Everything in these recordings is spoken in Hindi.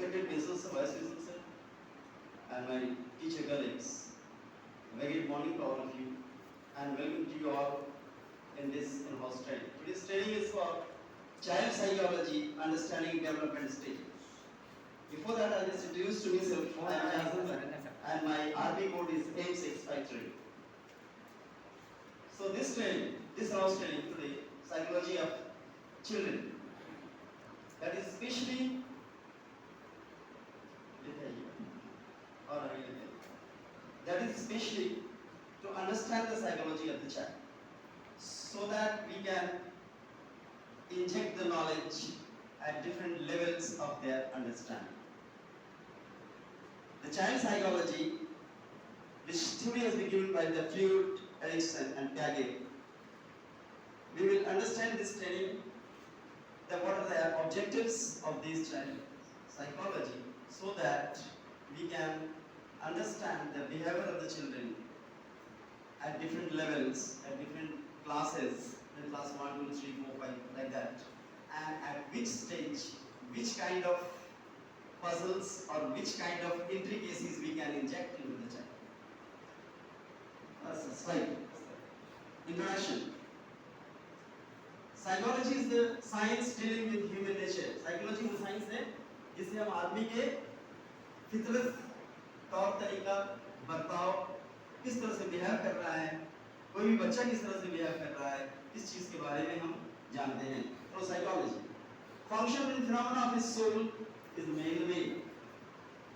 respected business vice president sir, and my teacher colleagues, a very good morning to all of you, and welcome to you all in this in-house training. Today's training is for child psychology, understanding development stage. Before that, I'll just introduce to myself. I am Azam, and my RP code is 8653. So this training, this in-house training today, psychology of children, that is especially that is especially to understand the psychology of the child, so that we can inject the knowledge at different levels of their understanding. The child psychology, which theory has been given by the Freud, Erikson and Piaget, we will understand this training, that what are the objectives of this child psychology, so that we can understand the behavior of the children at different levels, at different classes, in class 1, 2, 3, 4, 5, like that, and at which stage, which kind of puzzles or which kind of intricacies we can inject into the child. That's a slide. Introduction. Psychology is the science dealing with human nature. Psychology वो science है जिससे हम आदमी के फितरत, तौर तरीका, बर्ताव, किस तरह से बिहेव कर रहा है, कोई भी बच्चा किस तरह से बिहेव कर रहा है, इस चीज के बारे में हम जानते हैं. तो psychology, function and phenomena of his soul is the main way.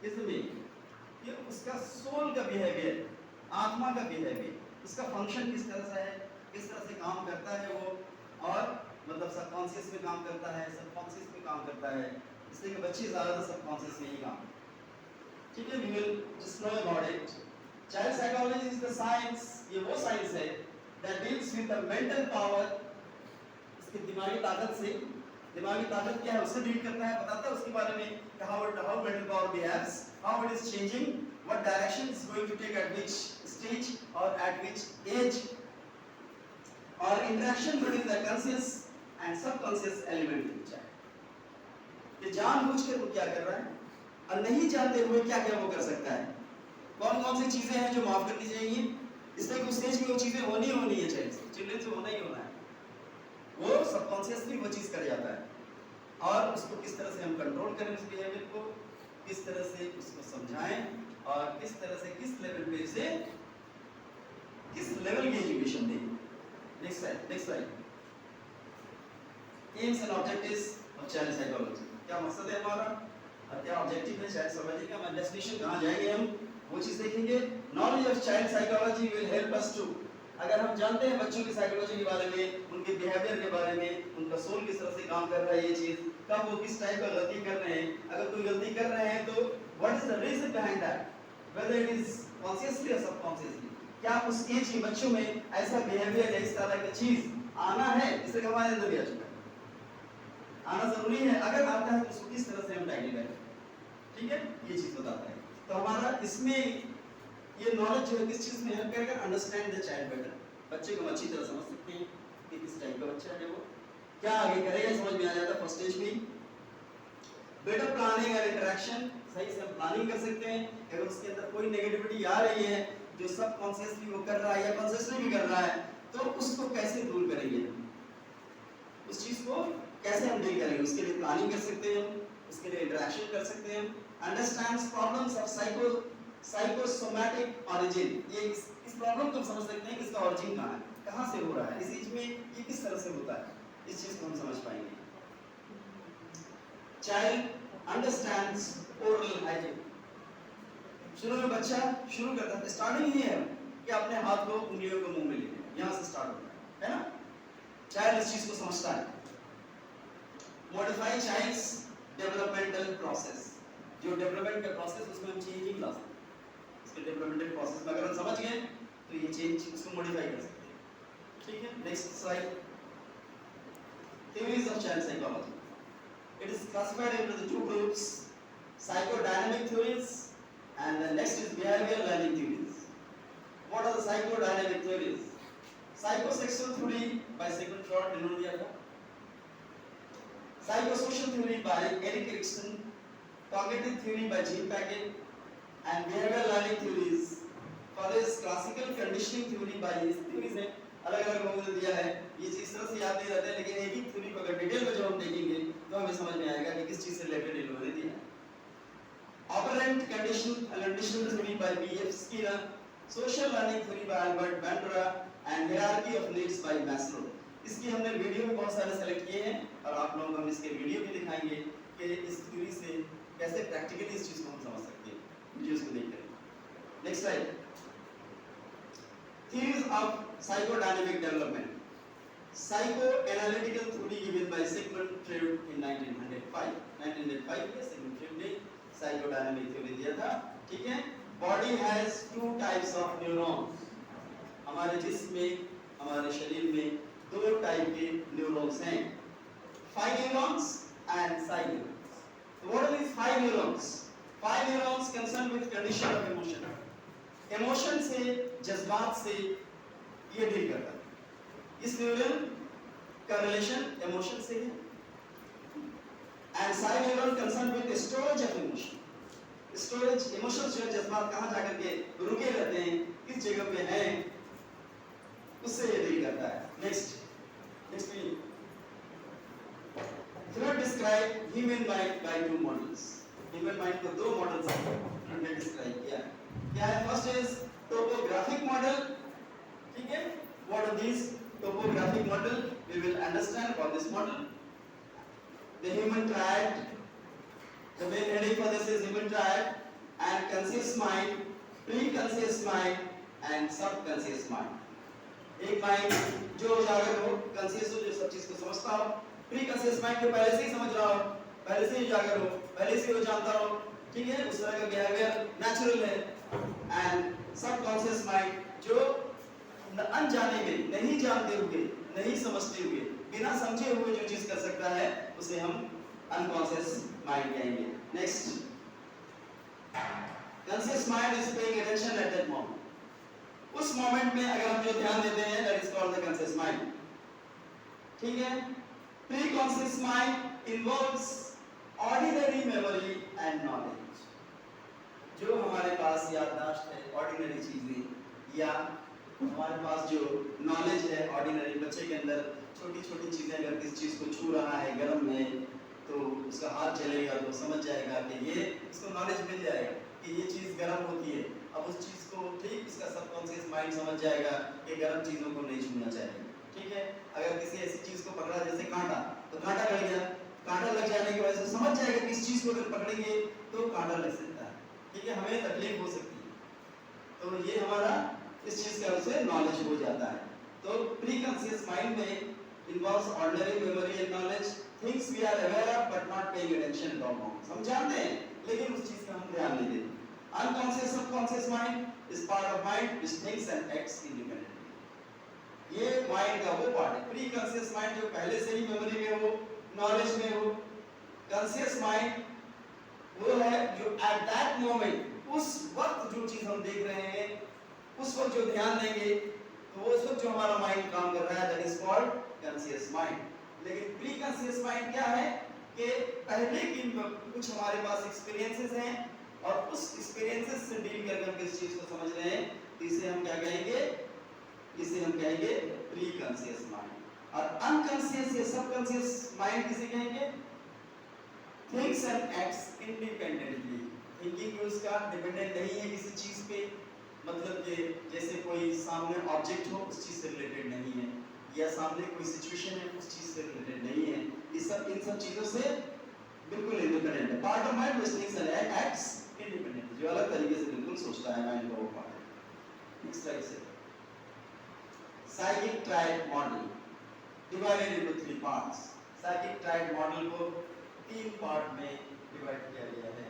Is the main. ये उसका soul का behavior, आत्मा का behavior, उसका function किस तरह से है, किस तरह से काम करता है वो, और मतलब सबकॉन्शियस में काम करता है, सबकॉन्शियस में काम करता है, इसलिए कि बच्चे ज़्यादातर सबकॉन्शियस में ही काम करते हैं. ठीक है, we will just know about it. Child psychology is the science, ये वो science है that deals with the mental power, इसकी दिमागी ताकत से, दिमागी ताकत क्या है उससे डील करता है, बताता है उसके बारे में कि how mental power behaves, how it is changing, what direction it's going to take at which stage or at which age, or interaction between the conscious and subconscious element in the child. ये जानबूझकर वो क्या कर रहा है और नहीं जानते हुए क्या क्या वो कर सकता है, कौन कौन सी चीजें हैं जो माफ करनी चाहिए, इसलिए कि उस स्टेज में वो चीजें होनी है, चिल्ड्रन से होना ही होना है, वो सबकॉन्शियसली वो चीज कर जाता है, और उसको किस तरह से हम कंट्रोल करें उस बिहेवियर को, किस तरह से उसको समझाएं और किस तरह से किस लेवल पे से किस लेवल की एजुकेशन दें. Next slide. Aims and objectives of child psychology. क्या मकसद है हमारा और क्या ऑब्जेक्टिव है चाइल्ड साइकोलॉजी का, मैं डेफिनेशन कहाँ जाएंगे हम वो चीज देखेंगे. Knowledge of child psychology will help us to, अगर हम जानते हैं बच्चों की साइकोलॉजी के बारे में, उनके बिहेवियर के बारे में, उनका सोल किस तरह से काम कर रहा है, ये चीज कब वो किस टाइप का गलती कर रहे हैं, अगर कोई गलती कर रहे हैं तो what is the reason behind that, whether it is consciously और सबकॉन्शियसली, क्या उस एज के बच्चों में ऐसा बिहेवियर है, इस तरह की चीज आना है, इससे हमारे अंदर भी आ चुका है, आना जरूरी है, अगर आता है तो उसको किस तरह से हम टैकल करें. ठीक है, ये चीज बताता है. तो हमारा इसमें ये नॉलेज जो है किस चीज में हेल्प करेगा, अंडरस्टैंड द चाइल्ड बेटर, बच्चे को अच्छी तरह समझ सकते हैं कि किस टाइप का बच्चा है वो, क्या आगे करेगा समझ में आ जाता है फर्स्ट स्टेज में. बेटर प्लानिंग और इंटरेक्शन, सही से हम प्लानिंग कर सकते हैं, अगर उसके अंदर कोई नेगेटिविटी आ रही है जो सब कॉन्शियसली वो कर रहा है या कॉन्शियसली भी कर रहा है, तो उसको कैसे दूर करेंगे, उस चीज को कैसे हम डील करेंगे, उसके लिए प्लानिंग कर सकते हैं, उसके लिए इंटरेक्शन कर सकते हैं. Understands problems of psychosomatic origin, ये इस प्रॉब्लम को हम समझ सकते हैं कि इसका ऑरिजिन कहाँ है, कहाँ से हो रहा है, इस एज में ये किस तरह से होता है, इस चीज को हम समझ पाएंगे. चाइल्ड अंडरस्टैंड्स ओरल हाइजीन, शुरू में बच्चा शुरू करता है, स्टार्टिंग ही है कि अपने हाथ को उंगलियों को मुंह में लेना, यहाँ से स्टार्ट होता है ना. चाइल्ड इस चीज को समझता है. मॉडिफाई चाइल्ड्स डेवलपमेंटल प्रोसेस, जो डेवलपमेंट का प्रोसेस उसमें हम चेंजिंग ला सकते हैं, इसके डेवलपमेंटल प्रोसेस में अगर हम समझ गए तो ये चेंज उसको मॉडिफाई कर सकते हैं. ठीक है, next slide. theories of child psychology, it is classified into the two groups, psychodynamic theories and the next is behavior learning theories. What are the psychodynamic theories? Psychosexual theory by Sigmund Freud, जिन्होंने दिया था. Psychosocial theory by Erik Erikson cognitive theory by Jean Piaget, and behavioral learning theories follows classical conditioning theory by इस theories है अलग अलग लोगों ने दिया है ये चीज इस तरह से याद नहीं रहता है लेकिन एक ही theory को अगर डिटेल में जब हम देखेंगे तो हमें समझ में आएगा कि किस चीज से रिलेटेड इन लोगों ने दिया है operant conditional theory by B.F. Skinner, social learning theory by Albert Bandura and hierarchy of needs by Maslow. इसकी हमने वीडियो में बहुत सारे सेलेक्ट किए हैं और आप लोगों को हम इसके वीडियो भी दिखाएंगे कि इस थ्योरी से कैसे प्रैक्टिकली इस चीज को हम समझ सकते हैं वीडियोस को देखकर next slide theories of psychodynamic development psychoanalytical theory given by Sigmund Freud in 1905 में Sigmund Freud ने psychodynamic theory दिया था ठीक है body has two types of neurons हमारे जिस्म में हमारे शरीर में दो टाइप के न्यूरॉन्स हैं five neurons and psi neurons. So what are these five neurons? Five neurons concerned with condition of emotion. Emotion से जज्बात से ये डील करता है इस न्यूरॉन का रिलेशन इमोशन से है and psi neuron concerned with the storage of emotion. Storage emotions जो जज्बात कहाँ जाकर के रुके रहते हैं किस जगह पे हैं उससे ये डील करता है next Freud described human mind by two models. Human mind को दो मॉडल्स हमने डिस्क्राइब किया क्या है फर्स्ट इज टोपोग्राफिक मॉडल ठीक है what are these topographic model we will understand about this model the human triad the main heading for this is human triad and conscious mind pre-conscious mind and subconscious mind एक माइंड जो जागर हो कंसियस हो जो सब चीज को समझता हो प्री कंसियस माइंड जो पहले से ही समझ रहा हो पहले से ही जागर हो पहले से ही वो जानता हो ठीक है उस तरह का बिहेवियर नेचुरल है एंड सबकॉन्शियस माइंड जो अनजाने में नहीं जानते हुए नहीं समझते हुए बिना समझे हुए जो चीज कर सकता है उसे हम अनकॉन्शियस माइंड कहेंगे next conscious mind is paying attention at that moment उस मोमेंट में अगर हम जो ध्यान देते हैं that is called the conscious mind ठीक है pre conscious mind involves ordinary memory and knowledge जो हमारे पास याददाश्त है ऑर्डिनरी चीजें या हमारे पास जो नॉलेज है ऑर्डिनरी बच्चे के अंदर छोटी छोटी चीजें अगर किसी चीज को छू रहा है गर्म है तो उसका हाथ चलेगा तो समझ जाएगा कि ये उसको नॉलेज मिल जाएगा कि ये चीज गर्म होती है अब उस चीज को ठीक इसका सबकॉन्शियस माइंड समझ जाएगा कि गर्म चीजों को नहीं छूना चाहिए ठीक है अगर किसी ऐसी चीज को पकड़ा जैसे कांटा तो कांटा लग गया कांटा लग जाने की वजह से समझ जाएगा कि इस चीज को अगर पकड़ेंगे तो कांटा लग सकता है ठीक है हमें तकलीफ हो सकती है तो ये हमारा इस चीज का उसे नॉलेज हो जाता है तो प्री कॉन्शियस माइंड में involves ordinary memory and knowledge things we are aware of but not paying attention to हम जानते हैं लेकिन उस चीज का हम ध्यान नहीं देते unconscious subconscious mind is part of mind which thinks and acts independently ये माइंड का वो पार्ट है प्री कॉन्शियस माइंड जो पहले से ही मेमोरी में हो नॉलेज में हो कॉन्शियस माइंड वो है जो एट दैट मोमेंट उस वक्त जो चीज हम देख रहे हैं उस वक्त जो ध्यान देंगे तो वो उस वक्त जो हमारा माइंड काम कर रहा है that is called conscious mind लेकिन प्री कॉन्शियस माइंड क्या है कि पहले की कुछ हमारे पास एक्सपीरियंसेस हैं और उस एक्सपीरियंसेस से डील कर कर किस चीज को समझ रहे हैं इसे हम क्या कहेंगे इसे हम कहेंगे प्री कॉन्शियस माइंड और अनकॉन्शियस या सबकॉन्शियस माइंड किसे कहेंगे thinks and acts independently thinking उसका डिपेंडेंट नहीं है किसी चीज पे मतलब कि जैसे कोई सामने ऑब्जेक्ट हो उस चीज से रिलेटेड नहीं है या सामने कोई सिचुएशन है उस चीज से रिलेटेड नहीं है इन सब चीजों से बिल्कुल इंडिपेंडेंट है part of mind which thinks and acts independently जो अलग तरीके से बिल्कुल सोचता है माइंड का वो पार्ट है नेक्स्ट स्लाइड से psychic triad model divided into three parts psychic triad model को तीन पार्ट में डिवाइड किया गया है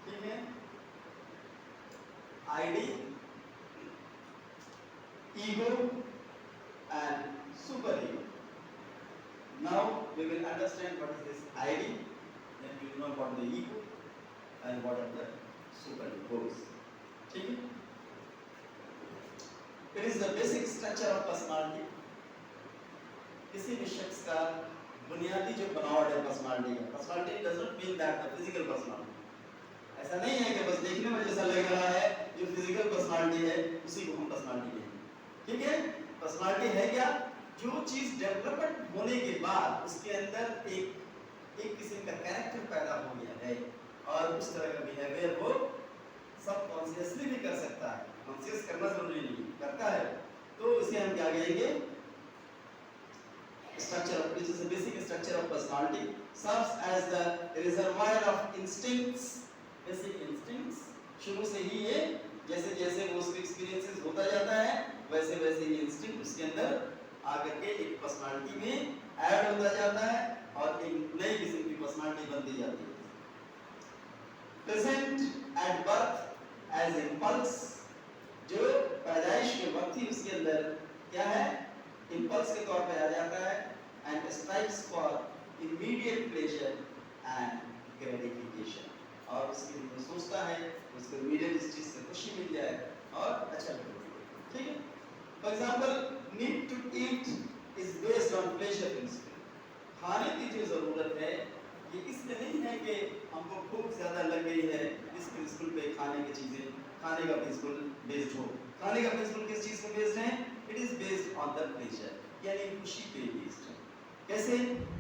ठीक है ID ego and super ego now we will understand what is this ID then we will know about the ego and what are the super egos ठीक है it is the basic structure of personality किसी भी शख्स का बुनियादी जो बनावट है पर्सनालिटी का personality does not mean that the physical personality ऐसा नहीं है कि बस देखने में जैसा लग रहा है जो फिजिकल पर्सनालिटी है उसी को हम पर्सनालिटी कहेंगे। ठीक है, पर्सनालिटी है क्या? जो चीज डेवलपमेंट होने के बाद उसके अंदर एक किस्म का कैरेक्टर पैदा हो गया है और उस तरह का बिहेवियर वो सब कॉन्शियसली भी कर सकता है, कॉन्शियस करना जरूरी नहीं करता है, तो इसे हम क्या कहेंगे? Structure of, which is the basic structure of personality, serves as the reservoir of instincts, basic instincts। शुरू से ही ये जैसे जैसे वो उसके एक्सपीरियंसेस होता जाता है वैसे वैसे ये इंस्टिंक्ट उसके अंदर आकर के एक पर्सनालिटी में ऐड होता जाता है और एक नई किस्म की पर्सनालिटी बनती जाती है। Present at birth as impulse, जो पैदाइश के वक्त ही उसके अंदर क्या है? इम्पल्स के तौर पे आ जाता है and strives for immediate pleasure and gratification, और उसके लिए सोचता है उसको immediate इस चीज से खुशी मिल जाए और अच्छा लगे। ठीक है, for example need to eat is based on pleasure principle। खाने की जो जरूरत है ये इसलिए नहीं है कि हमको भूख ज्यादा लग गई है इस प्रिंसिपल पे खाने की चीजें, खाने का प्रिंसिपल बेस्ड हो। खाने का प्रिंसिपल किस चीज पे बेस्ड है? It is based on the pleasure, यानी खुशी पे बेस्ड है। कैसे?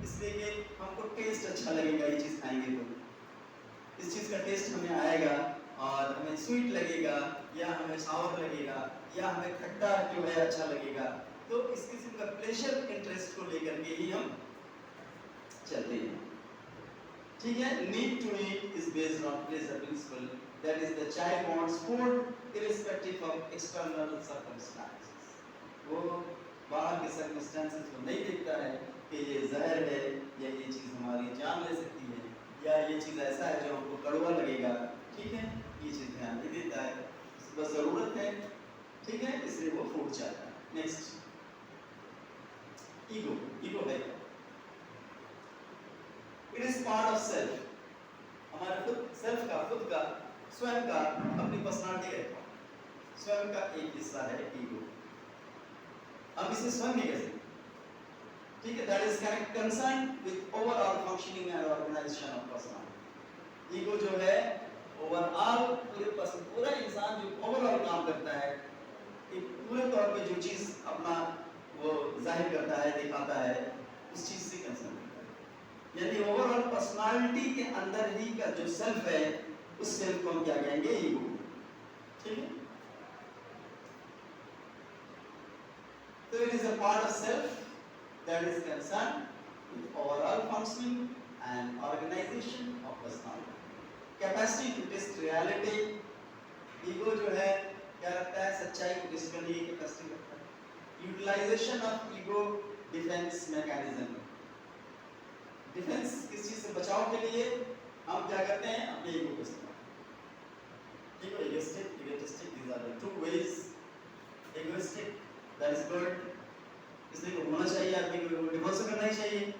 इसलिए कि हमको टेस्ट अच्छा लगेगा ये चीज खाएंगे तो, इस चीज का टेस्ट हमें आएगा और हमें स्वीट लगेगा या हमें सावर लगेगा या हमें खट्टा जो है अच्छा लगेगा, तो इस किस्म का प्लेजर इंटरेस्ट को लेकर के ही हम चलते हैं। ठीक है, need to eat is based on pleasure principle, that is the child wants food irrespective of external circumstances. वो बाहर के सर्कमस्टेंसेस को नहीं देखता है कि ये जहर है या ये चीज़ हमारी जान ले सकती है या ये चीज़ ऐसा है जो हमको कड़वा लगेगा। ठीक है, ये चीज़ ध्यान नहीं देता है, बस ज़रूरत है। ठीक है, इसलिए वो फूड चाहता है। Next, ego. ईगो है it is part of self. हमारे खुद सेल्फ का, खुद का, स्वयं का अपनी पर्सनालिटी है, स्वयं का एक हिस्सा है ईगो। हम इसे स्वयं नहीं कह सकते। ठीक है, that is concerned with overall functioning and organization of personality। Ego जो है ओवरऑल पूरा इंसान जो ओवरऑल काम करता है, एक पूरे तौर पे जो चीज अपना वो जाहिर करता है, दिखाता है, उस चीज से कंसर्न करता है। यानी ओवरऑल पर्सनालिटी के अंदर ही का जो सेल्फ है उस सेल्फ को हम क्या कहेंगे? ईगो। ठीक है, तो it is a part of self that is concerned with overall functioning and organization of personality, capacity to test reality। Ego जो है क्या रखता है? सच्चाई को टेस्ट करने की कैपेसिटी रखता है। Utilisation of ego defence mechanism. Defence किस चीज से? बचाव के लिए हम क्या करते हैं? अपने ईगो को इस्तेमाल। Ego, egoistic, egotistic, these are the two ways। egoistic, that is good, इसलिए होना चाहिए आदमी को, डिवोर्स करना ही चाहिए।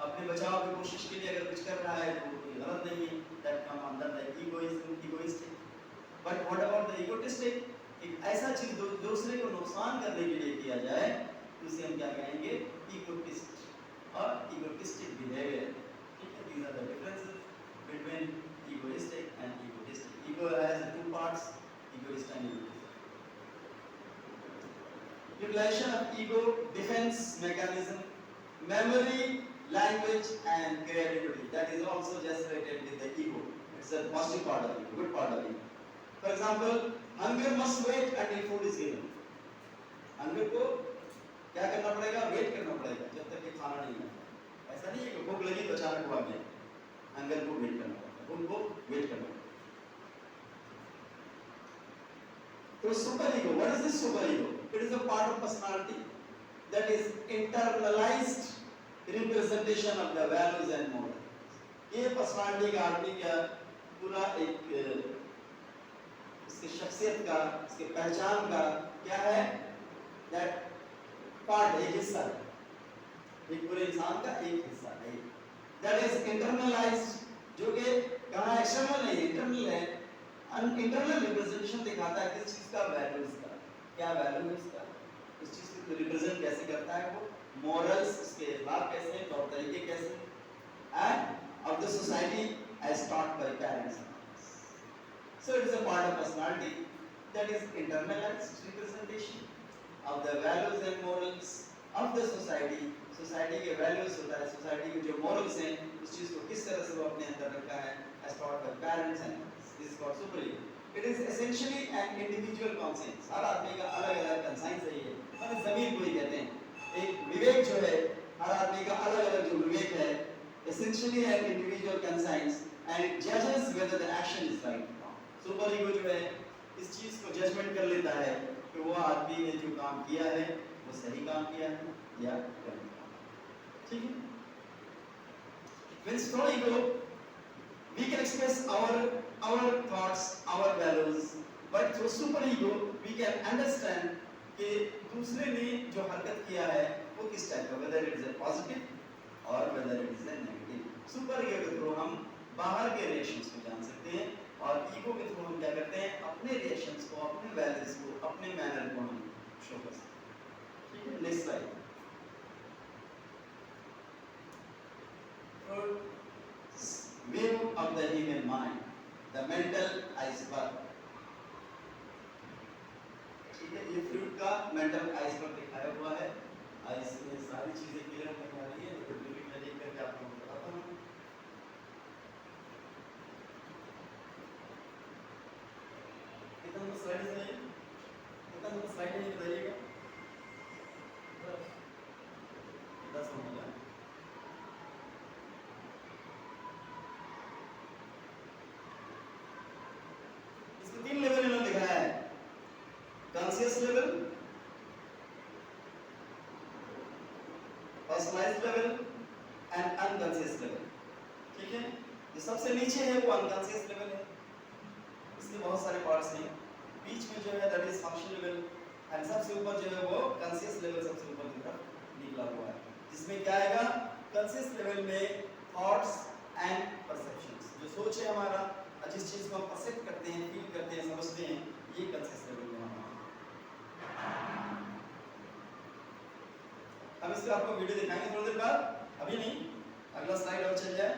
अपने बचाव की कोशिश के लिए अगर कुछ कर रहा है तो कोई गलत नहीं है, that come under the egoism, egoistic. But what about the egotistic? एक ऐसा चीज दूसरे को नुकसान करने के लिए किया जाए उसे हम क्या कहेंगे? ईगोटिस्ट और ईगोटिस्टिक बिहेवियर। ठीक है, these are the differences between egoistic and egotistic. Ego has two parts, egoist and egotist. Utilization of ego, defense mechanism, memory, language and creativity, that is also just related with the ego. It's a positive part of it, good part of it. For example, hunger must wait until food is given। hunger को क्या करना पड़ेगा? वेट करना पड़ेगा जब तक कि खाना नहीं आता। ऐसा नहीं है कि भूख लगी तो अचानक वो आ गया। hunger को वेट करना पड़ेगा, भूख को वेट करना पड़ेगा। तो super ego, what is this super ego? It is a part of personality that is internalized representation of the values and morals। ये पर्सनालिटी का, आदमी का पूरा एक इसकी शख्सियत का, इसके पहचान का क्या है? That part, एक हिस्सा है, एक पूरे इंसान का एक हिस्सा है। That is internalized, जो कि कहाँ एक्सटर्नल नहीं, इंटरनल है। इंटरनल रिप्रेजेंटेशन दिखाता है किस चीज का? वैल्यूज का। क्या वैल्यू है इसका? उस चीज को रिप्रेजेंट कैसे करता है वो? मॉरल्स, उसके अखलाक कैसे हैं, तौर तरीके कैसे, and of the society as taught by parents. So it is a part of personality that is internalized representation of the values and morals of the society. Society के वैल्यूज होता है, सोसाइटी के जो मॉरल्स हैं, उस चीज को किस तरह से वो अपने अंदर रखा है, as taught by parents and this is called super ego. It is essentially an individual conscience. हर आदमी का अलग-अलग conscience है ये, मतलब ज़मीर को ही कहते हैं. एक विवेक जो है, हर आदमी का अलग-अलग जो विवेक है, essentially an individual conscience and it judges whether the action is right or wrong. Super ego जो है, इस चीज को जजमेंट कर लेता है कि वो आदमी ने जो काम किया है, वो सही काम किया है या गलत. ठीक है? When strong ego, we can express our thoughts, our values, but through super ego, we can understand कि दूसरे ने जो हरकत किया है वो किस टाइप का, whether it is a positive or whether it is a negative. Super ego के थ्रू हम बाहर के रिएक्शंस को जान सकते हैं और ईगो के थ्रू हम क्या करते हैं, अपने रिएक्शंस को, अपने वैल्यूज को, अपने मैनर को हम शो कर सकते हैं. ठीक है? Next slide. View of the human mind, the mental iceberg. ठीक है, ये फ्रूट का मेंटल आइसबर्ग दिखाया हुआ है. इसमें सारी चीजें क्लियर करने वाली है, तो वीडियो में देख करके आपको बताता हूँ. कितना नंबर स्लाइड है ये? कितना नंबर स्लाइड है ये बताइएगा. 10 हो गया. तीन लेवल इन्होंने दिखाया है, conscious level, personalised level and unconscious level. ठीक है, जो सबसे नीचे है वो अनकॉन्शियस लेवल है, इसके बहुत सारे पार्ट्स हैं. बीच में जो है that is function level and सबसे ऊपर जो है वो कॉन्शियस लेवल सबसे ऊपर की तरफ निकला हुआ है, जिसमें क्या आएगा, कॉन्शियस लेवल में थॉट्स एंड परसेप्शंस, जो सोच है हमारा, जिस चीज को हम परसेप्ट करते हैं, फील करते हैं, समझते हैं, ये कॉन्शियस लेवल में हमारा. हम इसका आपको वीडियो दिखाएंगे थोड़ी देर बाद, अभी नहीं, अगला स्लाइड और चल जाए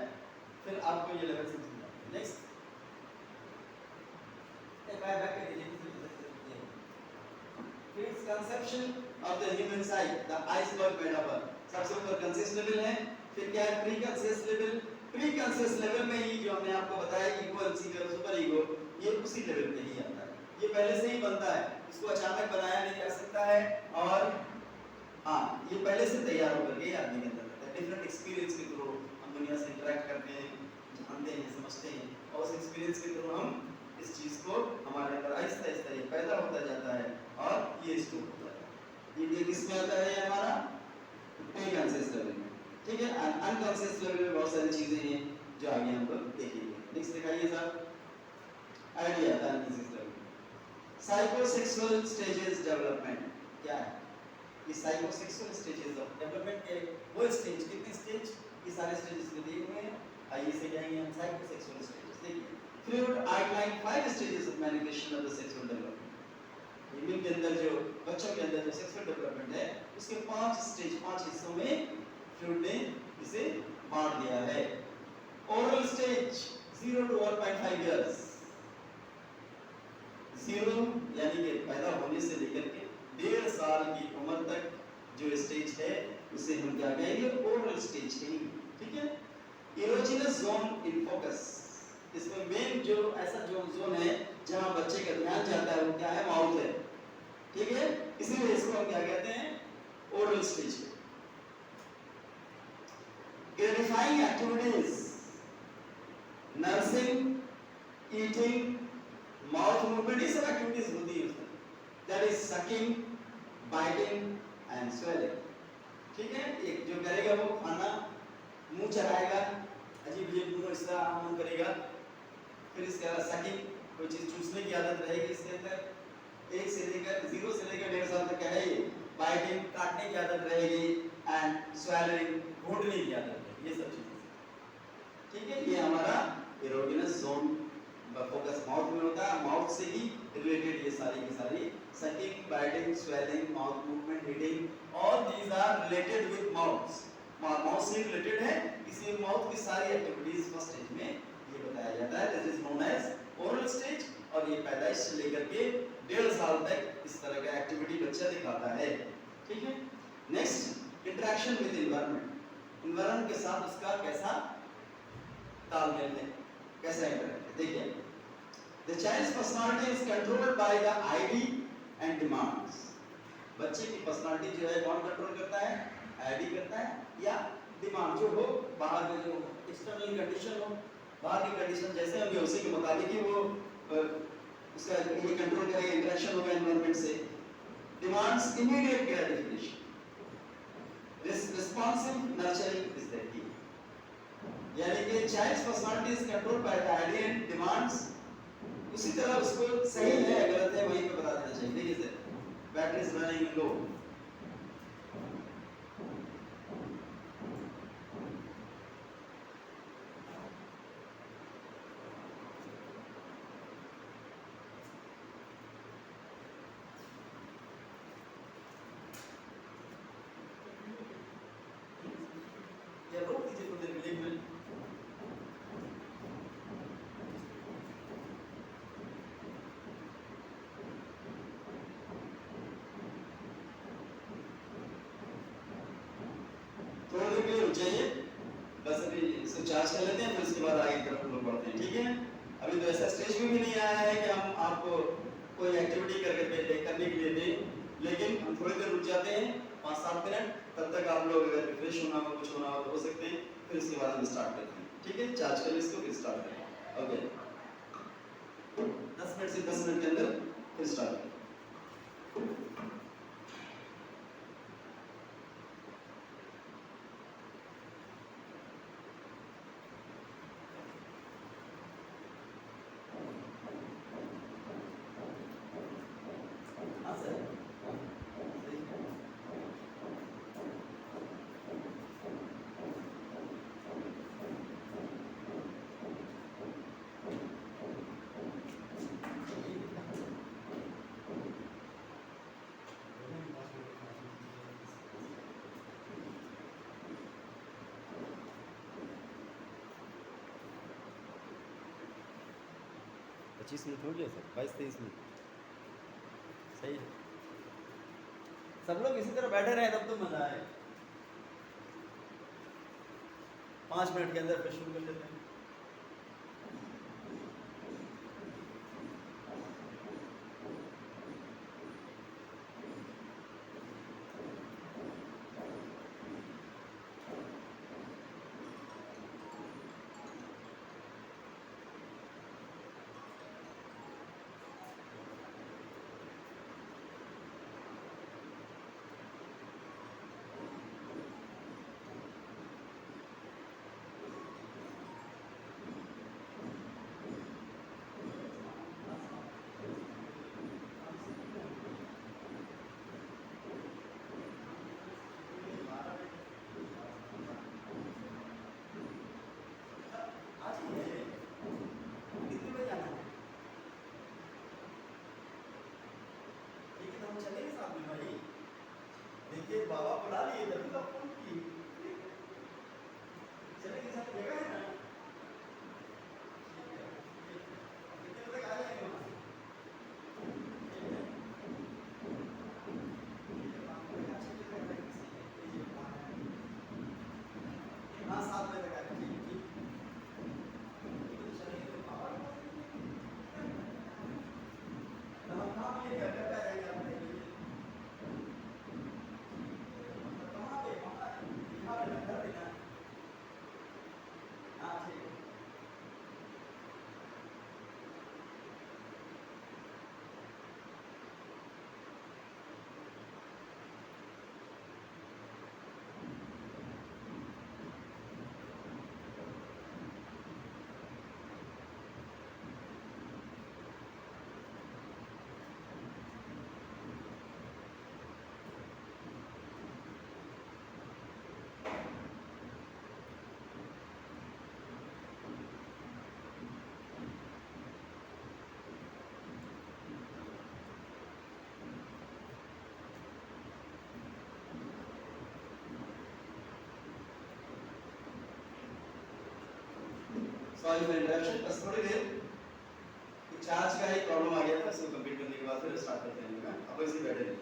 फिर आपको ये लेवल समझ में आएगा. नेक्स्ट एक आया बैक कर दीजिए. फिर conception of the human side, the iceberg metaphor, सबसे ऊपर कॉन्शियस लेवल है. फिर क्या है, pre conscious level. Pre conscious level में ही जो हमने आपको बताया ईगो, सीकर, सुपर ईगो, ये उसी लेवल पे ही आता है. ये पहले से ही बनता है, इसको अचानक बनाया नहीं जा सकता है. और हाँ, ये पहले से तैयार होकर के आदमी के अंदर रहता है. डिफरेंट एक्सपीरियंस के थ्रू हम दुनिया से इंटरेक्ट करते हैं, जानते हैं, समझते हैं, और उस एक्सपीरियंस के थ्रू हम इस चीज को हमारे अंदर आहिस्ता आहिस्ता ये पैदा होता जाता है और ये स्टोर होता है. ये किसमें आता है, हमारा प्री कॉन्शियस लेवल में. ठीक है, अनकॉन्शियस लेवल में बहुत सारी चीजें हैं जो आगे हम लोग देखेंगे. नेक्स्ट दिखाइए साहब. आइडिया था unconscious level. Psychosexual stages development क्या है, ये साइकोसेक्सुअल स्टेजेस ऑफ डेवलपमेंट के वो स्टेज, कितने स्टेज, ये सारे स्टेजेस में दिए हुए हैं. आइए से जाएंगे हम साइकोसेक्सुअल स्टेजेस. देखिए, Freud outline 5 stages of manifestation of the sexual development. Human के अंदर जो बच्चों के अंदर जो सेक्सुअल डेवलपमेंट है, उसके 5 स्टेज, 5 हिस्सों में फ्रूड ने इसे बांट दिया है. ओरल स्टेज 0 to 1.5 इयर्स, 0 यानी कि पैदा होने से लेकर के 1.5 साल की उम्र तक जो स्टेज है उसे हम क्या कहेंगे, ओरल स्टेज कहेंगे. ठीक है. इरोजिनस जोन इन फोकस, इसमें मेन जो ऐसा जो जोन है जहां बच्चे का ध्यान जाता है वो क्या है, माउथ है. ठीक है, इसीलिए इसको हम क्या कहते हैं, oral stage. Gratifying activities, nursing, eating, mouth movement, ये सब activities होती है उसमें. That is sucking, biting and swallowing. ठीक है, एक जो करेगा वो खाना मुंह चलाएगा, अजीब अजीब मुंह इसका आमन करेगा. फिर इसके बाद सकिंग, कोई चीज चूसने की आदत रहेगी इसके अंदर. 1 से लेकर 0 से लेकर 1.5 साल तक क्या है ये, बाइटिंग, काटने की आदत रहेगी. एंड स्वैलरिंग, घोटने की आदत, ये सब चीजें. ठीक है, ये हमारा इरोजिनस जोन फोकस माउथ में होता है. माउथ से ही रिलेटेड ये सारी की सारी sucking, biting, swallowing, mouth movement, eating, all these are related with mouth. Mouth से रिलेटेड है, इसलिए माउथ की सारी एक्टिविटीज फर्स्ट स्टेज में ये बताया जाता है. This is known as oral stage. और ये पैदाइश से लेकर के 1.5 साल तक इस तरह का एक्टिविटी बच्चा दिखाता है। ठीक है। Next, interaction with environment. Environment के साथ उसका कैसा तालमेल है, कैसा इंटरेक्ट है। देखिए, the child's personality is controlled by the id and demands. बच्चे की पर्सनालिटी जो है कौन कंट्रोल करता है? आईडी करता है या डिमांड जो हो, बाहर में जो एक्सटर्नल कंडीशन हो, बाहर की कंडीशन जैसे होंगे उसी के मुताबिक ही वो उसका ये कंट्रोल करेगा, इंटरेक्शन होगा एनवायरनमेंट से। Demands immediate gratification, responsive nurturing is the key. यानी कि child's personality is controlled by the id and demands. उसी तरह उसको सही है गलत है वहीं पे बता देना चाहिए। देखिए सर, बैटरी इज रनिंग लो, या रोक दीजिए तो देर मिलेगी। थोड़ी देर के लिए रुक जाइए, बस अभी इसको चार्ज कर लेते हैं, फिर उसके बाद आगे की तरफ लोग बढ़ते हैं। ठीक है। अभी तो ऐसा स्टेज में भी नहीं आया है कि हम आपको कोई एक्टिविटी करने के लिए दें, लेकिन हम थोड़ी देर रुक जाते हैं, 5-7 मिनट। तब तक आप लोग अगर रिफ्रेश होना हो, कुछ होना हो तो हो सकते हैं, फिर उसके बाद हम स्टार्ट करते हैं। ठीक है, चार्ज कर इसको, फिर स्टार्ट करें। ओके, 10 मिनट से 10 मिनट के अंदर फिर स्टार्ट करें। हाँ सर, पच्चीस मिनट हो गया सर, 22-23 मिनट सही है। सब लोग इसी तरह बैठे रहे तब तो मजा आए। 5 मिनट के अंदर फिर शुरू कर लेते हैं। देखिए बाबा बुला लिए तभी तो फोन की चलेगी, सब जगह है ना। कितने बजे आ जाएंगे वहाँ से? हाँ 7 बजे तक आएंगे। चलेंगे तो बाबा हम काम ये घर पे आएंगे अपने लिए। सॉरी फॉर इंटरप्शन, बस थोड़ी देर चार्ज का ही प्रॉब्लम आ गया था, उसको कंप्लीट करने के बाद फिर स्टार्ट करते हैं। आप लोग इसी बैठे रहिए।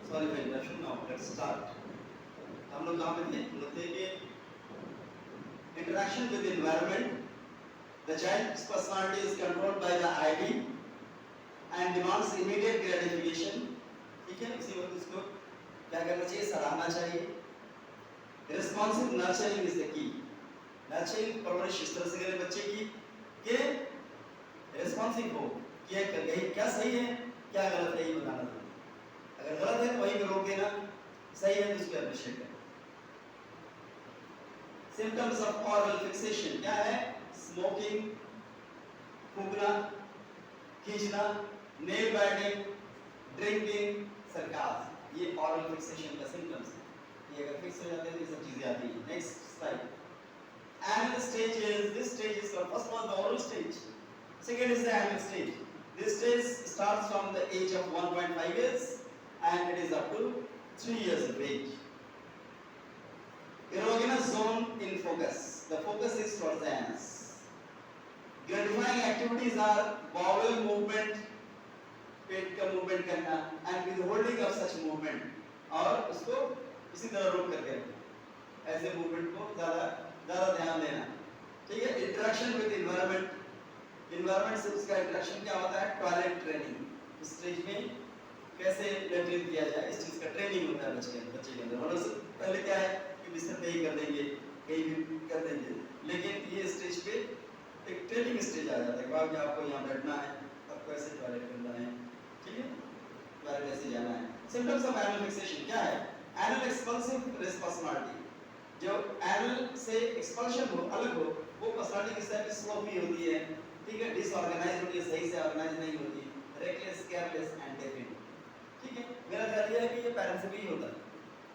Sorry for interruption. Now let's start. हम लोग कहाँ पे थे? हम लोग थे कि interaction with the environment. The child's personality is controlled by the ID and demands immediate gratification. ठीक है? इसी वक्त उसको क्या करना चाहिए? सराहना चाहिए. Responsive nurturing is the key. Nurturing परवरिश इस तरह से करें बच्चे की कि responsive हो कि क्या सही है, क्या गलत है, ये बताना था. अगर गलत है तो वहीं पे रोक देना, सही है तो उसको अप्रिशिएट करना. सिम्टम्स ऑफ ऑरल फिक्सेशन क्या है? स्मोकिंग, फूंकना, खींचना, नेल बाइटिंग, ड्रिंकिंग, सरकाज़म, ये ऑरल फिक्सेशन का सिम्टम्स है. ये अगर फिक्स हो जाते हैं तो ये सब चीजें आती हैं. Next slide. Anal stages. This stage is called, first was the oral stage, second is the anal stage. This stage starts from the age of 1.5 years and it is up to 3 years of age. Erogenous zone in focus. The focus is towards the anus. Gratifying activities are bowel movement, पेट का मूवमेंट करना, and withholding of such movement, और उसको इसी तरह रोक करके रखना. ऐसे मूवमेंट को ज़्यादा ध्यान देना. ठीक है? Interaction with environment. इन्वायरमेंट से उसका इंटरेक्शन क्या होता है? Toilet training. इस स्टेज में कैसे लेट्रिन किया जाए, इस चीज़ का ट्रेनिंग होता है बच्चे के अंदर. मतलब पहले क्या है कि बिस्तर पे ही कर देंगे, कहीं भी कर देंगे, लेकिन ये स्टेज पे एक ट्रेनिंग स्टेज आ जाता है. बाद में आपको यहाँ बैठना है, आपको ऐसे टॉयलेट करना है. ठीक है? टॉयलेट ऐसे जाना है. सिम्टम्स ऑफ एनल फिक्सेशन क्या है? Anal expulsive personality. जो एनल से एक्सपल्शन हो, अलग हो, वो पर्सनालिटी किस टाइप की? स्लोपी होती है. ठीक है? डिसऑर्गेनाइज होती है, सही से ऑर्गेनाइज नहीं होती, रेकलेस, केयरलेस एंड डेफिड. ठीक है? मेरा ख्याल ये है कि ये पेरेंट्स से भी होता है.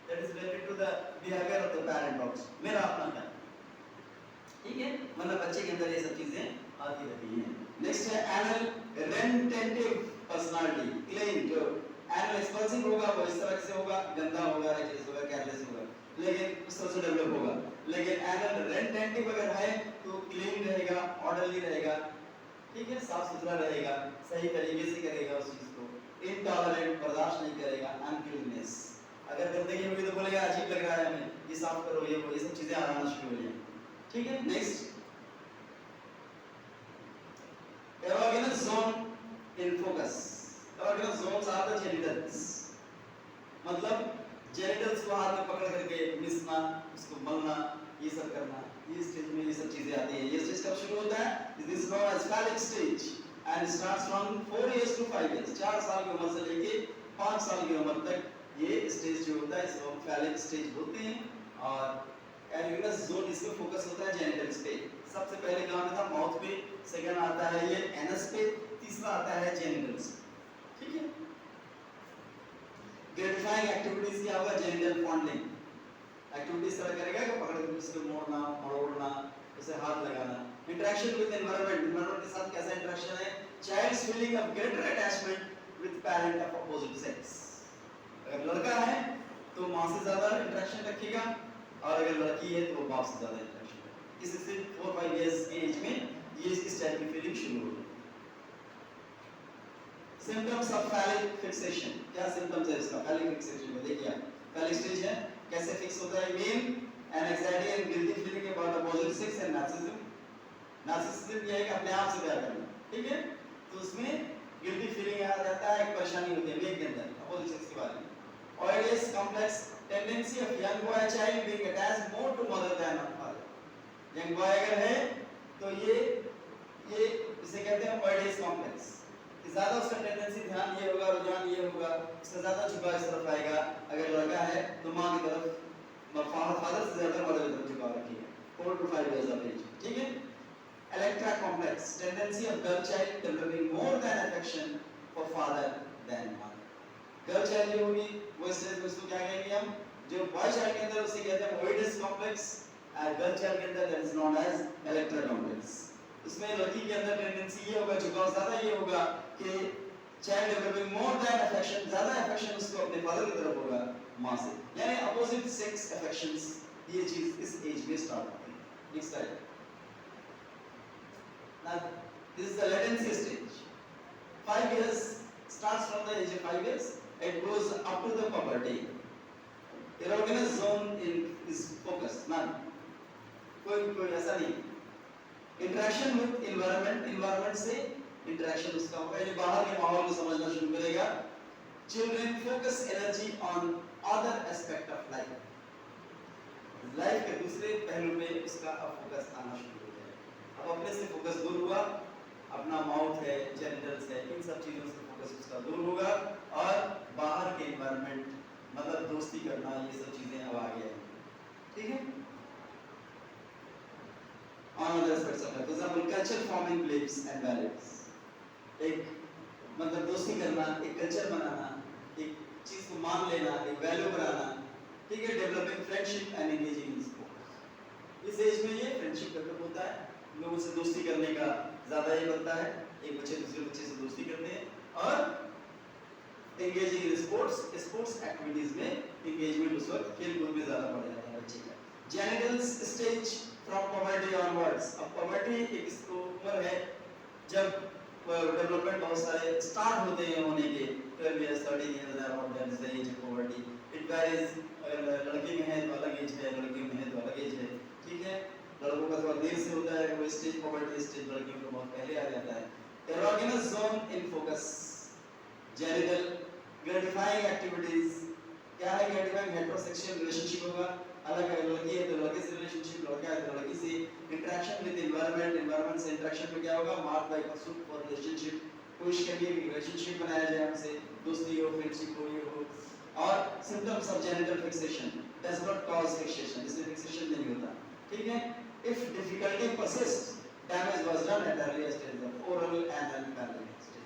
That is related to the behaviour of the parent also. मेरा अपना ख्याल. ठीक है? मतलब बच्चे के अंदर ये सब चीजें आती रहती हैं. नेक्स्ट है एनल रेंटेटिव पर्सनालिटी. क्लेम. जो एनल एक्सपल्सिव होगा वो इस तरह से होगा, गंदा होगा, रेकलेस होगा, केयरलेस होगा, लेकिन उस तरह से डेवलप होगा. लेकिन एनल रेंटेटिव अगर है तो क्लीन रहेगा, ऑर्डरली रहेगा. ठीक है? साफ सुथरा रहेगा, सही तरीके से करेगा उस चीज को. इनटॉलरेंट, बर्दाश्त नहीं करेगा. अनक्लीननेस, अगर गंदगी होगी तो बोलेगा अजीब लग रहा है हमें, ये साफ करो, ये सब चीजें आना शुरू हो जाएंगी. ठीक है? Next, erogenous zone in focus. Erogenous zones are the genitals. मतलब जेनिटल्स को हाथ में पकड़ करके मिसना, उसको मलना, ये सब करना, ये स्टेज में ये सब चीजें आती हैं. ये स्टेज कब शुरू होता है? This is known as phallic stage. And starts from 4 years to 5 years, 4 साल की उम्र से लेके 5 साल की उम्र तक ये स्टेज जो होता है इसको हम फैलिक स्टेज बोलते हैं। और एरिगस जोन इसमें फोकस होता है जेनिटल्स पे। सबसे पहले कहाँ पे था? माउथ पे, सेकंड आता है ये एनस पे, तीसरा आता है जेनिटल्स। ठीक है। ग्रेटिफाइंग एक्टिविटीज क्या होगा? जेनिटल फॉन्डलिंग एक्टिविटीज तरह करेगा कि पकड़ के उसको मोड़ना, मरोड़ना, उसे हाथ लगाना। इंटरेक्शन विद एनवायरनमेंट, एनवायरनमेंट के साथ कैसा इंटरेक्शन है? Child's feeling of greater attachment with parent of opposite sex. अगर लड़का है तो मां से ज्यादा इंटरेक्शन रखेगा, और अगर लड़की है तो वो बाप से ज्यादा इंटरेक्शन रखेगा। इससे 4-5 इयर्स की एज में ये इस टाइप की फीलिंग शुरू होगी। सिम्टम्स ऑफ फैलिक फिक्सेशन, क्या सिम्टम्स है इसका? फैलिक फिक्सेशन में देखिए आप, फैलिक स्टेज है, कैसे फिक्स होता है? Main anxiety and guilty feeling about opposite sex and narcissism. Narcissism ये है कि अपने आप से प्यार करना, ठीक है? तो उसमें गिल्टी फीलिंग आ जाता है, एक परेशानी होती है मेल के अंदर अपोजिट सेक्स के बारे में। Oedipus complex tendency of young boy child being attached more to mother than father. Young boy अगर है तो ये इसे कहते हैं Oedipus complex। ज्यादा उसका टेंडेंसी ध्यान ये होगा, रुझान ये होगा, उसका ज्यादा झुकाव इस तरफ आएगा। अगर लड़का है तो माँ की तरफ, फादर से ज्यादा मदर की तरफ झुकाव रखिए 4 to 5 years of age, ठीक है? Electra complex tendency of girl child developing more than affection for father than mother। Girl child जो होगी वो स्टेज में उसको क्या कहेंगे हम? जो बॉय चाइल्ड के अंदर उसे कहते हैं ओइडस कॉम्प्लेक्स, और गर्ल चाइल्ड के अंदर that is known as Electra complex. इसमें लड़की के अंदर टेंडेंसी ये होगा, झुकाव ज्यादा ये होगा कि child developing more than affection, ज्यादा अफेक्शन उसको अपने फादर की तरफ होगा मां से, यानी अपोजिट सेक्स अफेक्शंस, ये चीज इस एज में स्टार्ट होती है। Next slide. Now this is the latency stage. 5 years starts from the age of 5 years, it goes up to the puberty। erogenous zone is focused, none, कोई ऐसा नहीं। इंटरेक्शन विद एनवायरनमेंट से इंटरेक्शन उसका होगा, यानी बाहर के माहौल को समझना शुरू करेगा। Children focus energy on other aspect of life के दूसरे पहलू पे उसका अब फोकस आना शुरू हो जाएगा। अब अपने से फोकस दूर हुआ, अपना माउथ है, जेनिटल्स है, इन सब चीजों से फोकस उसका दूर होगा, और बाहर के एनवायरनमेंट, मतलब दोस्ती करना, ये सब चीजें अब आ गया है, ठीक है? On other aspects of life, for example, culture forming beliefs and values। एक मतलब दोस्ती करना, एक कल्चर बनाना, एक चीज को मान लेना, एक वैल्यू बनाना, ठीक है? Developing friendship and engaging in sports. इस एज में ये फ्रेंडशिप डेवलप होता है, लोगों से दोस्ती करने का ज्यादा ही बनता है, एक बच्चे दूसरे बच्चे से दोस्ती करते हैं, और एंगेजिंग इन स्पोर्ट्स एक्टिविटीज में एंगेजमेंट उस वक्त खेल-कूद में ज्यादा बढ़ जाता है बच्चे का। Genitals stage from puberty onwards। अब puberty एक उम्र है जब डेवलपमेंट बहुत सारे स्टार्ट होते हैं होने के, 12 years 13 years around that is the age of puberty। it varies, अगर लड़के में है तो अलग एज है, लड़की में है तो अलग एज है, ठीक है? लड़कों का थोड़ा देर से होता है वो स्टेज, puberty स्टेज, लड़कियों का बहुत पहले आ जाता है। erogenous zone in focus, genital gratifying activities, क्या है gratifying? heterosexual relationship होगा, अलग अगर लड़की है तो लड़के से रिलेशनशिप, लड़का है तो लड़की से। इंटरेक्शन विद एनवायरनमेंट से इंटरेक्शन में क्या होगा? Mark bye pursuit for relationship, कोशिश करिए कि रिलेशनशिप बनाया जाए हमसे, दोस्ती हो, फ्रेंडशिप हो, ये हो। और symptoms of genital fixation does not cause fixation, इसमें फिक्सेशन नहीं होता, ठीक है? If difficulty persist, damage was done at earlier stage of oral and parallel stage.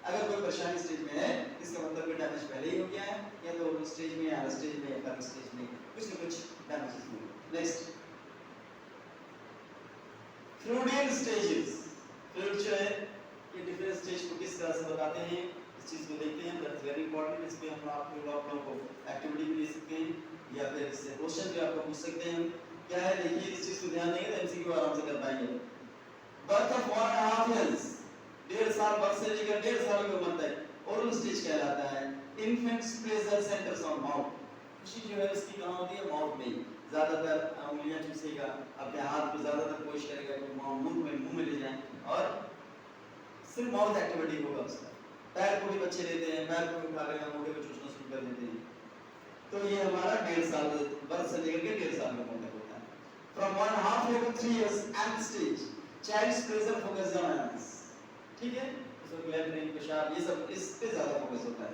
अगर कोई परेशानी स्टेज में है, इसका मतलब कि डैमेज पहले ही हो गया है, या तो ओरल स्टेज में, या स्टेज में, या पैरेलल स्टेज में कुछ न कुछ डैमेजेस हुए। Next, फ्लूइडियल stages. फ्लूइड जो है ये डिफरेंट स्टेज को किस तरह से बताते हैं, इस चीज को देखते हैं, दैट इज वेरी इंपॉर्टेंट। इस पे हम आप लोगों को एक्टिविटी भी ले सकते हैं, या फिर इससे क्वेश्चन भी आपको पूछ सकते हैं। क्या है देखिए, इस चीज को ध्यान देंगे तो एमसीक्यू आराम से कर पाएंगे। बर्थ ऑफ 1.5 years, 1.5 साल, बर्थ से लेकर 1.5 साल की उम्र तक ओरल स्टेज कहलाता है। Infants pleasure centres on mouth, खुशी जो है उसकी कहाँ होती है? माउथ में। ज्यादातर उंगलियां चूसेगा, अपने हाथ को ज्यादातर कोशिश करेगा कि मुंह में ले जाए, और सिर्फ माउथ एक्टिविटी होगा उसका। पैर को भी बच्चे लेते हैं, पैर को भी उठा लेगा, मोटे को चूसना शुरू कर देते हैं। तो ये हमारा 1.5 साल, बर्थ से लेकर के 1.5 साल का उम्र तक होता है। From 1.5 year to 3 years and stage, child's pleasure focus on eyes। ठीक है, उसमें ग्लैंड्रिन, पेशाब, ये सब इस पे ज्यादा फोकस होता है।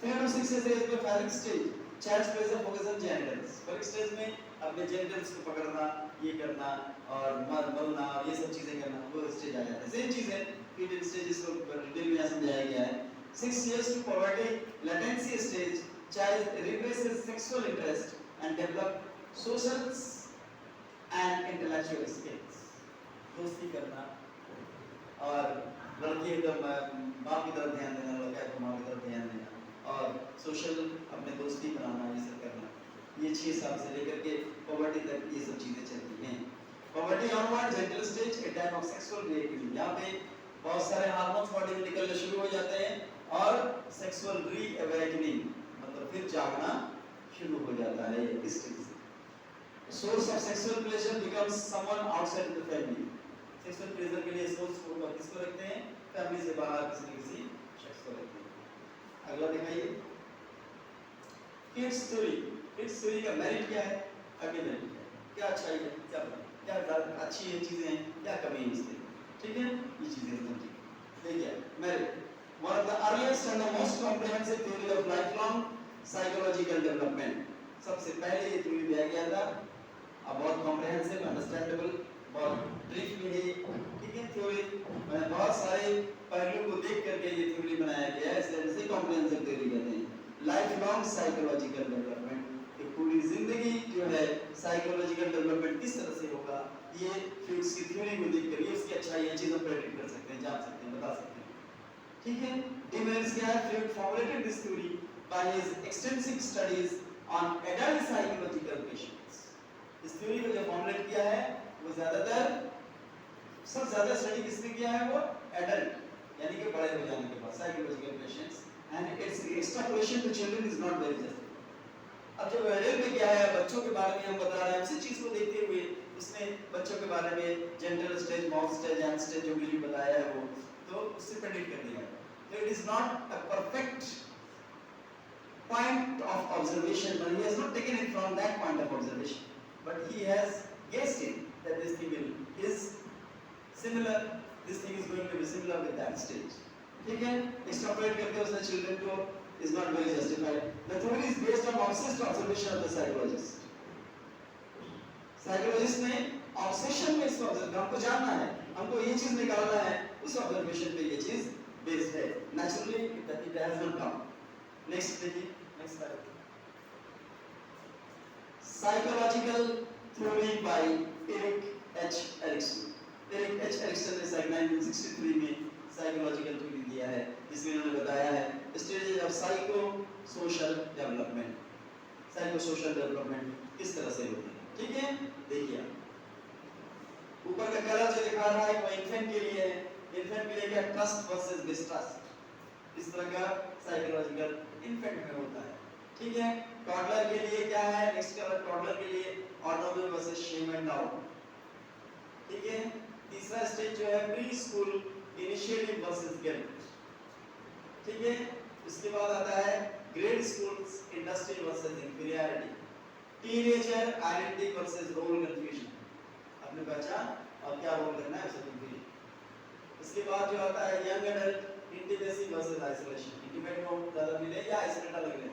3 to 6 स्टेज पे phallic stage, child's place the focus on genitals. Phallic stage में अपने जेनिटल्स को पकड़ना, ये करना और मलना, ये सब चीजें करना, वो स्टेज आ जाता है। सेम चीज है, फीटल स्टेज इसको डिटेल में समझाया गया है। 6 years to puberty latency stage, child represses sexual interest and develop social and intellectual skills। दोस्ती करना और लड़की है तो बाप की तरफ ध्यान देना, लड़का है तो माँ की तरफ ध्यान देना और सोशल अपने दोस्ती बनाना, ये सब करना। ये 6 साल से लेकर के पुबर्टी तक ये सब चीजें चलती हैं। Puberty onward gentle stage, A time of sexual reactivity. यहाँ पे बहुत सारे हार्मोन्स बॉडी में निकलने शुरू हो जाते हैं और सेक्सुअल रीअवेकनिंग मतलब फिर जागना शुरू हो जाता है इस स्टेज से। Source of sexual pleasure becomes someone outside the family. Sexual pleasure के लिए सोर्स को किसको रखते हैं? फैमिली से बाहर किसी शख्स को रखते हैं। अगला दिखाइए, किड्स स्टोरी। किड्स स्टोरी का मेरिट क्या है? आगे मेरिट क्या है, क्या अच्छाई है, क्या अच्छी है चीजें हैं, क्या कमी है इसमें, ठीक है, ये चीजें समझिए। देखिए merit, one of the earliest and the most comprehensive theory of lifelong psychological development। सबसे पहले ये थ्योरी दिया गया था, अब बहुत कॉम्प्रिहेंसिव, अंडरस्टैंडेबल, बहुत ब्रीफ में है, ठीक है। थ्योरी मैंने बहुत सारे पहलुओं को देख करके ये थ्योरी बनाया गया है, इसलिए कॉम्प्रिहेंसिव थ्योरी कहते हैं। लाइफ लॉन्ग साइकोलॉजिकल डेवलपमेंट, एक पूरी जिंदगी जो है साइकोलॉजिकल डेवलपमेंट किस तरह से होगा, ये फिर उसकी थ्योरी को देख कर ये उसकी अच्छाई है चीज़ों प्रेडिक्ट कर सकते हैं, जान सकते हैं, बता सकते हैं, ठीक है। डिमेंस क्या है? Freud formulated this theory by his extensive studies on adult psychological patients. इस थ्योरी को जो फॉर्मुलेट किया है वो ज्यादातर सबसे ज्यादा स्टडी किसने किया है? वो एडल्ट यानी कि बड़े हो जाने के बाद psychological patients, and its extrapolation to children is not very just. अब जब एडल्ट में क्या है, बच्चों के बारे में हम बता रहे हैं, उसी चीज को देखते हुए उसने बच्चों के बारे में gentle stage, mouth stage, hand stage जो भी बताया है वो तो उससे प्रेडिक्ट कर दिया। तो it is not a perfect point of observation, but he has not taken it from that point of observation, but he has guessed it that this thing is similar, this thing is going to be similar with that stage, ठीक है। extrapolate करके उसने children को is not very justified। The theory is based on obsessed observation of the psychologist। psychologist ने obsession में इसको observe, हमको जानना है, हमको ये चीज निकालना है, उस observation पे ये चीज based है। naturally it has not come। Next देखिए, next slide. Psychological theory by Erik H Erikson. Erik H Erikson ने 1963 में साइकोलॉजिकल थ्योरी दिया है, जिसमें उन्होंने बताया है stages of psycho social development. Psycho social development किस तरह से होती है, ठीक है। देखिए ऊपर का कलर जो दिखा रहा है वो इन्फेंट के लिए है। इन्फेंट के लिए क्या? ट्रस्ट वर्सेस डिस्ट्रस्ट, इस तरह का साइकोलॉजिकल इन्फेंट में होता है, ठीक है। टॉडलर के लिए क्या है? नेक्स्ट कलर टॉडलर के लिए autonomy versus shame and doubt, ठीक है। तीसरा स्टेज जो है preschool initiative versus guilt, ठीक है। उसके बाद आता है grade schools industry versus inferiority, teenager identity versus role confusion, अपनी पहचान और क्या रोल करना है उसे कंफ्यूजन। उसके बाद जो आता है young adult intimacy versus isolation, intimate को ज्यादा मिले या आइसोलेट अलग ले,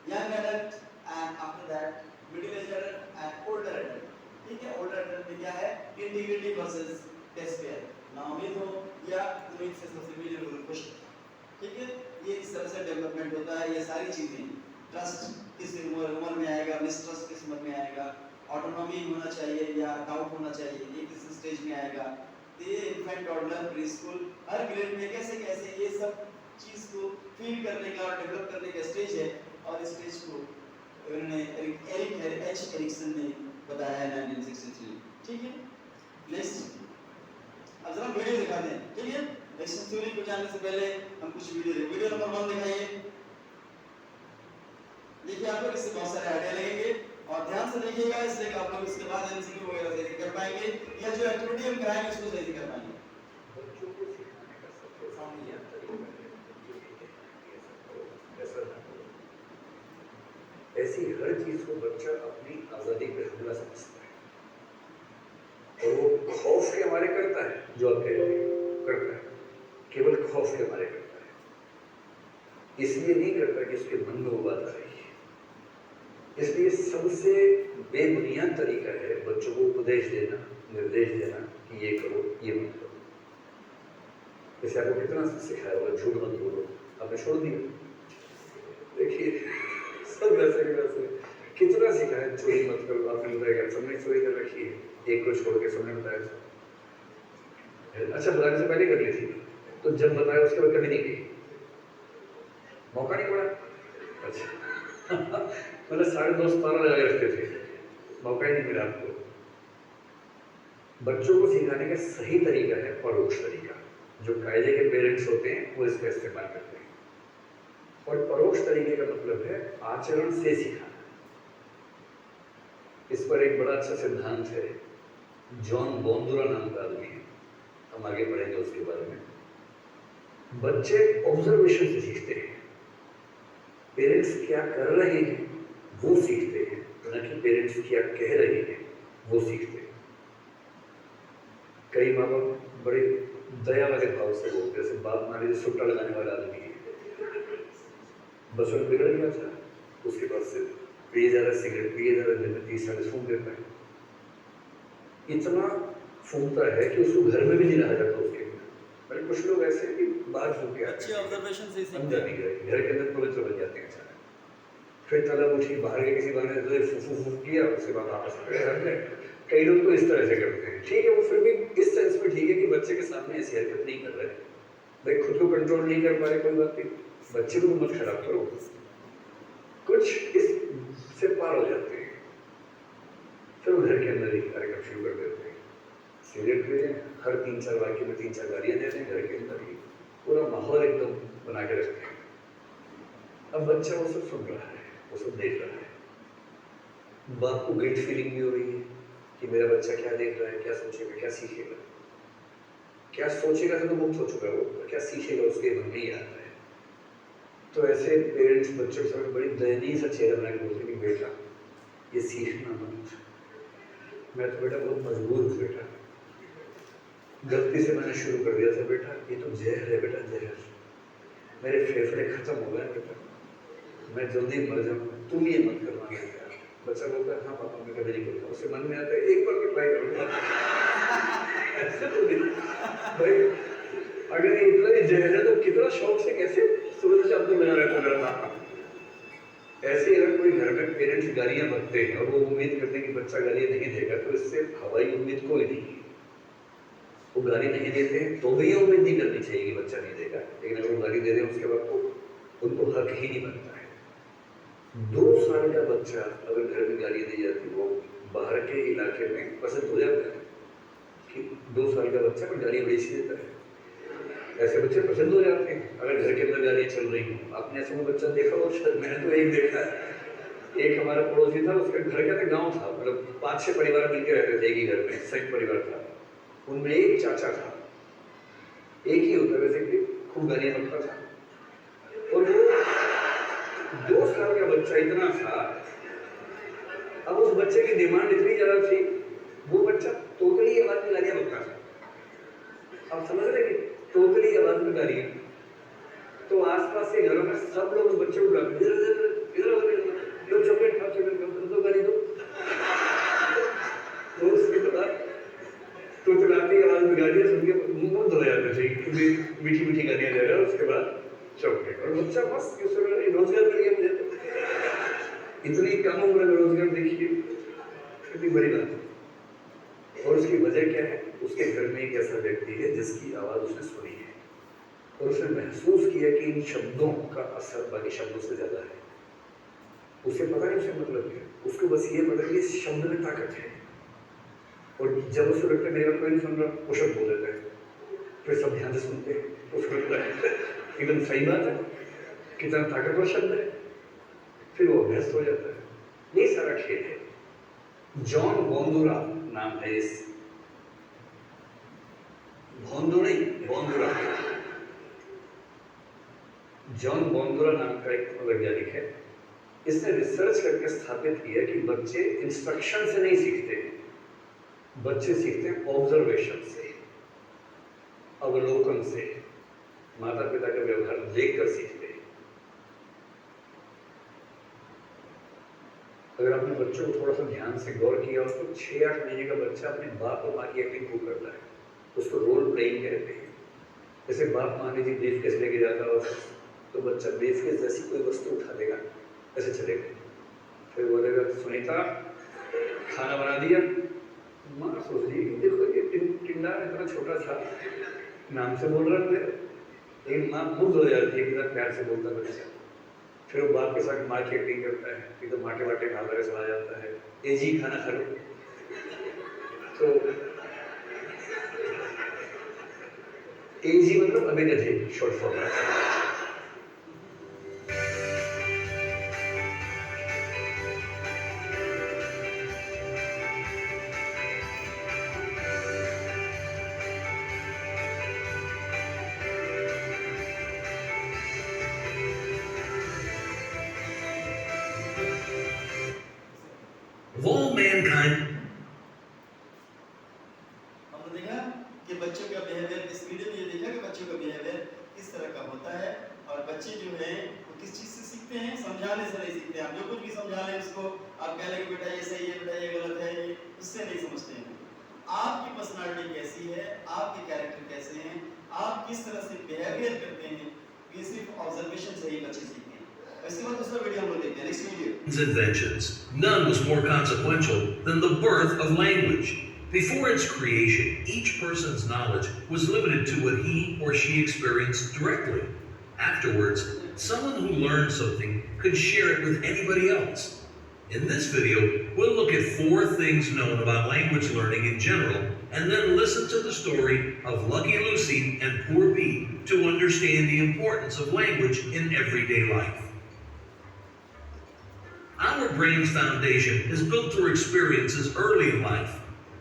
young adult and after that middle age adult and older adult, ठीक है। ओल्डर एडल्ट में क्या है? इंटीग्रिटी वर्सेस डिस्पेयर, नाउमीद हो या उम्मीद से सबसे मिले हुए खुश, ठीक है। ये इस तरह से डेवलपमेंट होता है। ये सारी चीजें, ट्रस्ट किस उम्र में आएगा, मिसट्रस्ट किस उम्र में आएगा, ऑटोनॉमी होना चाहिए या डाउट होना चाहिए, ये किस स्टेज में आएगा, ये इन्फेंट टॉडलर प्री स्कूल हर ग्रेड में कैसे कैसे ये सब चीज को फील करने का और डेवलप करने का स्टेज है। और इस स्टेज को उन्होंने एरिक एच एरिक्सन ने बताया है 1963, ठीक है। नेक्स्ट अब जरा वीडियो दिखाते हैं, ठीक है। नेक्स्ट थ्योरी को जानने से पहले हम कुछ वीडियो देखें। वीडियो नंबर 1 दिखाइए। देखिए आपको इससे बहुत सारे आइडिया लगेंगे और ध्यान से देखिएगा, इसलिए आप लोग इसके बाद एमसीक्यू वगैरह सही कर पाएंगे या जो एक्टिविटी हम कराएंगे उसको सही कर पाएंगे। बच्चों को सिखाने का सबसे आसान ऐसी हर चीज को बच्चा अपनी आजादी पे हमला समझता है और वो खौफ के हमारे करता है, जो आप कह रहे हैं करता है। खौफ के मारे करता है, इसलिए नहीं करता कि उसके मन में वो बात आ रही है। इसलिए सबसे बेबुनियाद तरीका है बच्चों को उपदेश देना, निर्देश देना कि ये करो, ये मत करो। जैसे आपको कितना सिखाया होगा, झूठ मत बोलो, आपने छोड़ दिया। देखिए सब वैसे के वैसे कितना सिखाया, चोरी मत करो, आपने बताया सबने चोरी कर रखी है, एक को छोड़ के सबने बताया। अच्छा बताने से पहले कर ली थी, तो जब बताया उसके बाद कभी नहीं की, मौका नहीं पड़ा। अच्छा मतलब सारे दोस्त ताला लगा रखते थे, मौका ही नहीं मिला आपको। बच्चों को सिखाने का सही तरीका है परोक्ष तरीका। जो कायदे के पेरेंट्स होते हैं वो इसका इस्तेमाल करते हैं, और परोक्ष तरीके का मतलब है आचरण से सिखाना। इस पर एक बड़ा अच्छा सिद्धांत है, जॉन बोंदुरा नाम का आदमी है, हम आगे पढ़ेंगे उसके बारे में। बच्चे ऑब्जर्वेशन से सीखते हैं, पेरेंट्स क्या कर रहे हैं वो सीखते हैं, न कि पेरेंट्स क्या कह रहे हैं वो सीखते हैं। कई माँ बाप बड़े दया वाले भाव से बोलते, जैसे बाप मान लीजिए सुट्टा लगाने वाला आदमी है, बचपन बिगड़ गया था, उसके बाद से पिए जा रहा सिगरेट, पिए जा रहा दिन में 30-40 फूंक देता है, इतना फूंकता है कि उसको घर में भी नहीं रहा जाता उसके। मतलब कुछ लोग ऐसे हैं कि बाहर फूंक के अच्छे ऑब्जर्वेशन से समझा नहीं गए, घर के अंदर पवित्र बन जाते हैं अचानक। फिर तलब उठी, बाहर के किसी बहाने फूफू फूक किया, उसके बाद वापस घर में। कई लोग तो इस तरह से करते हैं, ठीक है, वो फिर भी इस सेंस में ठीक है कि बच्चे के सामने ऐसी हरकत नहीं कर रहे, भाई खुद को कंट्रोल नहीं कर पा रहे, कोई बात नहीं, बच्चे को मत खराब करो। कुछ इस से पार हो जाते हैं, फिर वो घर के अंदर ही कार्यक्रम शुरू कर देते हैं, सिगरेट पी रहे हैं, हर 3-4 वाक्य में 3-4 गालियाँ दे रहे हैं, घर के अंदर ही पूरा माहौल एकदम बना के रखते हैं। अब बच्चा वो सब सुन रहा है, वो सब देख रहा है, बाप को गिल्ट फीलिंग भी हो रही है कि मेरा बच्चा क्या देख रहा है, क्या सोचेगा, क्या सीखेगा। क्या सोचेगा तो मुक्त हो चुका है वो, क्या सीखेगा उसके मन में ही आता है। तो ऐसे पेरेंट्स बच्चों के सामने बड़ी दयनीय सा चेहरा बना के बोलते कि बेटा ये सीखना मत, मैं तो बेटा बहुत मजबूर हूँ बेटा, गलती से मैंने शुरू कर दिया था बेटा, ये तो जहर है बेटा, जहर, मेरे फेफड़े खत्म हो गए बेटा, मैं जल्दी मर जाऊँगा, तुम ये मत करना बेटा। बच्चा बोलता है हाँ पापा मैं कभी नहीं करता, उससे मन में आता है एक बार मैं ट्राई करूँगा। भाई अगर ये इतना ही जहर है तो कितना शौक से कैसे सुबह से शाम तक लगा रहता है। ऐसे अगर कोई घर में पेरेंट्स गालियाँ बकते हैं और वो उम्मीद करते हैं कि बच्चा गालियाँ नहीं देगा, तो इससे हवाई उम्मीद कोई नहीं है। वो गाली नहीं देते हैं तो भी ये उम्मीद नहीं करनी चाहिए कि बच्चा नहीं देगा, लेकिन अगर वो गाली दे रहे हैं उसके बाद तो उनको हक ही नहीं बनता है। 2 साल का बच्चा अगर घर में गाली दी जाती है, वो बाहर के इलाके में पसंद हो जाता है कि 2 साल का बच्चा पर गाली बड़ी सी देता है, ऐसे बच्चे पसंद हो जाते हैं। अगर घर के अंदर गालियाँ चल रही हों, आपने ऐसे में बच्चा देखा हो, शायद मैंने तो एक देखा है। एक हमारा पड़ोसी था, उसका घर का गाँव था, मतलब 5-6 परिवार मिलकर रहते थे एक ही घर में, संयुक्त परिवार था। उनमें एक चाचा था, एक ही होता वैसे कि खूब गालियाँ बकता था, और वो 2 साल का बच्चा इतना था। अब उस बच्चे की डिमांड इतनी ज्यादा थी, वो बच्चा तोतली आवाज में गालियाँ बकता था। आप समझ रहे हैं, तोतली आवाज में गालियाँ। तो आसपास के घरों में सब लोग उस बच्चे को चॉकलेट खाओ, चॉकलेट खाओ, तो गाली दो। तो उसके बाद तोतलाती आवाज में गालियाँ सुन के मुंह धो जाते थे, क्योंकि मीठी मीठी गालियाँ दे रहा है, उसके बाद चॉकलेट। और बच्चा बस रोजगार मिल गया मुझे, इतनी कम उम्र में रोजगार, देखिए कितनी बड़ी बात है। और उसकी वजह क्या है, उसके घर में एक ऐसा व्यक्ति है जिसकी आवाज उसने सुनी है और उसने महसूस किया कि इन शब्दों का असर बाकी शब्दों से ज्यादा है। उसे पता नहीं उसका मतलब क्या, उसको बस ये पता कि इस शब्द में ताकत है। और जब उसे लगता है मेरा कोई नहीं सुन रहा, वो शब्द बोल देता है, फिर सब ध्यान से सुनते हैं, तो फिर लगता है एकदम सही बात है, कितना ताकतवर शब्द है, फिर वो अभ्यस्त हो जाता है। ये सारा खेल है। जॉन बोंदुरा नाम है इस, बोंदुरा नहीं, बोंदुरा, जॉन बोंदुरा नाम का एक वैज्ञानिक है। इसने रिसर्च करके स्थापित किया कि बच्चे इंस्ट्रक्शन से नहीं सीखते, बच्चे सीखते हैं ऑब्जर्वेशन से, अवलोकन से, माता पिता का व्यवहार देखकर सीखते हैं। अगर आपने बच्चों को थोड़ा सा ध्यान से गौर किया हो तो 6-8 महीने का बच्चा अपने बाप और माँ की एक्टिंग खूब करता है, उसको रोल प्लेइंग कहते हैं। जैसे बाप मान लीजिए ब्रीफकेस लेके जाता हो तो बच्चा ब्रीफकेस जैसी कोई वस्तु उठा देगा, ऐसे चलेगा, फिर बोलेगा सुनीता खाना बना दिया। माँ सोच रही देखो ये टिंडा इतना छोटा था, नाम से बोल रहा है, लेकिन माँ मुग्ध हो जाती है, कितना प्यार से बोलता बच्चा। फिर वो बाप के साथ माँ की एक्टिंग करता है, फिर तो माटे वाटे खा कर चला जाता है, ए जी खाना खा लो। तो ए जी मतलब अभी नहीं, शॉर्ट फॉर्म है। Of all mankind, हमने देखा कि बच्चों का बिहेवियर, इस वीडियो में ये देखा कि बच्चों का बिहेवियर किस तरह का होता है, और बच्चे जो हैं वो किस चीज़ से सीखते हैं, समझाने से नहीं सीखते हैं। आप जो कुछ भी समझा लें उसको, आप कह लें कि बेटा ये सही है, बेटा ये गलत है, ये उससे नहीं समझते हैं। आपकी पर्सनालिटी कैसी है, आपके कैरेक्टर कैसे हैं, आप किस तरह से बिहेवियर करते हैं, ये सिर्फ ऑब्जर्वेशन से ही बच्चे सीखते हैं। इसके बाद दूसरा वीडियो हम लोग देखते हैं, next video. inventions, none was more consequential than the birth of language. Before its creation, each person's knowledge was limited to what he or she experienced directly. Afterwards, someone who learned something could share it with anybody else. In this video, we'll look at 4 things known about language learning in general, and then listen to the story of Lucky Lucy and Poor Pete to understand the importance of language in everyday life. Our brain's foundation is built through experiences early in life.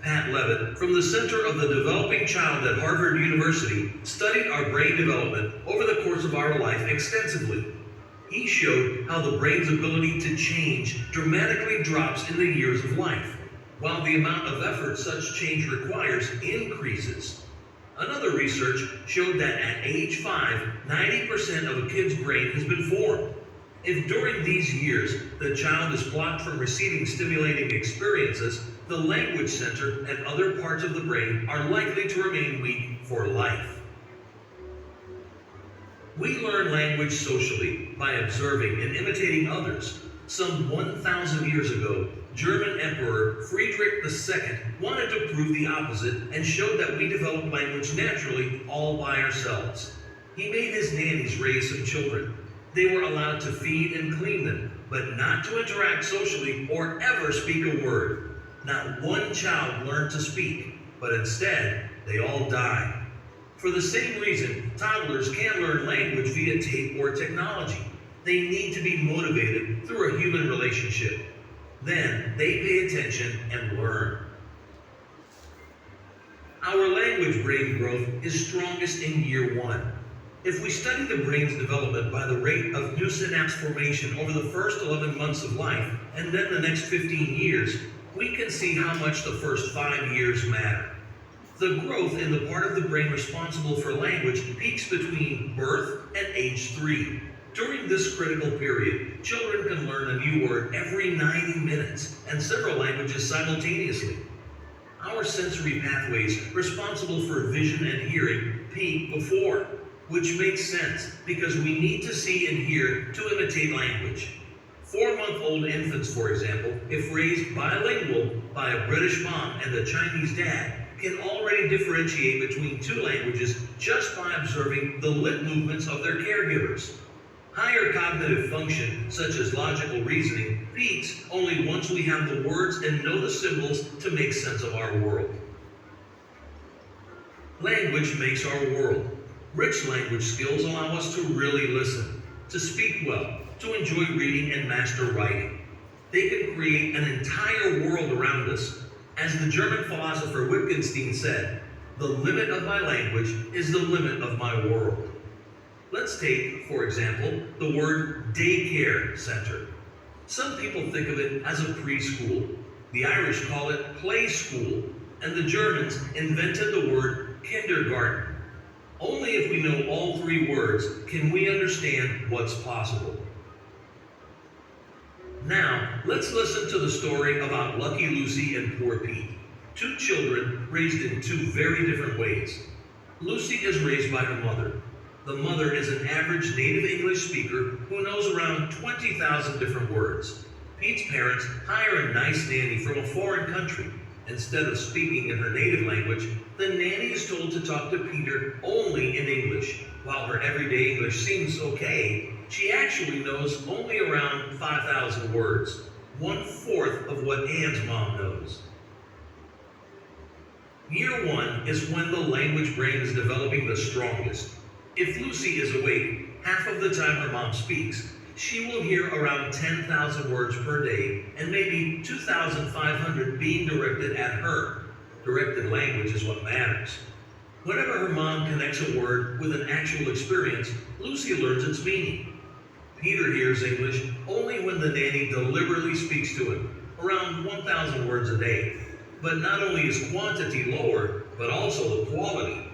Pat Levitt, from the Center of the Developing Child at Harvard University, studied our brain development over the course of our life extensively. He showed how the brain's ability to change dramatically drops in the years of life, while the amount of effort such change requires increases. Another research showed that at age 5, 90% of a kid's brain has been formed. If during these years the child is blocked from receiving stimulating experiences, the language center and other parts of the brain are likely to remain weak for life. We learn language socially by observing and imitating others. Some 1,000 years ago, German Emperor Friedrich II wanted to prove the opposite and showed that we develop language naturally all by ourselves. He made his nannies raise some children. They were allowed to feed and clean them, but not to interact socially or ever speak a word. Not one child learned to speak, but instead, they all died. For the same reason, toddlers can't learn language via tape or technology. They need to be motivated through a human relationship. Then, they pay attention and learn. Our language brain growth is strongest in year 1. If we study the brain's development by the rate of new synapse formation over the first 11 months of life, and then the next 15 years, we can see how much the first 5 years matter. The growth in the part of the brain responsible for language peaks between birth and age 3. During this critical period, children can learn a new word every 90 minutes and several languages simultaneously. Our sensory pathways responsible for vision and hearing peak before, which makes sense because we need to see and hear to imitate language. 4-month-old infants, for example, if raised bilingual by a British mom and a Chinese dad, can already differentiate between 2 languages just by observing the lip movements of their caregivers. Higher cognitive function, such as logical reasoning, peaks only once we have the words and know the symbols to make sense of our world. Language makes our world. Rich language skills allow us to really listen, to speak well, to enjoy reading and master writing. They can create an entire world around us. As the German philosopher Wittgenstein said, "The limit of my language is the limit of my world." Let's take, for example, the word daycare center. Some people think of it as a preschool. The Irish call it play school, and the Germans invented the word kindergarten. Only if we know all three words can we understand what's possible. Now, let's listen to the story about Lucky Lucy and Poor Pete, two children raised in two very different ways. Lucy is raised by her mother. The mother is an average native English speaker who knows around 20,000 different words. Pete's parents hire a nice nanny from a foreign country. Instead of speaking in her native language, the nanny is told to talk to Peter only in English. While her everyday English seems okay, she actually knows only around 5,000 words, 1/4 of what Anne's mom knows. Year 1 is when the language brain is developing the strongest. If Lucy is awake, half of the time her mom speaks, she will hear around 10,000 words per day and maybe 2,500 being directed at her. Directed language is what matters. Whenever her mom connects a word with an actual experience, Lucy learns its meaning. Peter hears English only when the nanny deliberately speaks to him, around 1,000 words a day. But not only is quantity lower, but also the quality.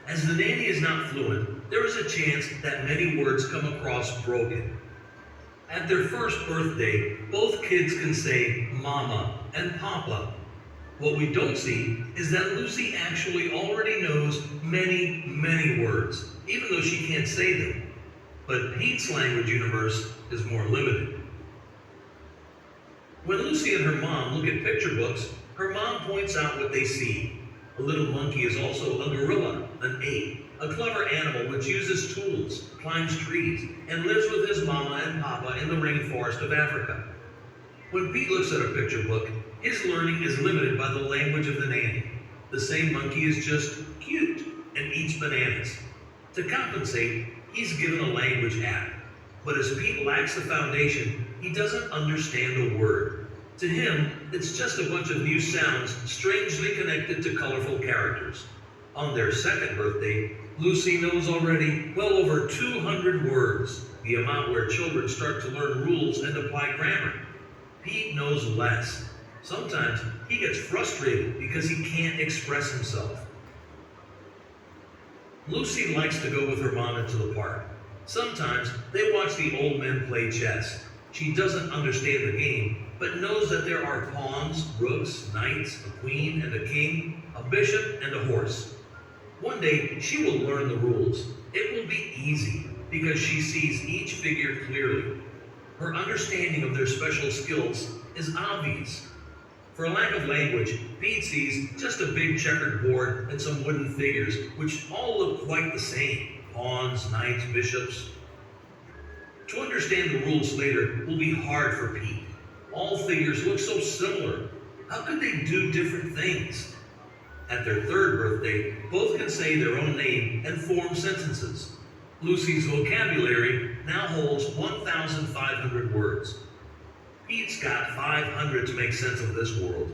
As the nanny is not fluent, there is a chance that many words come across broken. At their first birthday, both kids can say mama and papa. What we don't see is that Lucy actually already knows many, many words, even though she can't say them. But Pete's language universe is more limited. When Lucy and her mom look at picture books, her mom points out what they see. A little monkey is also a gorilla, an ape, a clever animal which uses tools, climbs trees, and lives with his mama and papa in the rainforest of Africa. When Pete looks at a picture book, his learning is limited by the language of the nanny. The same monkey is just cute and eats bananas. To compensate, he's given a language app. But as Pete lacks the foundation, he doesn't understand a word. To him, it's just a bunch of new sounds strangely connected to colorful characters. On their second birthday, Lucy knows already well over 200 words, the amount where children start to learn rules and apply grammar. Pete knows less. Sometimes he gets frustrated because he can't express himself. Lucy likes to go with her mom into the park. Sometimes they watch the old men play chess. She doesn't understand the game, but knows that there are pawns, rooks, knights, a queen and a king, a bishop and a horse. One day, she will learn the rules. It will be easy because she sees each figure clearly. Her understanding of their special skills is obvious. For lack of language, Pete sees just a big checkered board and some wooden figures, which all look quite the same. Pawns, knights, bishops. To understand the rules later will be hard for Pete. All figures look so similar. How could they do different things? At their third birthday, both can say their own name and form sentences. Lucy's vocabulary now holds 1,500 words. Pete's got 500 to make sense of this world.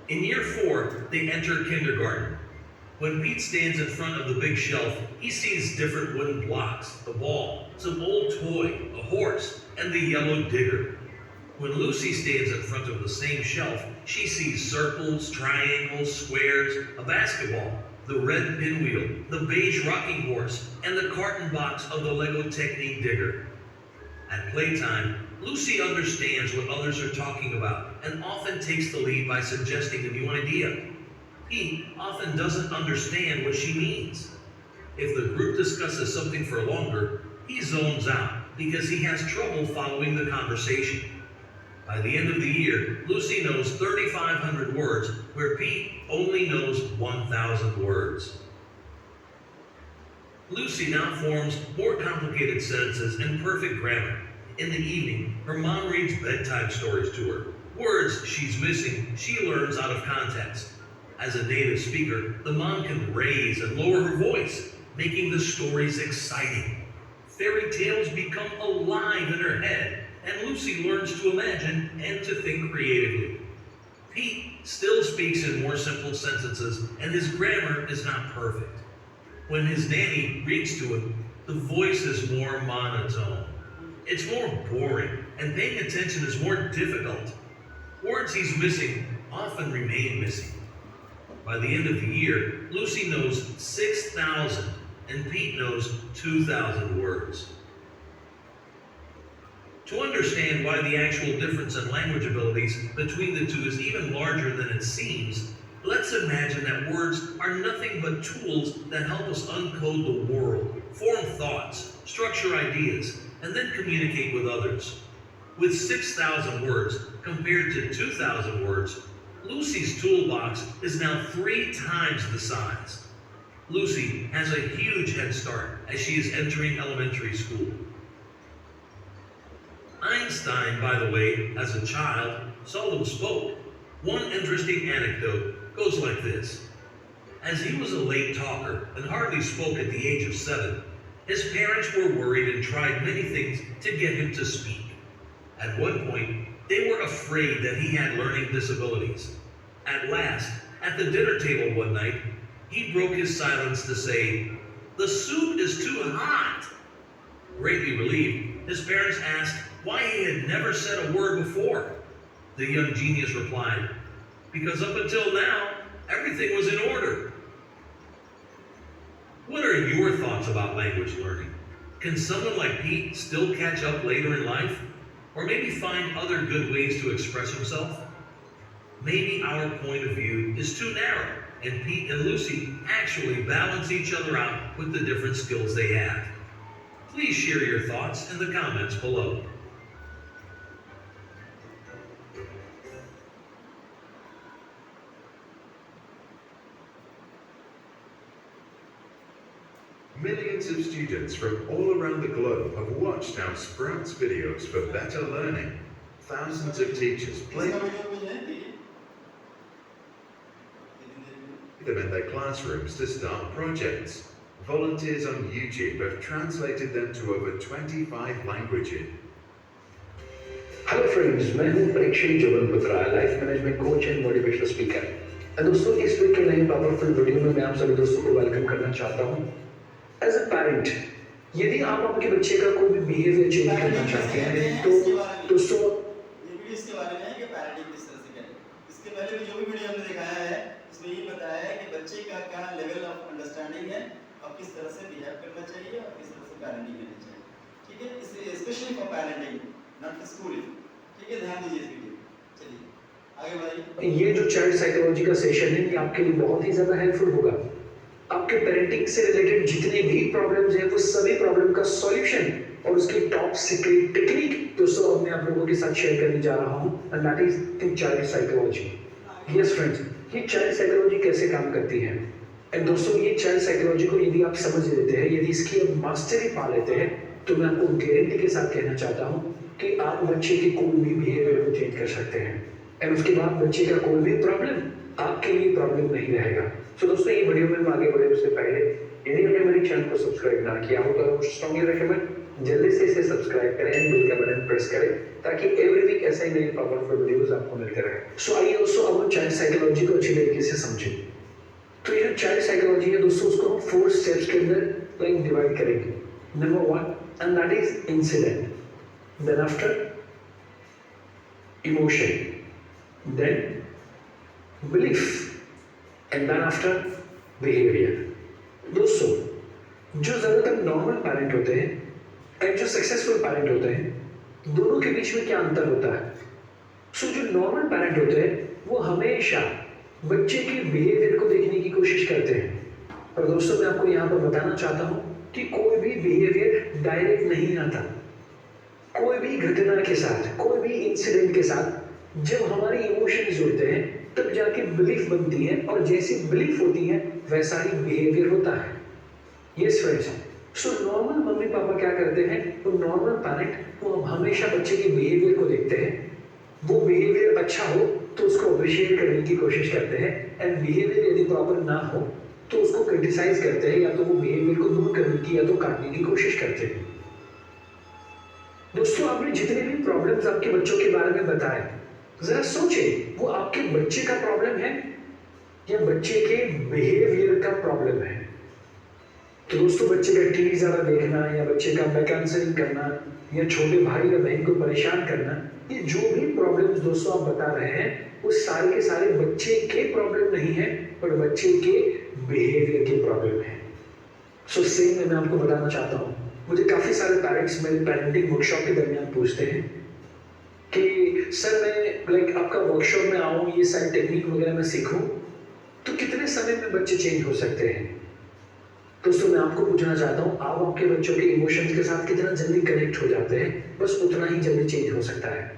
In year 4, they enter kindergarten. When Pete stands in front of the big shelf, he sees different wooden blocks, a ball, some old toy, a horse, and the yellow digger. When Lucy stands in front of the same shelf, she sees circles, triangles, squares, a basketball, the red pinwheel, the beige rocking horse, and the carton box of the Lego Technique digger. At playtime, Lucy understands what others are talking about and often takes the lead by suggesting a new idea. Pete often doesn't understand what she means. If the group discusses something for longer, he zones out because he has trouble following the conversation. By the end of the year, Lucy knows 3,500 words, where Pete only knows 1,000 words. Lucy now forms more complicated sentences and perfect grammar. In the evening, her mom reads bedtime stories to her. Words she's missing, she learns out of context. As a native speaker, the mom can raise and lower her voice, making the stories exciting. Fairy tales become alive in her head, and Lucy learns to imagine and to think creatively. Pete still speaks in more simple sentences, and his grammar is not perfect. When his nanny reads to him, the voice is more monotone. It's more boring, and paying attention is more difficult. Words he's missing often remain missing. By the end of the year, Lucy knows 6,000 and Pete knows 2,000 words. To understand why the actual difference in language abilities between the two is even larger than it seems, let's imagine that words are nothing but tools that help us uncode the world, form thoughts, structure ideas, and then communicate with others. With 6,000 words compared to 2,000 words, Lucy's toolbox is now 3 times the size. Lucy has a huge head start as she is entering elementary school. Einstein, by the way, as a child, seldom spoke. One interesting anecdote goes like this. As he was a late talker and hardly spoke at the age of 7, his parents were worried and tried many things to get him to speak. At one point, they were afraid that he had learning disabilities. At last, at the dinner table one night, he broke his silence to say, "The soup is too hot." Greatly relieved, his parents asked why he had never said a word before. The young genius replied, "Because up until now, everything was in order." What are your thoughts about language learning? Can someone like Pete still catch up later in life? Or maybe find other good ways to express himself? Maybe our point of view is too narrow, and Pete and Lucy actually balance each other out with the different skills they have. Please share your thoughts in the comments below. Millions of students from all around the globe have watched our Sprouts videos for better learning. Thousands of teachers play them in their classrooms to start projects. Volunteers on YouTube have translated them to over 25 languages. Hello friends, मैं हूं Parikshit Joganputra, life management coach and motivational speaker. दोस्तों, इस वीक के नए पावरफुल वीडियो में मैं आप सभी दोस्तों को वेलकम करना चाहता हूं। एज अ पेरेंट, यदि आप आपके बच्चे का कोई भी बिहेवियर चेंज करना चाहते हैं तो दोस्तों ये वीडियो इसके बारे में है कि पैरेंटिंग किस तरह से करें। इसके पहले भी जो भी वीडियो हमने दिखाया है उसमें ये बताया है कि बच्चे का क्या लेवल ऑफ अंडरस्टैंडिंग है और किस तरह से बिहेव करना चाहिए और किस तरह से पैरेंटिंग करनी चाहिए। ठीक है, इसलिए specially for parenting, not for schooling. ठीक है, ध्यान दीजिए इस वीडियो। चलिए आगे बढ़िए। ये जो चाइल्ड साइकोलॉजी का सेशन है ये आपके लिए बहुत ही ज्यादा हेल्पफुल होगा। आपके पेरेंटिंग से रिलेटेड जितने भी प्रॉब्लम्स हैं वो सभी प्रॉब्लम का सॉल्यूशन और उसकी टॉप सीक्रेट टेक्निक दोस्तों मैं आप लोगों के साथ शेयर करने जा रहा हूं, and that is the child psychology. Yes friends, ये चाइल्ड साइकोलॉजी कैसे काम करती है? एंड दोस्तों, ये चाइल्ड साइकोलॉजी को यदि आप समझ लेते हैं, यदि इसकी आप मास्टरी पा लेते हैं, तो मैं आपको गारंटी के साथ कहना चाहता हूं कि आप बच्चे के कोई भी बिहेवियर को चेंज कर सकते हैं, एंड उसके बाद बच्चे का कोई भी प्रॉब्लम आपके लिए प्रॉब्लम नहीं रहेगा। तो दोस्तों, ये वीडियो में आगे बढ़े उससे पहले यदि आपने मेरे चैनल को सब्सक्राइब ना किया हो तो आई स्ट्रांगली रिकमेंड जल्दी से इसे सब्सक्राइब करें एंड बेल का बटन प्रेस करें ताकि एवरी वीक ऐसे ही नए पावरफुल वीडियोस आपको मिलते रहे। सो आइए दोस्तों, अब हम चाइल्ड साइकोलॉजी को अच्छी तरीके से समझें। तो ये जो चाइल्ड साइकोलॉजी है दोस्तों, उसको हम 4 स्टेप्स के अंदर लाइक डिवाइड करेंगे। Number 1, and that is incident, then after emotion, then belief, and then after behaviour. दोस्तों, जो ज्यादातर नॉर्मल पेरेंट होते हैं एंड जो सक्सेसफुल पेरेंट होते हैं, दोनों के बीच में क्या अंतर होता है? सो जो नॉर्मल पेरेंट होते हैं वो हमेशा बच्चे के बिहेवियर को देखने की कोशिश करते हैं। और दोस्तों, मैं आपको यहाँ पर बताना चाहता हूँ कि कोई भी बिहेवियर डायरेक्ट नहीं आता। कोई भी घटना के साथ, कोई भी इंसिडेंट के साथ जब हमारे इमोशंस जुड़ते हैं तब जाके बिलीफ बनती है, और जैसी बिलीफ होती है वैसा ही बिहेवियर होता है। Yes friends, so normal mummy papa क्या करते हैं, तो नॉर्मल पेरेंट वो हमेशा बच्चे के बिहेवियर को देखते हैं। वो बिहेवियर अच्छा हो तो उसको अप्रिशिएट करने की कोशिश करते हैं, एंड बिहेवियर यदि प्रॉपर ना हो तो उसको क्रिटिसाइज करते हैं, या तो वो बिहेवियर को दूर करने की या तो काटने की कोशिश करते हैं। दोस्तों, आपने जितने भी प्रॉब्लम्स आपके बच्चों के बारे में बताए, जरा सोचें वो आपके बच्चे का प्रॉब्लम है या बच्चे के बिहेवियर का प्रॉब्लम है। तो दोस्तों, बच्चे का टीवी ज्यादा देखना या बच्चे का बैक आंसरिंग करना या छोटे भाई या बहन को परेशान करना, ये जो भी प्रॉब्लम्स दोस्तों आप बता रहे हैं वो सारे के सारे बच्चे के प्रॉब्लम नहीं है, पर बच्चे के बिहेवियर की प्रॉब्लम है। सो सेम मैं आपको बताना चाहता हूँ, मुझे काफी सारे पेरेंट्स मेरे पेरेंटिंग वर्कशॉप के दरमियान पूछते हैं कि सर मैं आपका वर्कशॉप में आऊँ, ये सारी टेक्निक वगैरह मैं सीखूं, तो कितने समय में बच्चे चेंज हो सकते हैं। दोस्तों मैं आपको पूछना चाहता हूँ, आप आपके बच्चों के इमोशंस के साथ कितना जल्दी कनेक्ट हो जाते हैं, बस उतना ही जल्दी चेंज हो सकता है।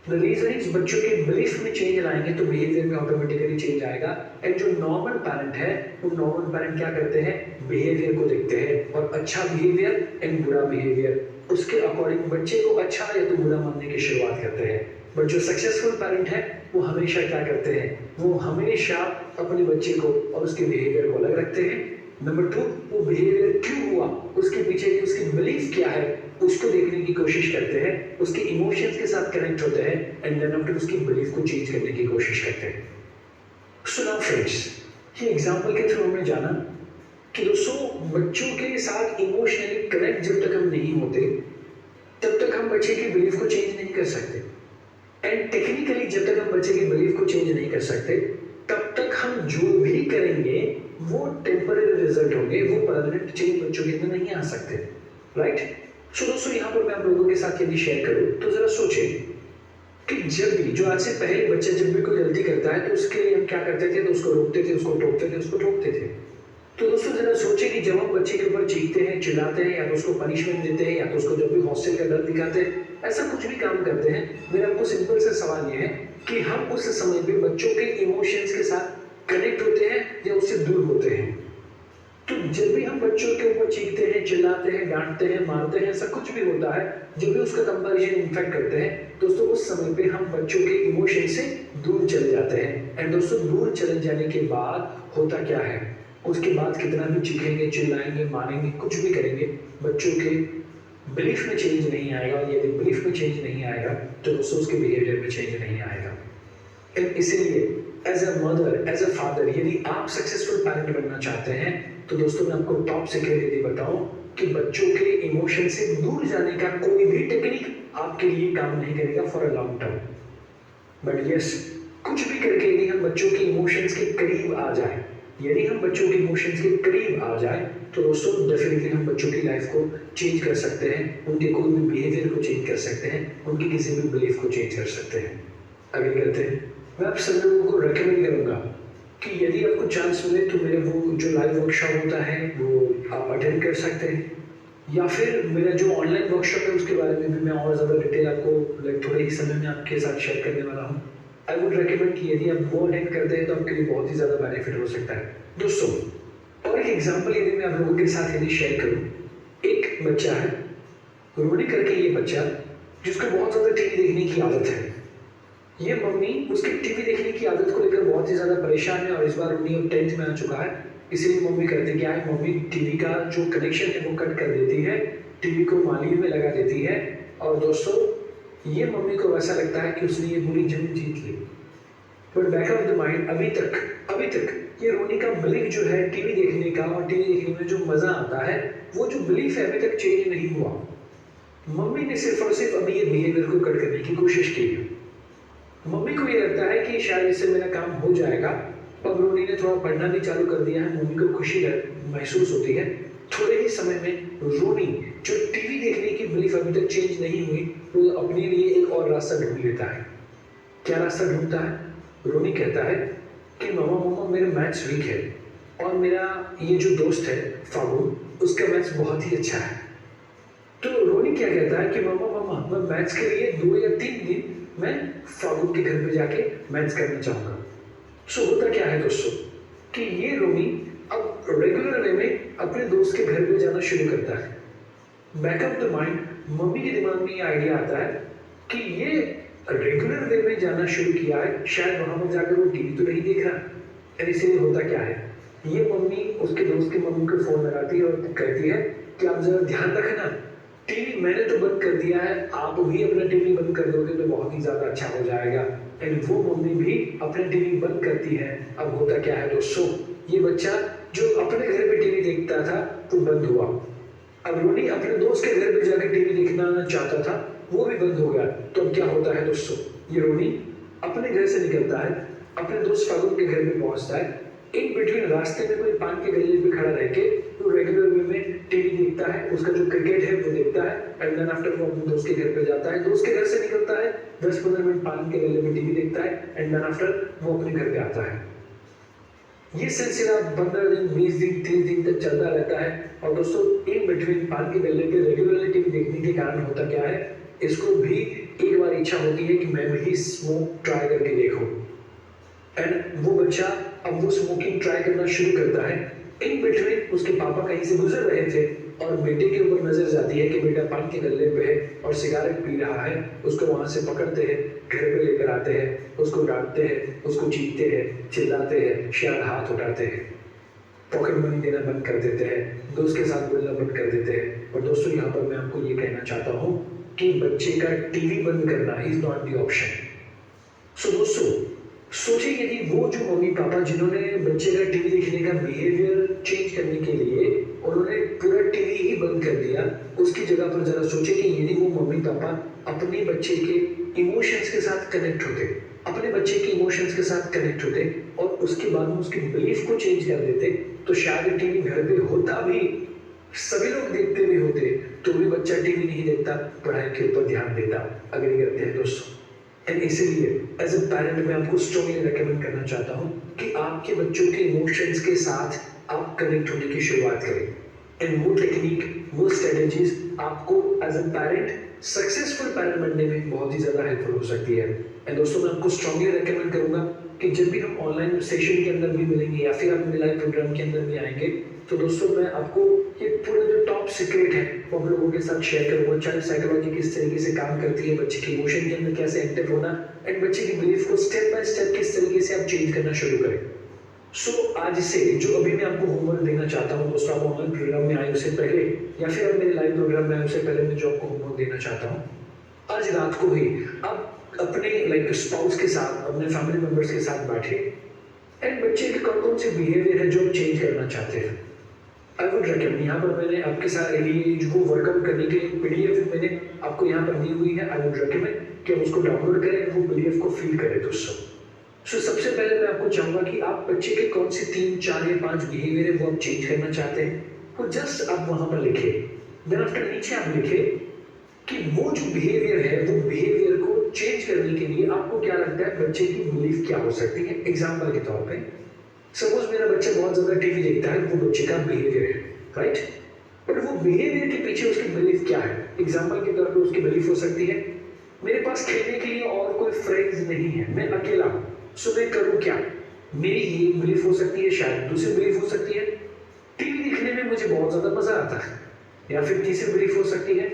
द रीजन इज बच्चों के बिलीफ में चेंज लाएंगे तो बिहेवियर में ऑटोमेटिकली चेंज आएगा। एंड जो नॉर्मल पेरेंट है वो नॉर्मल पेरेंट क्या करते हैं, बिहेवियर को देखते हैं और अच्छा बिहेवियर एंड बुरा बिहेवियर, उसके अकॉर्डिंग बच्चे को अच्छा या तो बुरा मानने की शुरुआत करते हैं। बट जो सक्सेसफुल पेरेंट है वो हमेशा क्या करते हैं, वो हमेशा अपने बच्चे को और उसके बिहेवियर को अलग रखते हैं। नंबर 2, वो बिहेवियर क्यों हुआ, उसके पीछे की उसकी बिलीफ क्या है, उसको देखने की कोशिश करते हैं, उसके इमोशंस के साथ कनेक्ट होते हैं एंड देन आफ्टर उसकी बिलीफ को चेंज करने की कोशिश करते हैं। सो नाउ फ्रेंड्स, ये एग्जांपल के थ्रू हमने जाना कि दोस्तों बच्चों के साथ इमोशनली कनेक्ट जब तक हम नहीं होते तब तक हम बच्चे की बिलीफ को चेंज नहीं कर सकते। एंड टेक्निकली जब तक हम बच्चे की बिलीफ को चेंज नहीं कर सकते तब तक हम जो भी करेंगे वो टेम्पररी रिजल्ट होंगे, वो परमानेंट चेंज बच्चों के अंदर नहीं आ सकते। राइट? सो दोस्तों यहाँ पर मैं आप लोगों के साथ यदि शेयर करूँ तो जरा सोचें कि जब भी जो आज से पहले बच्चा जब भी कोई गलती करता है तो उसके लिए हम क्या करते थे, तो उसको रोकते थे, उसको टोकते थे, उसको ठोकते थे। तो दोस्तों जरा सोचें कि जब हम बच्चे के ऊपर चीखते हैं, चिल्लाते हैं, या तो उसको पनिशमेंट देते हैं, या तो उसको जब भी हॉस्टल का डर दिखाते हैं, ऐसा कुछ भी काम करते हैं, मेरा आपको सिंपल सा सवाल ये है कि हम उस समय पे बच्चों के इमोशंस के साथ कनेक्ट होते हैं या उससे दूर होते हैं। तो जब भी हम बच्चों के ऊपर चीखते हैं, चिल्लाते हैं, डांटते हैं, मारते हैं, ऐसा कुछ भी होता है, जब भी उसका कंपैरिजन इन्फेक्ट करते हैं दोस्तों, उस समय पे हम बच्चों के इमोशन से दूर चले जाते हैं। एंड दोस्तों दूर चले जाने के बाद होता क्या है, उसके बाद कितना भी चीखेंगे, चिल्लाएंगे, मारेंगे, कुछ भी करेंगे, बच्चों के बिलीफ में चेंज नहीं आएगा। और यदि बिलीफ में चेंज नहीं आएगा तो दोस्तों उसके बिहेवियर में चेंज नहीं आएगा। एंड इसीलिए as a mother, as a father, यदि आप सक्सेसफुल पेरेंट बनना चाहते हैं तो दोस्तों मैं आपको टॉप सीक्रेट यदि बताऊं कि बच्चों के इमोशन से दूर जाने का कोई भी टेक्निक आपके लिए काम नहीं करेगा for a long term. But yes, कुछ भी करके यदि हम बच्चों के इमोशंस के करीब आ जाए, यदि हम बच्चों के इमोशंस के करीब आ जाए तो दोस्तों डेफिनेटली हम बच्चों की लाइफ को चेंज कर सकते हैं, उनके कोई भी बिहेवियर को चेंज कर सकते हैं, उनकी किसी भी बिलीफ को चेंज कर सकते हैं। आगे करते हैं, मैं आप सब लोगों को रेकमेंड करूंगा कि यदि आपको चांस मिले तो मेरे वो जो लाइव वर्कशॉप होता है वो आप अटेंड कर सकते हैं, या फिर मेरा जो ऑनलाइन वर्कशॉप है उसके बारे में भी मैं और ज़्यादा डिटेल आपको थोड़े ही समय में आपके साथ शेयर करने वाला हूँ। आई वुड रेकमेंड कि यदि आप वो अटेंड करते हैं तो आपके लिए बहुत ही ज़्यादा बेनिफिट हो सकता है। दोस्तों और एक एग्जाम्पल यदि मैं आप लोगों के साथ यदि शेयर करूँ, एक बच्चा है रोनी करके, ये बच्चा जिसको बहुत ज़्यादा टीवी देखने की आदत है। ये मम्मी उसकी टीवी देखने की आदत को लेकर बहुत ही ज़्यादा परेशान है और इस बार रोनी अब 10th में आ चुका है। इसलिए मम्मी करती क्या है, मम्मी टीवी का जो कनेक्शन है वो कट कर देती है, टीवी को माली में लगा देती है। और दोस्तों ये मम्मी को ऐसा लगता है कि उसने ये पूरी जंग जीत ली। But back of the mind अभी तक ये रोनी का बिलीफ जो है टीवी देखने का और टीवी देखने में जो मज़ा आता है, वो जो बिलीफ है अभी तक चेंज नहीं हुआ। मम्मी ने सिर्फ और सिर्फ अभी ये बिहेवियर को कट करने की कोशिश की है। मम्मी को ये लगता है कि शायद इससे मेरा काम हो जाएगा। अब रोनी ने थोड़ा पढ़ना भी चालू कर दिया है, मम्मी को खुशी महसूस होती है। थोड़े ही समय में रोनी जो टीवी देखने की बिलीफ अभी तक चेंज नहीं हुई, वो अपने लिए एक और रास्ता ढूंढ लेता है। क्या रास्ता ढूंढता है? रोनी कहता है कि मम्मा मेरा मैथ्स वीक है और मेरा ये जो दोस्त है फागुन, उसका मैथ्स बहुत ही अच्छा है। तो रोनी क्या कहता है कि मम्मा मैं मैथ्स के लिए 2 या 3 दिन मैं फागुन के घर पे जाके मैथ्स करना चाहूँगा। सो होता क्या है दोस्तों कि ये रोनी अब रेगुलर वे में अपने दोस्त के घर पे जाना शुरू करता है। Back of the mind mummy के दिमाग में ये आइडिया आता है कि ये रेगुलर वे में जाना शुरू किया है, शायद वहाँ पर जाकर वो टीवी तो नहीं देख रहा। इसीलिए होता क्या है, ये मम्मी उसके दोस्त की मम्मी को फ़ोन लगाती है और कहती है कि आप ज़रा ध्यान रखना, टीवी मैंने तो बंद कर दिया है, आप भी अपना टीवी बंद कर दोगे तो बहुत ही ज़्यादा अच्छा हो जाएगा। एंड वो मम्मी भी अपने टीवी बंद करती है। अब होता क्या है दोस्तों, ये बच्चा जो अपने घर पे टीवी देखता था वो बंद हुआ। अब रोनी अपने दोस्त के घर पे जाकर टीवी देखना चाहता था, वो भी बंद हो गया। तो अब क्या होता है दोस्तों, ये रोनी अपने घर से निकलता है, अपने दोस्त फागुन के घर में पहुंचता है। इन बिटवीन रास्ते में कोई पान के गल्ले पे खड़ा रह के तो रेगुलर वे में टीवी देखता है, उसका जो क्रिकेट है वो देखता है, एंड देन आफ्टर वो अपने दोस्त के घर पे जाता है, दोस्त के घर से निकलता है, 10-15 मिनट पान के गल्ले में टीवी देखता है, एंड देन आफ्टर वो अपने घर पे आता है। ये सिलसिला 15 दिन, 20 दिन, 30 दिन तक चलता रहता है। और दोस्तों इन बिटवीन पान के गल्ले पे रेगुलरली टीवी देखने के कारण होता क्या है, इसको भी एक बार इच्छा होती है कि मैं भी स्मोक ट्राई करके देखूं, एंड वो बच्चा अब वो स्मोकिंग ट्राई करना शुरू करता है। इन बिटवीन उसके पापा कहीं से गुजर रहे थे और बेटे के ऊपर नजर जाती है कि बेटा पान के गल्ले पे है और सिगारेट पी रहा है। उसको वहां से पकड़ते हैं, घर पे लेकर आते हैं, उसको डांटते हैं, उसको चीखते हैं, चिल्लाते हैं, शायद हाथ उठाते हैं, पॉकेट मनी देना बंद कर देते हैं, दोस्त के साथ बोलना बंद कर देते हैं। और दोस्तों यहाँ पर मैं आपको ये कहना चाहता हूँ कि बच्चे का टीवी बंद करना इज नॉट द ऑप्शन। सो दोस्तों सोचिए, यदि वो जो मम्मी पापा जिन्होंने बच्चे का टीवी देखने का बिहेवियर चेंज करने के लिए उन्होंने पूरा टीवी ही बंद कर दिया, उसकी जगह पर जरा सोचिए कि यदि वो मम्मी पापा अपने बच्चे के इमोशंस के साथ कनेक्ट होते, अपने बच्चे के इमोशंस के साथ कनेक्ट होते और उसके बाद में उसके बिलीफ को चेंज कर देते, तो शायद टीवी घर पे होता भी, सभी लोग देखते भी होते, तो भी बच्चा टीवी नहीं देखता, पढ़ाई के ऊपर ध्यान देता। अग्री करते हैं दोस्तों। एंड इसीलिए एज ए पेरेंट मैं आपको स्ट्रॉन्गली रेकमेंड करना चाहता हूँ कि आपके बच्चों के इमोशंस के साथ आप कनेक्ट होने की शुरुआत करें, एंड वो टेक्निक, वो स्ट्रेटेजीज आपको as a parent successful parent बनने में बहुत ही ज़्यादा हेल्पफुल हो सकती है। एंड दोस्तों मैं आपको स्ट्रॉन्गली रेकमेंड करूंगा कि जब भी हम ऑनलाइन सेशन के अंदर भी मिलेंगे या फिर आप मेरे लाइव प्रोग्राम के अंदर भी आएंगे, तो दोस्तों मैं आपको ये पूरा जो टॉप सीक्रेट है वो आप लोगों के साथ शेयर करूंगा। चाइल्ड साइकोलॉजी किस तरीके से काम करती है, बच्चे के इमोशन के अंदर कैसे एक्टिव होना, एंड बच्चे की बिलीफ को स्टेप बाय स्टेप किस तरीके से आप चेंज करना शुरू करें। सो आज से जो अभी मैं आपको होमवर्क देना चाहता हूँ दोस्तों, आप ऑनलाइन प्रोग्राम में आए उससे पहले या फिर आप मेरे लाइव प्रोग्राम में आए उससे पहले मैं जो आपको होमवर्क देना चाहता हूँ, आज रात को ही आप अपने लाइक स्पाउस के साथ, अपने फैमिली मेंबर्स के साथ बैठे एंड बच्चे के कौन कौन से बिहेवियर है जो आप चेंज करना चाहते हैं। आई वुड रेकमेंड, यहाँ पर मैंने आपके साथ लिए जो वर्कआउट करने के लिए पीडीएफ मैंने आपको यहाँ पर दी हुई है। आई वुड रेकमेंड कि आप उसको डाउनलोड करें, वो पीडीएफ को फिल करें दोस्तों। सो सबसे पहले मैं आपको चाहूंगा कि आप बच्चे के कौन से 3, 4 या 5 बिहेवियर है वो आप चेंज करना चाहते हैं, वो जस्ट आप वहां पर लिखे। देन आफ्टर नीचे आप लिखे कि वो जो बिहेवियर है वो बिहेवियर को चेंज करने के लिए आपको क्या लगता है बच्चे की बिलीफ क्या हो सकती है। एग्जाम्पल के तौर पे सपोज मेरा बच्चा बहुत ज्यादा टीवी देखता है, वो बच्चे का बिहेवियर है, राइट, बट वो बिहेवियर के पीछे उसकी बिलीफ क्या है। एग्जाम्पल के तौर पे उसकी बिलीफ हो सकती है मेरे पास खेलने के लिए और कोई फ्रेंड्स नहीं है, मैं अकेला हूँ, सो मैं करूँ क्या। मेरी ये बिलीफ हो सकती है, शायद दूसरी बिलीफ हो सकती है टीवी देखने में मुझे बहुत ज्यादा मजा आता है, या फिर तीसरी बिलीफ हो सकती है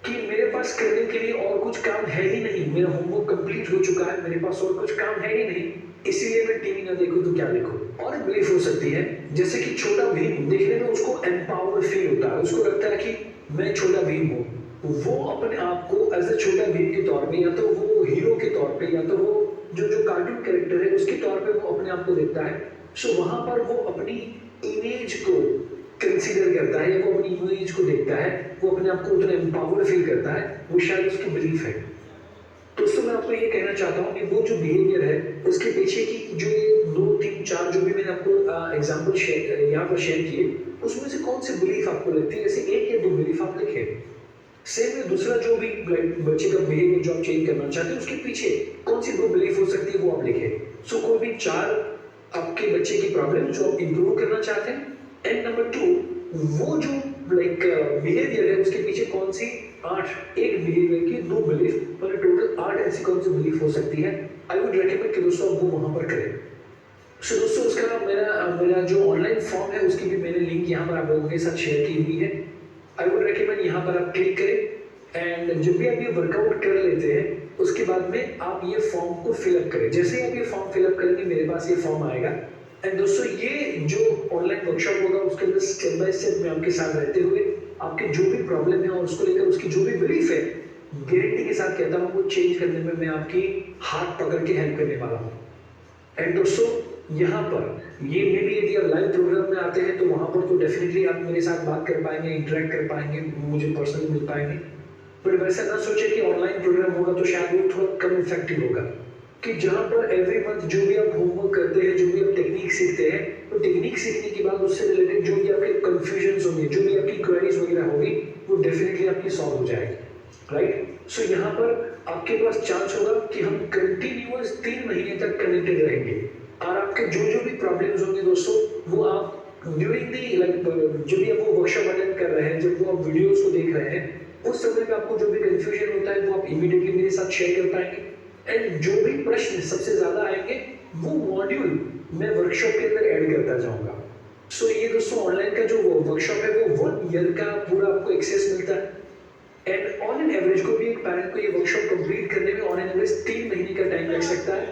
कि मेरे पास करने के लिए और कुछ काम है ही नहीं, मेरा होमवर्क कंप्लीट हो चुका है, मेरे पास और कुछ काम है ही नहीं, इसीलिए मैं टीवी ना देखूं तो क्या देखूं। और एक बिलीफ हो सकती है जैसे कि छोटा भीम, देखने में उसको एम्पावर फील होता है, उसको लगता है कि मैं छोटा भीम हूँ, वो अपने आप को एज ए छोटा भीम के तौर पे या तो वो हीरो के तौर पे या तो वो जो कार्टून कैरेक्टर है उसके तौर पे वो अपने आप को देखता है। सो वहां पर वो अपनी इमेज को कंसीडर करता है या वो अपनी इमेज को देखता है, वो अपने आप को उतना एम्पावर फील करता है, वो शायद उसकी बिलीफ है। दोस्तों मैं आपको ये कहना चाहता हूँ कि वो जो बिहेवियर है उसके पीछे की जो 2, 3, 4 जो भी मैंने आपको एग्जाम्पल यहाँ पर शेयर किए, उसमें से कौन सी बिलीफ आपको लगती है, जैसे 1 या 2 बिलीफ आप लिखे। सेम में दूसरा जो भी बच्चे का बिहेवियर जो आप चेंज करना चाहते हैं उसके पीछे कौन सी 2 बिलीफ हो सकती है वो आप लिखे। सो कोई भी 4 आपके बच्चे की प्रॉब्लम जो आप इंप्रूव करना चाहते हैं, एंड नंबर 2 वो जो बिहेवियर है उसके पीछे कौन सी 8 एक बिहेवियर की 2 बिलीफ, मतलब टोटल 8 ऐसी कौन सी बिलीफ हो सकती है। आई वुड रेकमेंड कि दोस्तों वो वहां पर करें। सो दोस्तों उसका मेरा जो ऑनलाइन फॉर्म है उसकी भी मैंने लिंक यहाँ पर आप लोगों के साथ शेयर की हुई है। आई वुड रेकमेंड यहाँ पर आप क्लिक करें एंड जब भी आप ये वर्कआउट कर लेते हैं उसके बाद में आप ये फॉर्म को फिलअप करें। जैसे ही आप ये फॉर्म फिलअप करेंगे मेरे पास ये फॉर्म आएगा, एंड दोस्तों ये जो ऑनलाइन वर्कशॉप होगा उसके अंदर स्टेप बाय स्टेप मैं आपके साथ रहते हुए आपके जो भी प्रॉब्लम है और उसको लेकर उसकी जो भी बिलीफ है गारंटी के साथ कहता हूँ वो चेंज करने में मैं आपकी हाथ पकड़ के हेल्प करने वाला हूँ। एंड दोस्तों यहाँ पर ये मे भी यदि आप लाइव प्रोग्राम में आते हैं तो वहाँ पर तो डेफिनेटली आप मेरे साथ बात कर पाएंगे, इंटरेक्ट कर पाएंगे, मुझे पर्सनली मिल पाएंगे। बट वैसा ना सोचे कि ऑनलाइन प्रोग्राम होगा तो शायद वो थोड़ा कम इफेक्टिव होगा, कि जहाँ पर एवरी मंथ जो भी आप होमवर्क करते हैं, जो भी आप टेक्निक सीखते हैं, तो टेक्निक सीखने के बाद उससे रिलेटेड जो भी आपके कंफ्यूजन होंगे, जो भी आपकी क्वेरीज वगैरह होगी, वो डेफिनेटली आपकी सॉल्व हो जाएगी, राइट। सो यहाँ पर आपके पास चांस होगा कि हम कंटिन्यूअस 3 महीने तक कनेक्टेड रहेंगे, और आपके जो जो भी प्रॉब्लम्स होंगे दोस्तों, वो आप ड्यूरिंग दी लाइक जो भी आप वो वर्कशॉप अटेंड कर रहे हैं, जब वो आप वीडियोस को देख रहे हैं, उस समय में आपको जो भी कंफ्यूजन होता है वो आप इमीडिएटली मेरे साथ शेयर कर पाएंगे, एंड जो भी प्रश्न सबसे ज्यादा आएंगे वो मॉड्यूल मैं वर्कशॉप के अंदर ऐड करता जाऊंगा। सो ये दोस्तों ऑनलाइन का जो वर्कशॉप है वो 1 ईयर का पूरा आपको एक्सेस मिलता है, एंड ऑन एन एवरेज को भी एक पैरेंट को ये वर्कशॉप कंप्लीट करने में ऑन एन एवरेज 3 महीने का टाइम लग सकता है।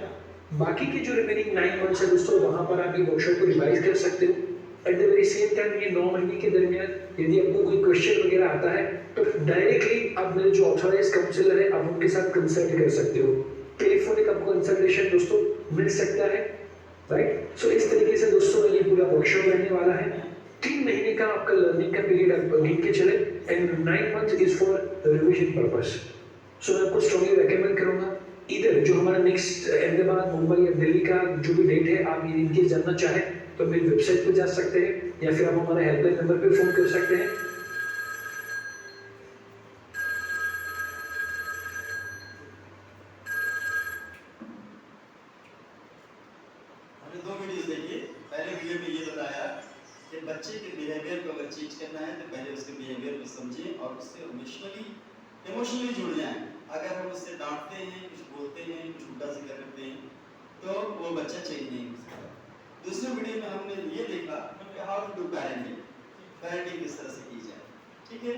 बाकी के जो रिमेनिंग 9 मंथ्स है दोस्तों, वहां पर आप ये वर्कशॉप को रिवाइज कर सकते हो। At the very same time ये 9 महीने के दरमियान यदि आपको कोई क्वेश्चन वगैरह आता है तो डायरेक्टली आप मेरे जो ऑथराइज काउंसलर है आप उनके साथ कंसल्ट कर सकते हो। टेलीफोनिक आपको कंसल्टेशन दोस्तों मिल सकता है, राइट। सो इस तरीके से दोस्तों ये पूरा वर्कशॉप रहने वाला है। 3 महीने का आपका लर्निंग का पीरियड आप गिन के चले, and 9 months is for revision purpose. So मैं आपको स्ट्रॉन्गली रेकमेंड करूंगा, इधर जो हमारा नेक्स्ट अहमदाबाद, मुंबई या दिल्ली का जो भी डेट है, आप ये इनके जानना चाहें तो मेरी वेबसाइट पे जा सकते हैं, या फिर आप हमारे हेल्पलाइन नंबर पे फोन कर सकते हैं। हमने 2 वीडियो देखी। पहले वीडियो में ये बताया कि बच्चे के बिहेवियर को अगर चेंज करना है तो पहले उसके बिहेवियर को समझें और उससे इमोशनली जुड़ जाएं। अगर हम उससे डांटते हैं, कुछ बोलते हैं, कुछ उल्टा सीधा करते हैं, तो वो बच्चा चेंज नहीं हो सकता। दूसरे वीडियो में हमने ये देखा कि हाउ टू डू पैरेंटिंग किस तरह से की जाए, ठीक है।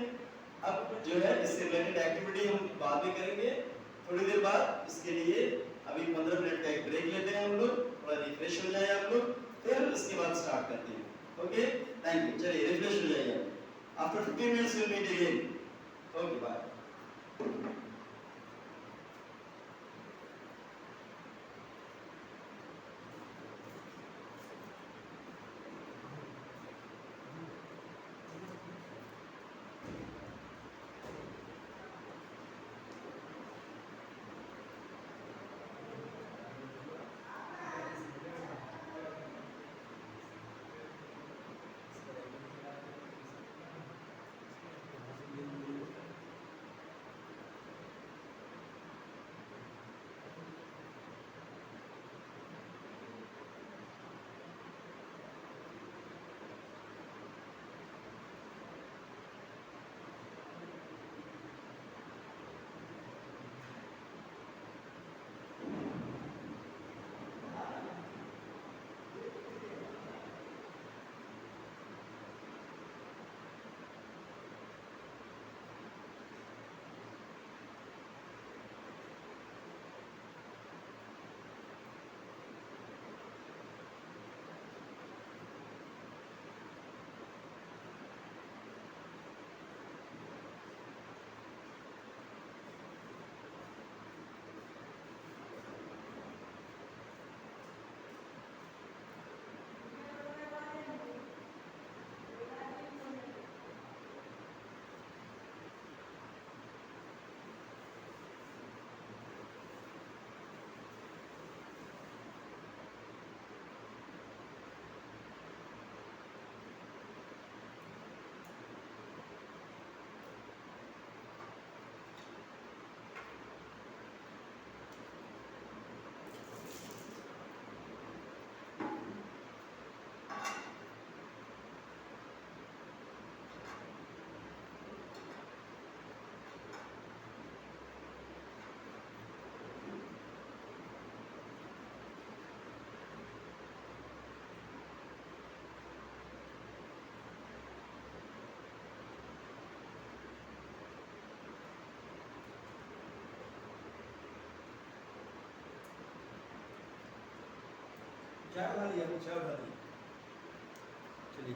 अब जो है इससे रिलेटेड एक्टिविटी हम बाद में करेंगे थोड़ी देर बाद। इसके लिए अभी 15 मिनट का एक ब्रेक लेते हैं हम लोग, थोड़ा रिफ्रेश हो जाए आप लोग, फिर उसके बाद स्टार्ट करते हैं। Okay, thank you. चलिए रिफ्रेश हो जाइए। After 15 minutes will meet again. Okay, bye. क्या उठा लिया? क्या उठा लिया? चलिए।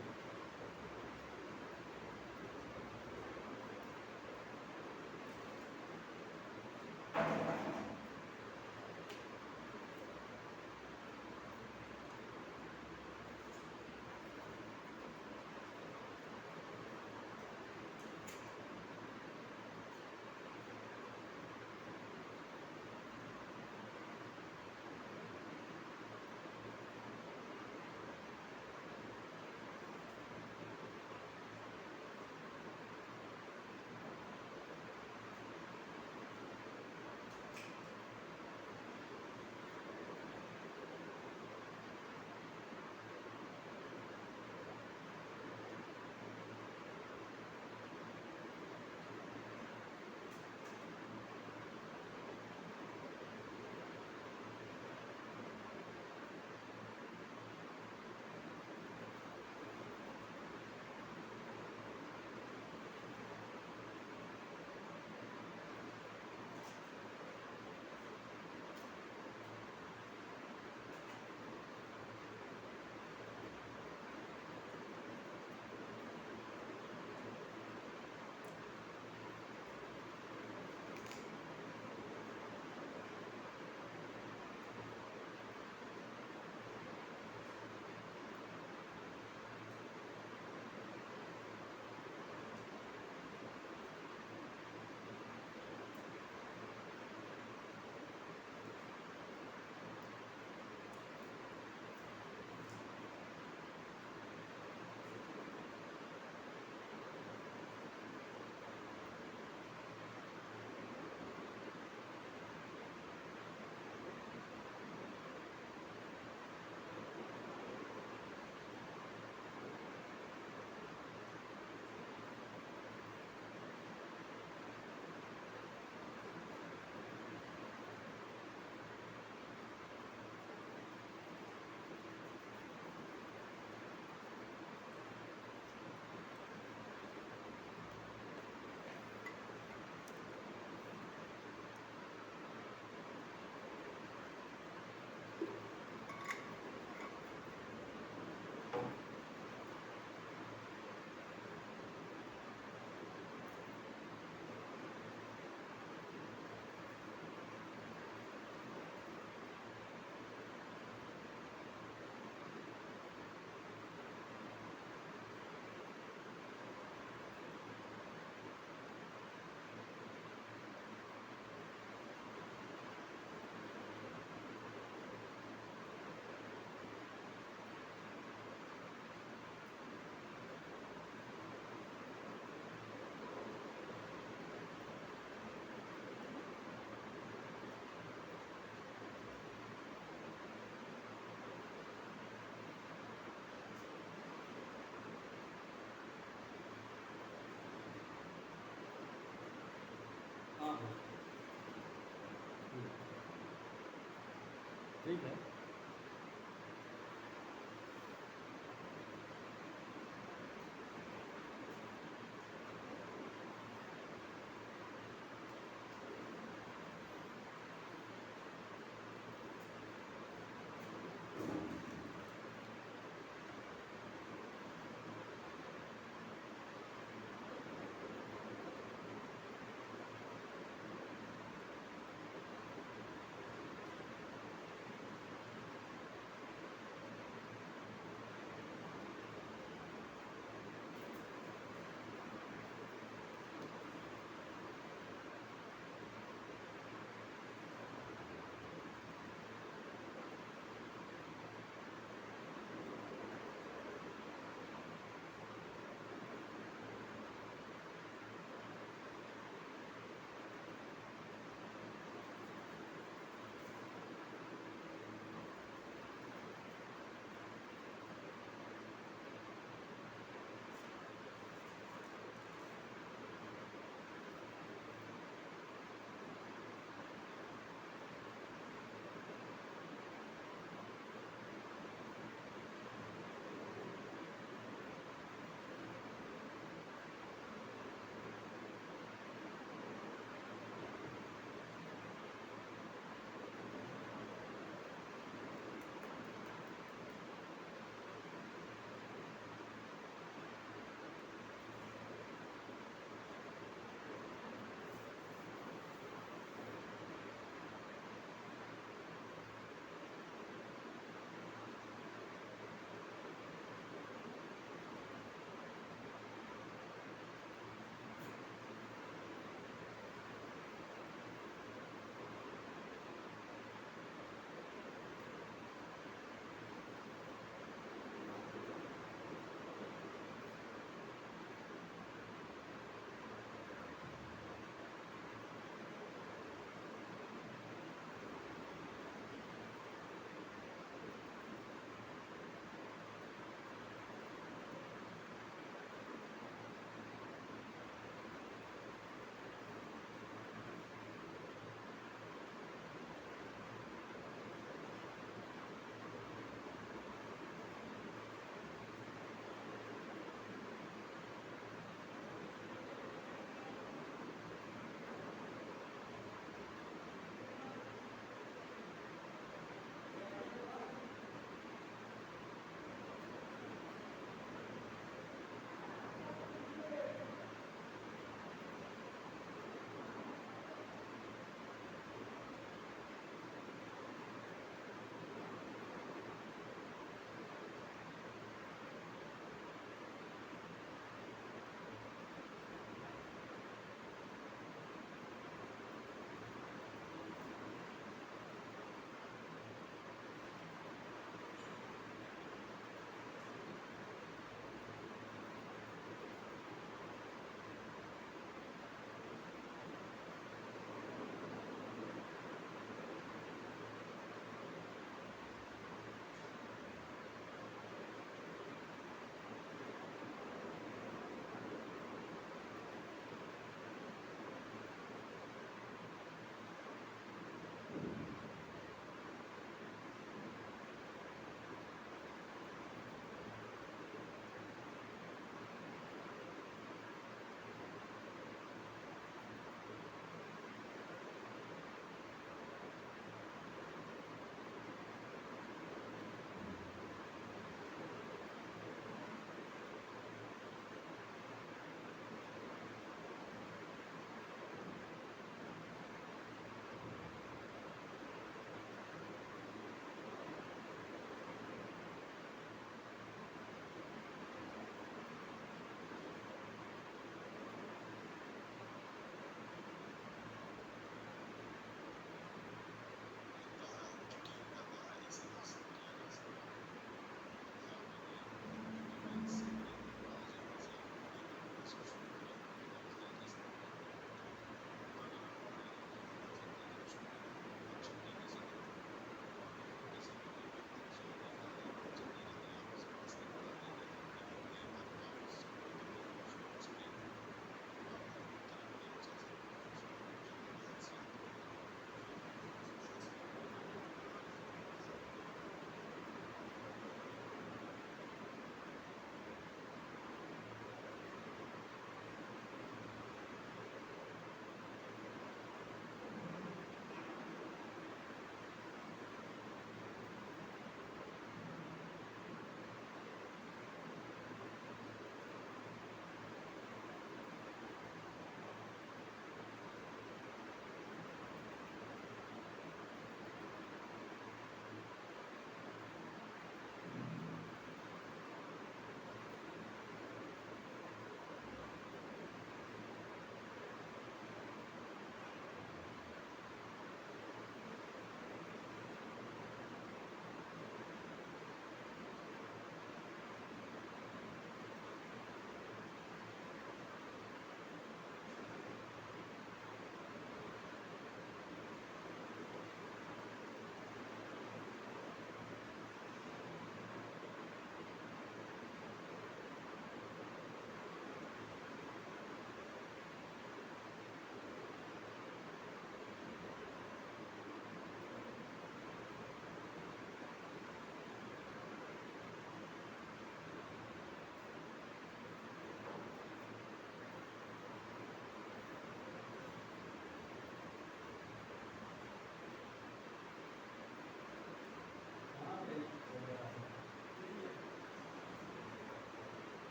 ठीक है।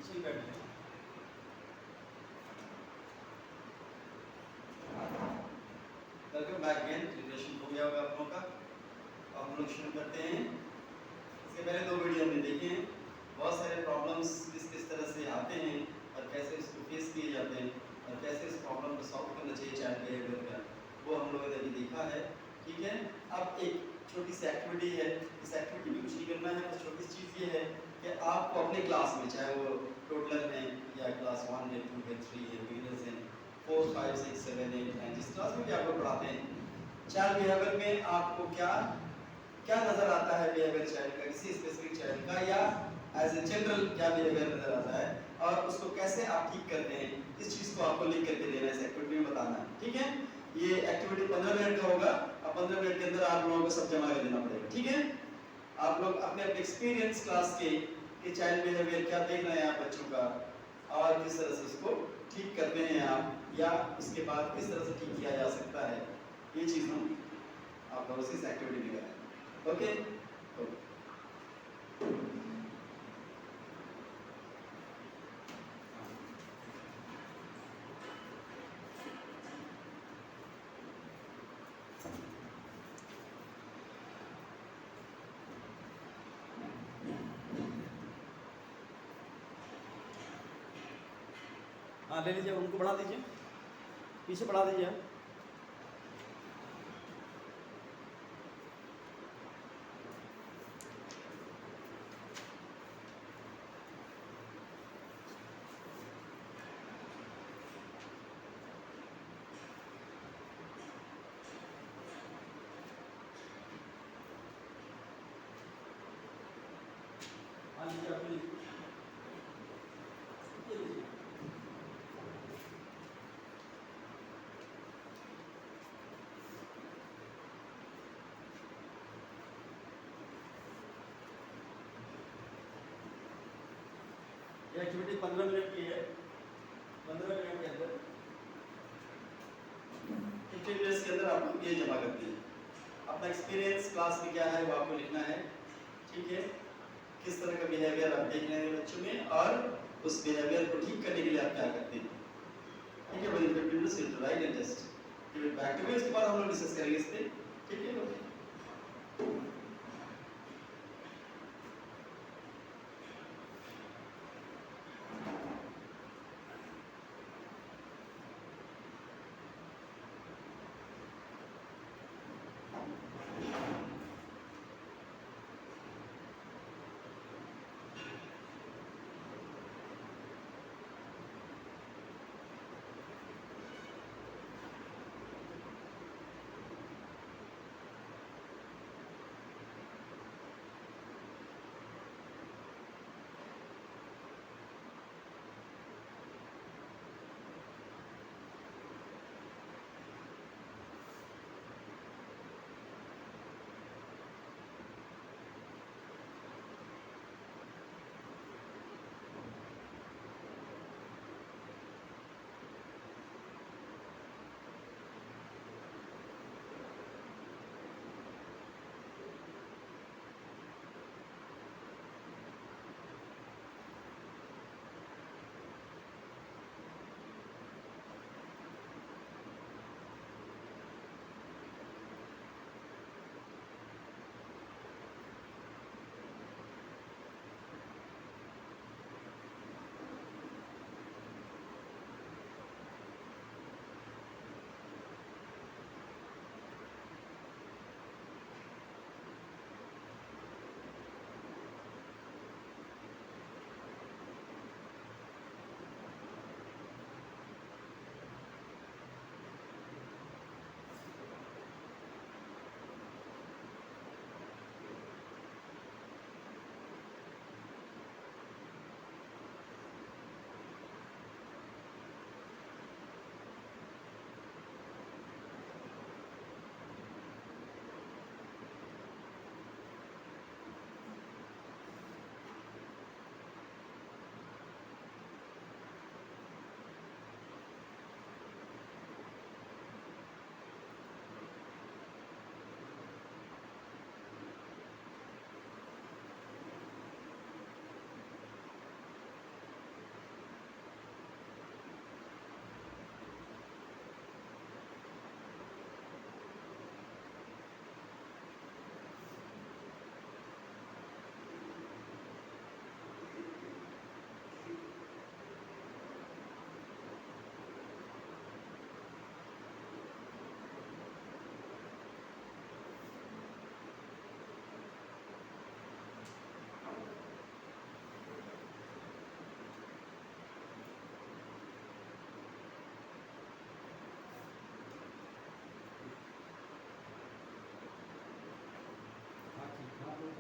पीछे ही बैठ जाओ। Welcome back again. रिलेशन हो गया होगा आप लोगों का। अब हम लोग शुरू करते हैं। इसके पहले 2 वीडियो हमने देखे हैं। बहुत सारे प्रॉब्लम्स किस तरह से आते हैं और कैसे इसको फेस किए जाते हैं और कैसे इस प्रॉब्लम को सॉल्व करना चाहिए चाइल्ड बिहेवियर का, वो हम लोगों ने अभी देखा है। ठीक है, अब एक छोटी सी एक्टिविटी है। इस एक्टिविटी में कुछ नहीं करना है, बस छोटी सी चीज़ ये है कि आपको अपने क्लास में, चाहे वो टोटलर हैं या क्लास 1 है, 2 है, 3 है, बिगिनर्स हैं, 4, 5, 6, 7, 8, 9, जिस क्लास में भी आपको पढ़ाते हैं, चाइल्ड बिहेवियर में आपको क्या क्या नज़र आता है बिहेवियर चाइल्ड का, किसी स्पेसिफिक चाइल्ड का, या एज ए जनरल क्या बिहेवियर नज़र आता है और उसको कैसे आप ठीक करते हैं, इस चीज़ को आपको लिख करके देना है, इस एक्टिविटी में बताना है। ठीक है, ये एक्टिविटी 15 मिनट का होगा। अब 15 मिनट के अंदर आप लोगों को सब जमा कर देना पड़ेगा। ठीक है, आप लोग अपने अपने एक्सपीरियंस क्लास के कि चाइल्ड बिहेवियर क्या देख रहे हैं आप बच्चों का और किस तरह से उसको ठीक करते हैं आप, या उसके बाद किस तरह से ठीक किया जा सकता है, ये चीज़ हम आप लोगों से इस एक्टिविटी में करें। ओके, हाँ ले लीजिए, उनको बढ़ा दीजिए, पीछे बढ़ा दीजिए आप। हाँ लीजिए, आप लीजिए, ये लीजिए। ये एक्टिविटी 15 मिनट की है। 15 मिनट के अंदर 15 मिनट्स के अंदर आप लोग ये जमा करते हैं। अपना एक्सपीरियंस क्लास में क्या है वो आपको लिखना है। ठीक है, किस तरह का बिहेवियर आप देख रहे हैं बच्चों में और उस बिहेवियर को ठीक करने के लिए आप क्या करते हैं। ठीक है, with 15 minutes you write and test give it back to me. उसके बाद हम लोग डिस्कस करेंगे इस पे। ठीक है, ओके।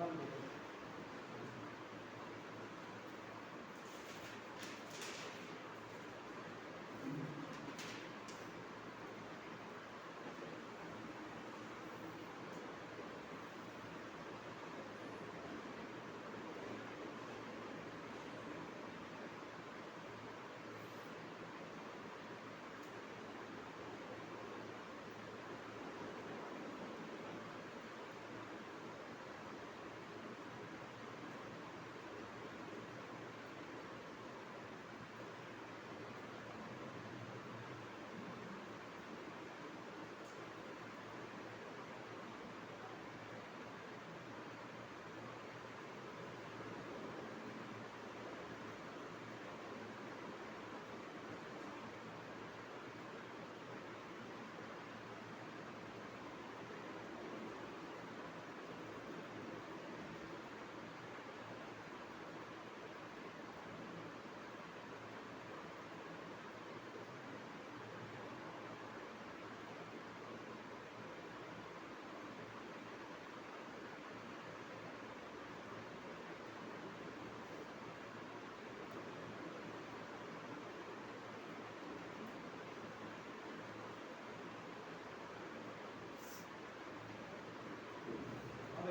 अब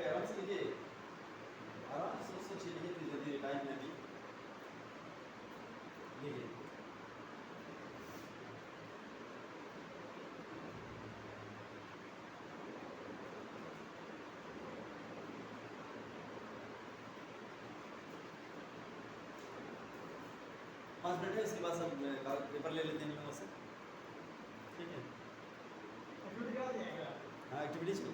आराम से लीजिए, आराम से उसको छीलिए धीरे धीरे टाइम में भी लीजिए। पाँच मिनट है, इसके बाद सब पेपर ले लेते हैं लोगों से, ठीक है? हाँ, एक्टिविटीज में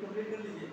कंप्लीट कर लीजिए।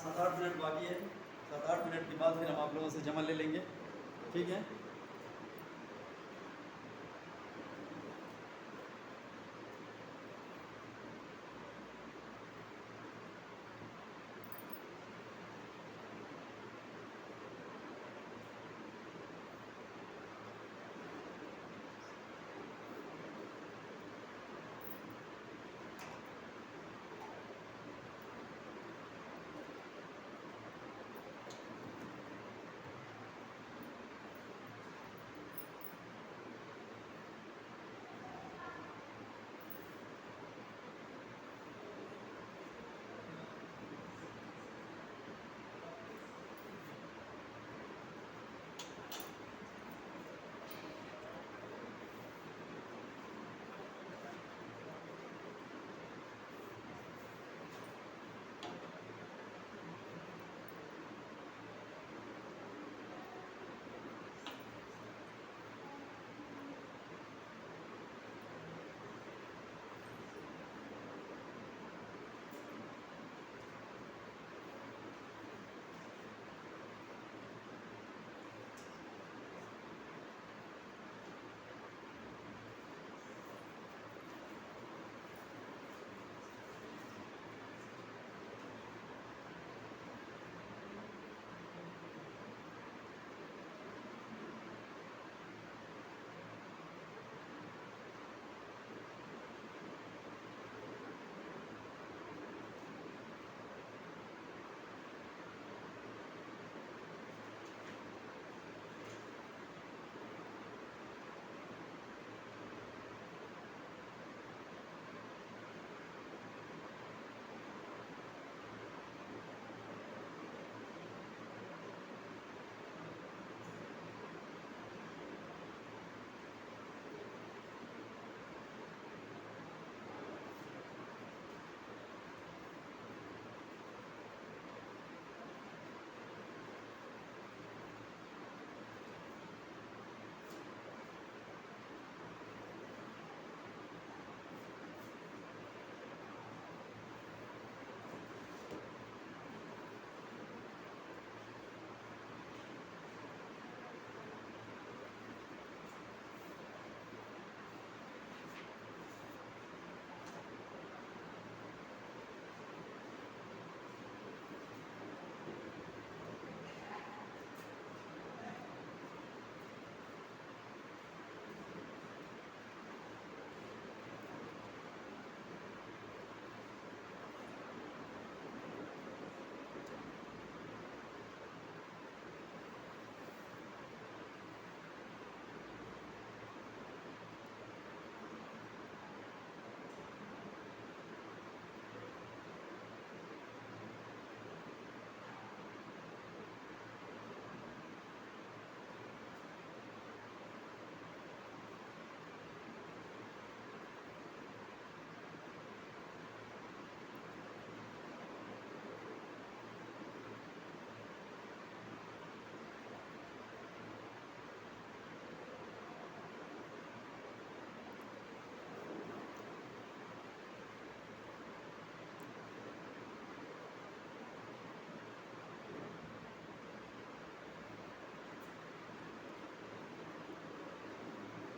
7-8 मिनट बाकी है, 7-8 मिनट के बाद फिर हम आप लोगों से जमा ले लेंगे, ठीक है।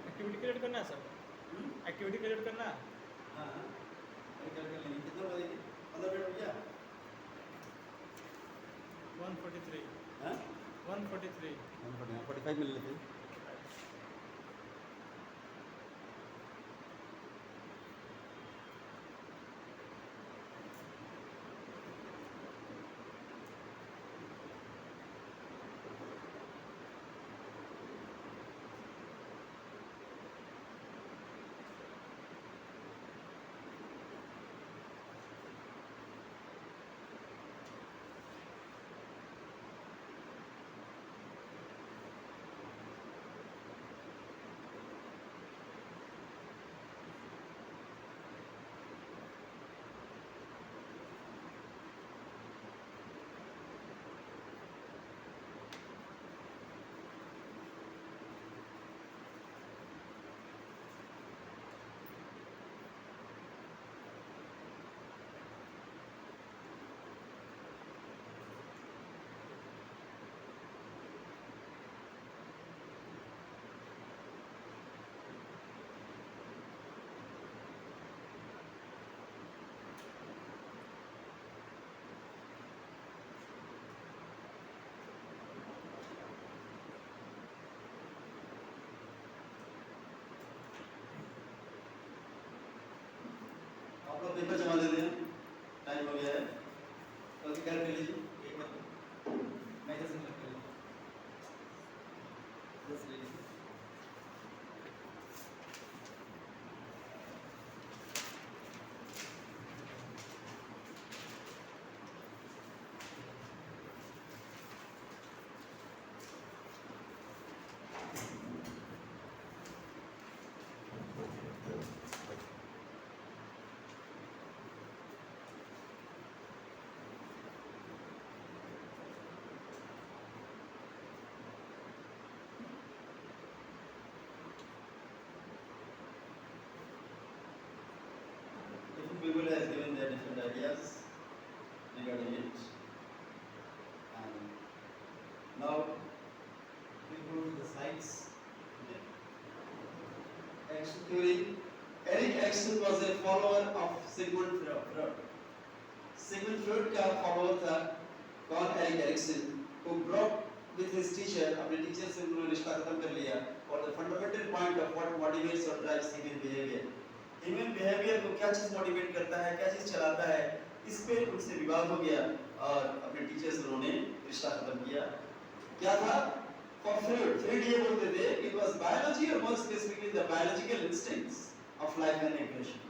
एक्टिविटी क्रिएट करना है सर, एक्टिविटी क्रिएट करना है। हाँ हाँ, अभी कर लेंगे। कितना बजे? 15 मिनट हो गया। 143 हाँ 143 45 मिल लेते हैं। टाइम हो गया है, तो अभी कर लीजिए एक बार मैं कैसे कर लीजिए बस ले लीजिए। Different people has given their different ideas regarding it. And now we go to the slides. Action theory. Eric Erikson was a follower of Sigmund Freud. Sigmund Freud का follower था कौन? Eric Erikson, who broke with his teacher. अपने teacher से उन्होंने रिश्ता खत्म कर लिया और the fundamental point of what motivates or drives human behavior. Human behaviour को क्या चीज मोटिवेट करता है, क्या चीज चलाता है, इस पे उनसे विवाद हो गया और अपने टीचर से उन्होंने रिश्ता खत्म किया। क्या था? फॉर फ्रेड ये बोलते थे इट वाज बायोलॉजी और more specifically the biological instincts of life and evolution.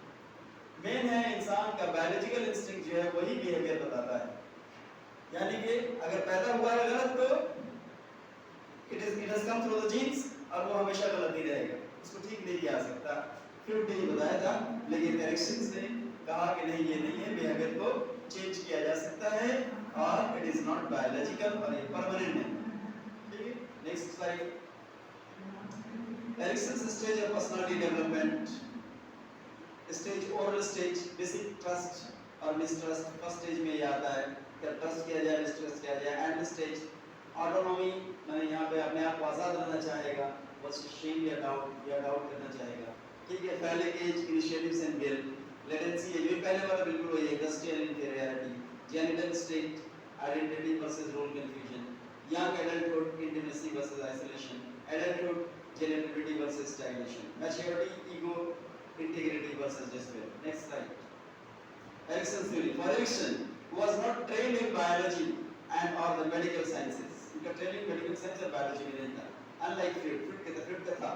Main है इंसान का बायोलॉजिकल इंस्टिंक्ट जो है वही बिहेवियर बताता है। यानी कि अगर पैदा हुआ है गलत तो it has come through the genes और वो हमेशा गलत ही रहेगा, उसको ठीक नहीं किया जा सकता। फ्रूड ने बताया था, लेकिन एरिक्सन ने कहा कि नहीं ये नहीं है, बिहेवियर को चेंज किया जा सकता है और इट इज नॉट बायोलॉजिकल और ये परमानेंट है। ठीक है, next slide. Erikson stage of personality development, stage oral stage, basic trust और मिसट्रस्ट। फर्स्ट स्टेज में ये आता है कि ट्रस्ट किया जाए, मिसट्रस्ट किया जाए। एंड स्टेज ऑटोनॉमी, मैंने यहाँ पे अपने आप को आजाद रहना चाहेगा, बस शेम या डाउट करना चाहेगा। ठीक है, पहले age initiatives and will, latency है, ये पहले वाला बिल्कुल वही है, gust and inferiority, genital state, identity versus role confusion, young adulthood, intimacy versus isolation, adulthood, generativity versus stagnation, maturity, ego, integrity versus despair. Next slide. Erickson's theory. For Erikson, who was not trained in biology and or the medical sciences, उनका ट्रेनिंग मेडिकल साइंस और बायोलॉजी में नहीं था, unlike Freud का था।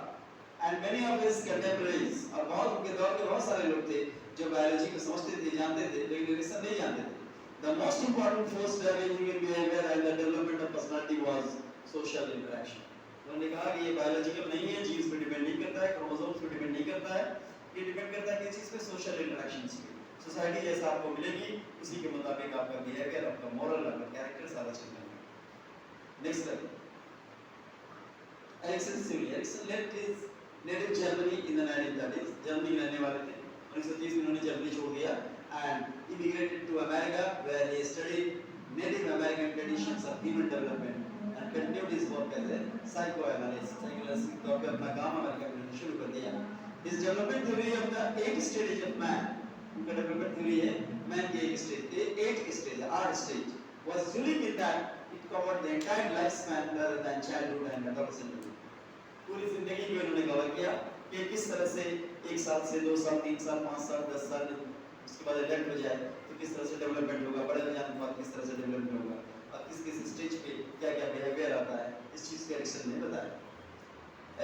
And many of his contemporaries, और बहुत उनके दौर के बहुत सारे लोग थे जो बायोलॉजी को समझते थे, जानते थे, लेकिन एरिक्सन नहीं जानते थे। The most important force driving human behavior and the development of personality was social interaction. उन्होंने कहा कि ये बायोलॉजिकल नहीं है, जीन्स पे डिपेंड नहीं करता है, क्रोमोसोम्स पे डिपेंड नहीं करता है, ये डिपेंड करता है किस चीज पे? सोशल इंटरेक्शंस पे। सोसाइटी जैसा आपको मिलेगी उसी के मुताबिक आपका बिहेवियर, आपका मोरल, आपका कैरेक्टर सारा चीज बनेगा। Next slide. Erikson theory. Erikson left his native Germany in the 1930s. Germany में रहने वाले थे, 1930 में उन्होंने जर्मनी छोड़ दिया and immigrated to America where he studied Native American traditions of human development and continued his work as a psychoanalyst. Psychologist के तौर पे अपना काम अमेरिका में शुरू कर दिया। His development theory of the 8 stages of man, उनका डेवलपमेंट थ्योरी है मैन के 8 stage, 8 stage, 8 stage, was unique in that it covered the entire lifespan rather than childhood and adolescence. पूरी जिंदगी को इन्होंने कवर किया कि किस तरह से 1 साल से 2 साल, 3 साल, 5 साल, 10 साल, उसके बाद एडल्ट हो जाए तो किस तरह से डेवलपमेंट होगा, बड़े हो जाने के बाद किस तरह से डेवलपमेंट होगा और किस किस स्टेज पे क्या क्या बिहेवियर आता है, इस चीज को एरिक्सन ने बताया।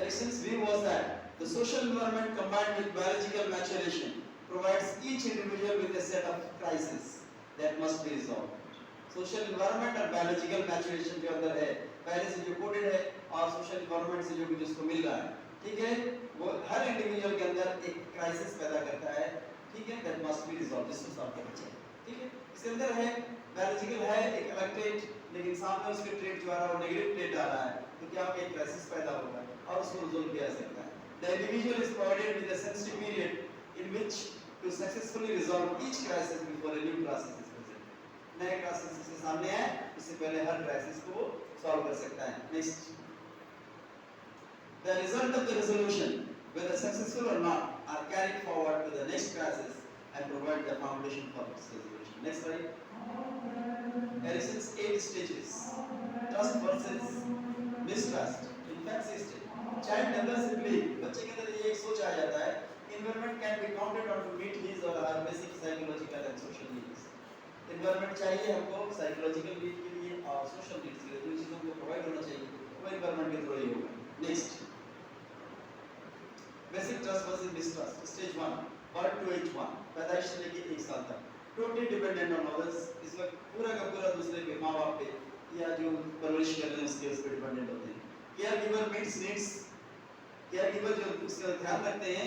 Erikson's view was that the social environment combined with biological maturation provides each individual with a set of crises that must be resolved. Social environment और biological maturation जो अंदर है, पहले से जो कोडेड है और social environment से जो भी जिसको मिल रहा है, ठीक है, वो हर इंडिविजुअल के अंदर एक क्राइसिस पैदा करता है, ठीक है, that must be resolved, जिसको सॉल्व करना चाहिए, ठीक है। इसके अंदर है biological है एक अलग ट्रेट, लेकिन सामने उसके ट्रेट जो आ रहा है वो नेगेटिव ट्रेट आ रहा है, तो क्या एक क्राइसिस पैदा होगा और उसको रिजॉल्व किया जा सकता है। The individual is provided with a sensitive period in which to successfully resolve each crisis before a new crisis is present. नए crisis इसके सामने है, इससे पहले हर crisis को solve कर सकता है। Next, the result of the resolution, whether successful or not, are carried forward to the next crisis and provide the foundation for its resolution. Next slide. Erickson's 8 stages: trust versus mistrust. In fact, 6 stages. Child के अंदर simply बच्चे के अंदर ये एक सोच आ जाता है, environment can be counted on to meet his or her basic psychological and social needs. Environment चाहिए हमको साइकोलॉजिकल नीड के लिए और सोशल नीड्स के लिए, जो चीज़ों को प्रोवाइड होना चाहिए वो एनवायरनमेंट के थ्रू ही होगा। Next, basic trust versus mistrust. Stage 1 birth to age 1, पैदाइश से लेके 1 साल तक टोटली डिपेंडेंट ऑन अदर्स, इस वक्त पूरा का पूरा दूसरे के माँ बाप पे या जो परवरिश कर रहे हैं उसके उस पर डिपेंडेंट होते हैं। Care giver meets needs, care giver जो उसका ध्यान रखते हैं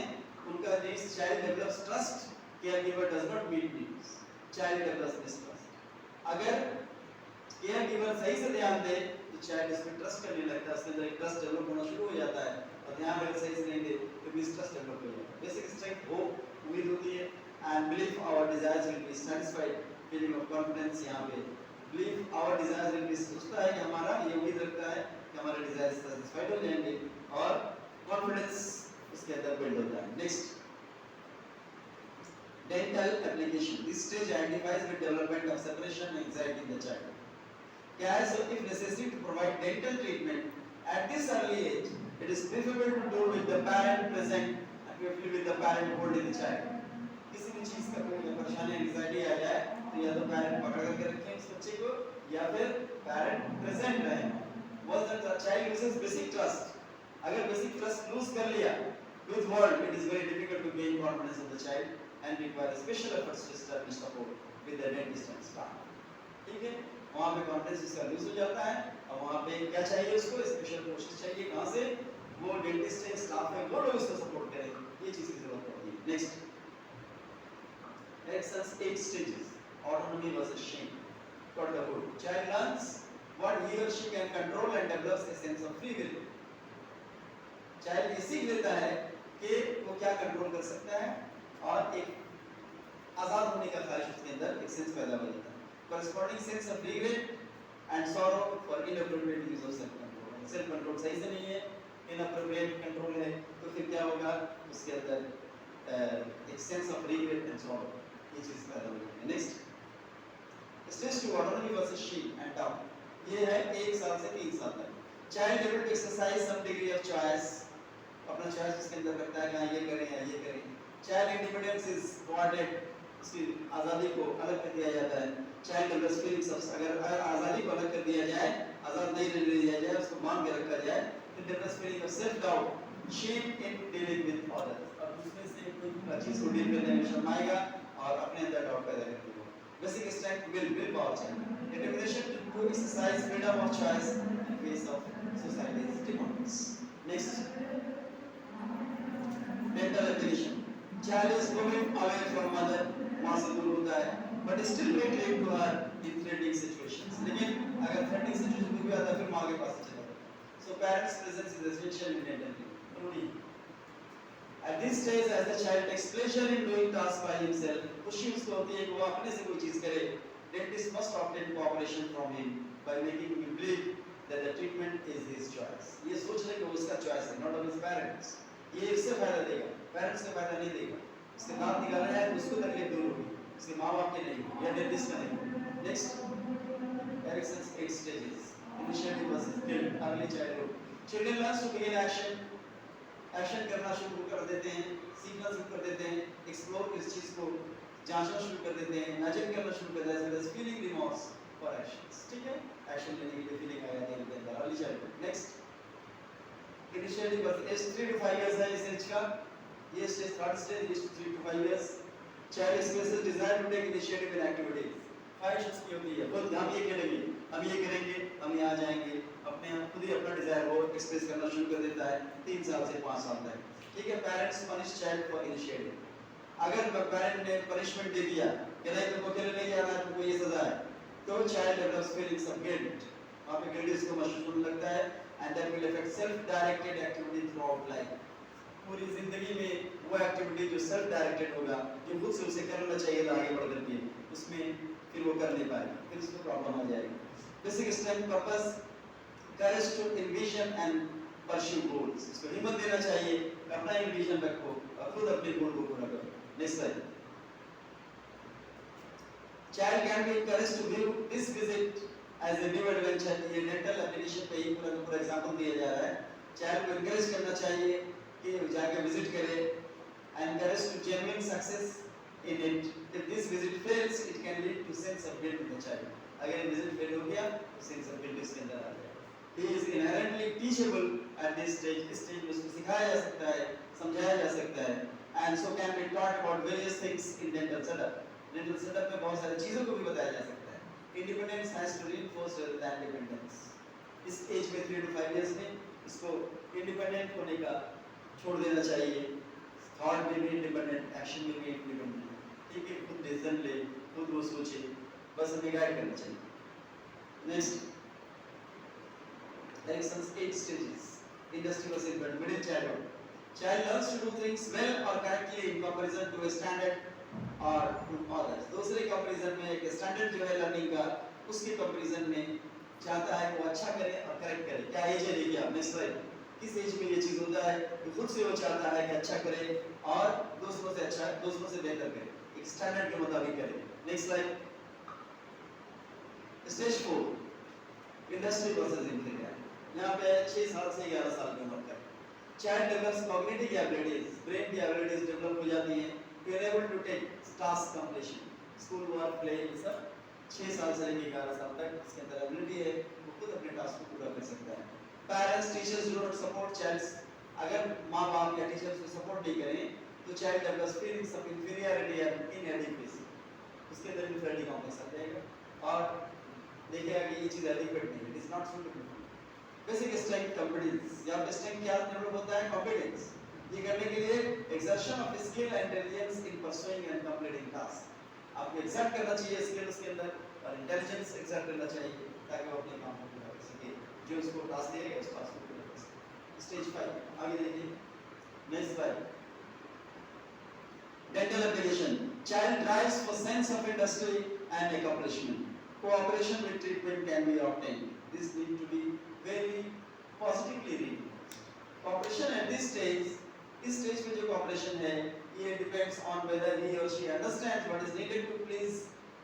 उनका needs, child develops trust, care giver does not meet needs, child develops mistrust. अगर केयर गिवर सही से ध्यान दे तो चाइल्ड इसमें ट्रस्ट करने लगता है, उसके अंदर एक ट्रस्ट डेवलप होना शुरू हो जाता है, और ध्यान अगर सही से नहीं दे तो मिसट्रस्ट डेवलप हो जाता है। बेसिक स्ट्रेंथ होप, उम्मीद होती है, and belief our desires will be satisfied, feeling of confidence। यहाँ पे belief our desires will be, सोचता है कि हमारा, ये उम्मीद रखता है कि हमारे desires satisfied हो जाएंगे, और confidence उसके अंदर build होता है। Next, dental application। This stage identifies with development of separation anxiety in the child. Care, so if necessary to provide dental treatment at this early age, it is preferable to do with the parent present and preferably with the parent holding the child। किसी भी चीज का कोई परेशानी एंजाइटी आ जाए तो या तो पेरेंट पकड़ करके रखें उस बच्चे को या फिर पेरेंट प्रेजेंट रहे। Was the child uses basic trust, अगर बेसिक ट्रस्ट लूज कर लिया with world, it is very difficult to gain confidence of the child and require special efforts to establish support with the dentist and staff. ठीक है, वहां पे कॉन्फिडेंस इसका लूज हो जाता है और वहां पे क्या चाहिए उसको, स्पेशल कोशिश चाहिए, कहां से, वो डेंटिस्ट एंड स्टाफ है वो लोग उसको सपोर्ट करें, ये चीज की जरूरत पड़ती है। Next, Erickson's 8 stages, autonomy versus shame. Got the hood. Child learns what he or she can control and develops a sense of free will. Child ये सीख लेता है कि वो क्या कंट्रोल कर सकता है और एक आजाद होने का ख्वाहिश उसके अंदर एक सेंस पैदा हो जाता है। Corresponding sense of regret and sorrow for inappropriate use of self-control. Self-control सही से नहीं है, inappropriate control है, तो फिर क्या होगा उसके अंदर एक sense of regret and sorrow, ये चीज पैदा हो जाती है। Next, stage 2 autonomy versus shame and doubt. ये है 1 साल से 3 साल तक। Child able to exercise some degree of choice, अपना चॉइस उसके अंदर रखता है कि हाँ ये करें या ये करें। चाइल्ड इंडिपेंडेंस इज रिवॉर्डेड, उसकी आज़ादी को अलग कर दिया जाता है। चाइल्ड डेवलप्स फीलिंग्स ऑफ, अगर आज़ादी को अलग कर दिया जाए, आज़ाद नहीं रहने दिया जाए, उसको मान के रखा जाए, तो develops feeling of self doubt, shame in dealing with others, और दूसरे से कोई चीज को डील करने में शर्म आएगा और अपने अंदर डाउट पैदा करेगा। बेसिक स्ट्रेंथ विल पावर चाहिए, determination to exercise freedom of choice in face of society's demands. Next, mental education. Child is moving away from mother, मां से दूर होता है, but still wait late to her in threatening situations, लेकिन अगर थ्रेटनिंग सिचुएशन में भी आता है फिर मां के पास चला जाता है। So parents presence is essential in mental. At this stage, as the child takes pleasure in doing tasks by himself, खुशी उसको होती है कि वो अपने से कोई चीज करे। Dentist must obtain cooperation from him by making him believe that the treatment is his choice. ये सोच ले कि वो उसका choice है, not of his parents. ये इससे फायदा देगा, parents का फायदा नहीं देगा। उसके दांत निकालना है, उसको तकलीफ दूर होगी, उसके माँ बाप के नहीं या dentist का नहीं। Next, Erickson's 8 stages. Initiative versus guilt, early childhood. Children learn to begin action. Action करना शुरू कर देते हैं, सीखना शुरू कर देते हैं, एक्सप्लोर इस चीज को जांचना शुरू कर देते हैं, इमेजिन करना शुरू कर देते हैं, फीलिंग रिमॉर्स फॉर एक्शंस। ठीक है, एक्शन लेने के लिए फीलिंग आ जाती है उनके अंदर early childhood. Next, initially birth age 3 to 5 years है इस एज का, ये stage third stage is 3 to 5 years. Child expresses desire to take initiative in activities, ख्वाहिश उसकी होती है खुद हम ये करेंगे, हम ये करेंगे, हम यहाँ जाएंगे, अपने खुद ही अपना डिजायर वो एक्सप्रेस करना शुरू कर देता है 3 साल से 5 साल तक। ठीक है, parents punish child for initiative. अगर पेरेंट ने पनिशमेंट दे दिया कि नहीं तुमको खेलने नहीं जाना है, तुमको ये सजा है, तो child develops feelings of guilt, वहाँ पे गिल्ट इसको महसूस होने लगता है, and that will affect self directed activity through out life. पूरी जिंदगी में वो एक्टिविटी जो सेल्फ डायरेक्टेड होगा, जो खुद से उसे करना चाहिए था आगे बढ़ करके, उसमें फिर वो कर नहीं पाएगा, फिर उसको प्रॉब्लम आ जाएगी। Basic strength, purpose, courage to envision and pursue goals, इसको हिम्मत देना चाहिए, अपना envision रखो और खुद अपने गोल को पूरा करो। Next slide. Child can be encouraged to view this visit as a new adventure। ये dental application पे ही पूरा का पूरा एग्जांपल दिया जा रहा है। Child को encourage करना चाहिए कि जाके विजिट करे, encourage to genuine success in it. If this visit fails, it can lead to sense of guilt in the child. अगर ये visit fail हो गया, तो sense of guilt इसके अंदर आ जाएगा. He is inherently teachable at this stage. इस stage में उसको सिखाया जा सकता है, समझाया जा सकता है, and so can be taught about various things in dental setup. Dental setup में बहुत सारी चीजों को भी बताया जा सकता है. Independence has to reinforce rather than dependence. इस एज में 3 to 5 years में इसको इंडिपेंडेंट होने का छोड़ देना चाहिए. थॉट में भी इंडिपेंडेंट, एक्शन में भी इंडिपेंडेंट. ठीक है, खुद डिसीजन ले, खुद वो सोचे, बस हमें गाइड करना चाहिए. Next, Erickson's 8 stages. Industry was in middle childhood. Child learns to do things well or correctly in comparison to a standard or to others. दूसरे कंपैरिजन में एक स्टैंडर्ड जो है लर्निंग का, उसके कंपैरिजन में चाहता है वो अच्छा करे और करेक्ट करे. क्या एज है देखिए आप, नेक्स्ट स्लाइड. किस एज में ये चीज होता है कि खुद से वो चाहता है कि अच्छा करे और दूसरों से अच्छा, दूसरों से बेहतर करे, एक स्टैंडर्ड के मुताबिक करे. Next slide. Stage 4 industry process interior. यहाँ पे 6 साल से 11 साल की उम्र तक child develops cognitive abilities, brain की एबिलिटीज डेवलप हो जाती हैं to enable to take task completion, school work, play, ये सब 6 साल से लेकर 11 साल तक इसके अंदर एबिलिटी है, वो खुद अपने टास्क को पूरा कर सकता है. Parents, teachers do not support child's. अगर माँ-बाप या टीचर्स को सपोर्ट नहीं करें तो child develops feelings of inferiority and inadequacy. उसके अंदर इंफीरियरिटी कॉम्प्लेक्स आ जाएगा और देखिएगा कि ये चीज एडिक्वेट नहीं है, it is not suitable. Basic strength competence. यहाँ पे स्ट्रेंथ क्या डेवलप होता है? कॉम्पिटेंस. ये करने के लिए exertion of skill and intelligence in pursuing and completing task. आपको एक्सर्ट करना चाहिए स्किल उसके अंदर और इंटेलिजेंस एक्सर्ट करना चाहिए ताकि वो अपने काम को पूरा कर सके, जो उसको टास्क दिया उस टास्क को पूरा कर सके. स्टेज 5 आगे देखिए. Next slide. Dental application. Child drives for sense of industry and accomplishment. Cooperation with treatment can be obtained. This need to be very positively read. Cooperation at this stage, इस stage में जो cooperation है, ये depends on whether he or she understands what is needed to please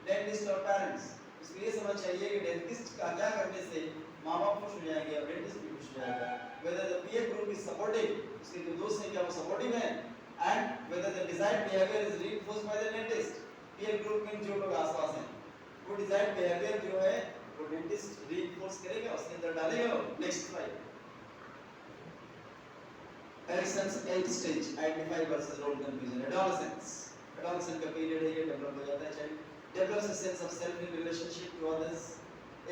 dentist or parents. इसलिए ये समझ चाहिए कि dentist का क्या करने से माँ बाप खुश हो जाएंगे और dentist भी खुश हो जाएगा. Whether the peer group is supportive, उसके जो दोस्त हैं क्या वो supportive हैं, and whether the desired behavior is reinforced by the dentist. Peer group में जो लोग आसपास हैं, वो desired behavior जो है वो डेंटिस्ट रीइंफोर्स करेगा, उसके अंदर डालेगा. Next slide. Erikson's 8th stage, identify versus role confusion. Adolescence. Adolescence का पीरियड है, ये डेवलप हो जाता है. Child develops a sense of self in relationship to others.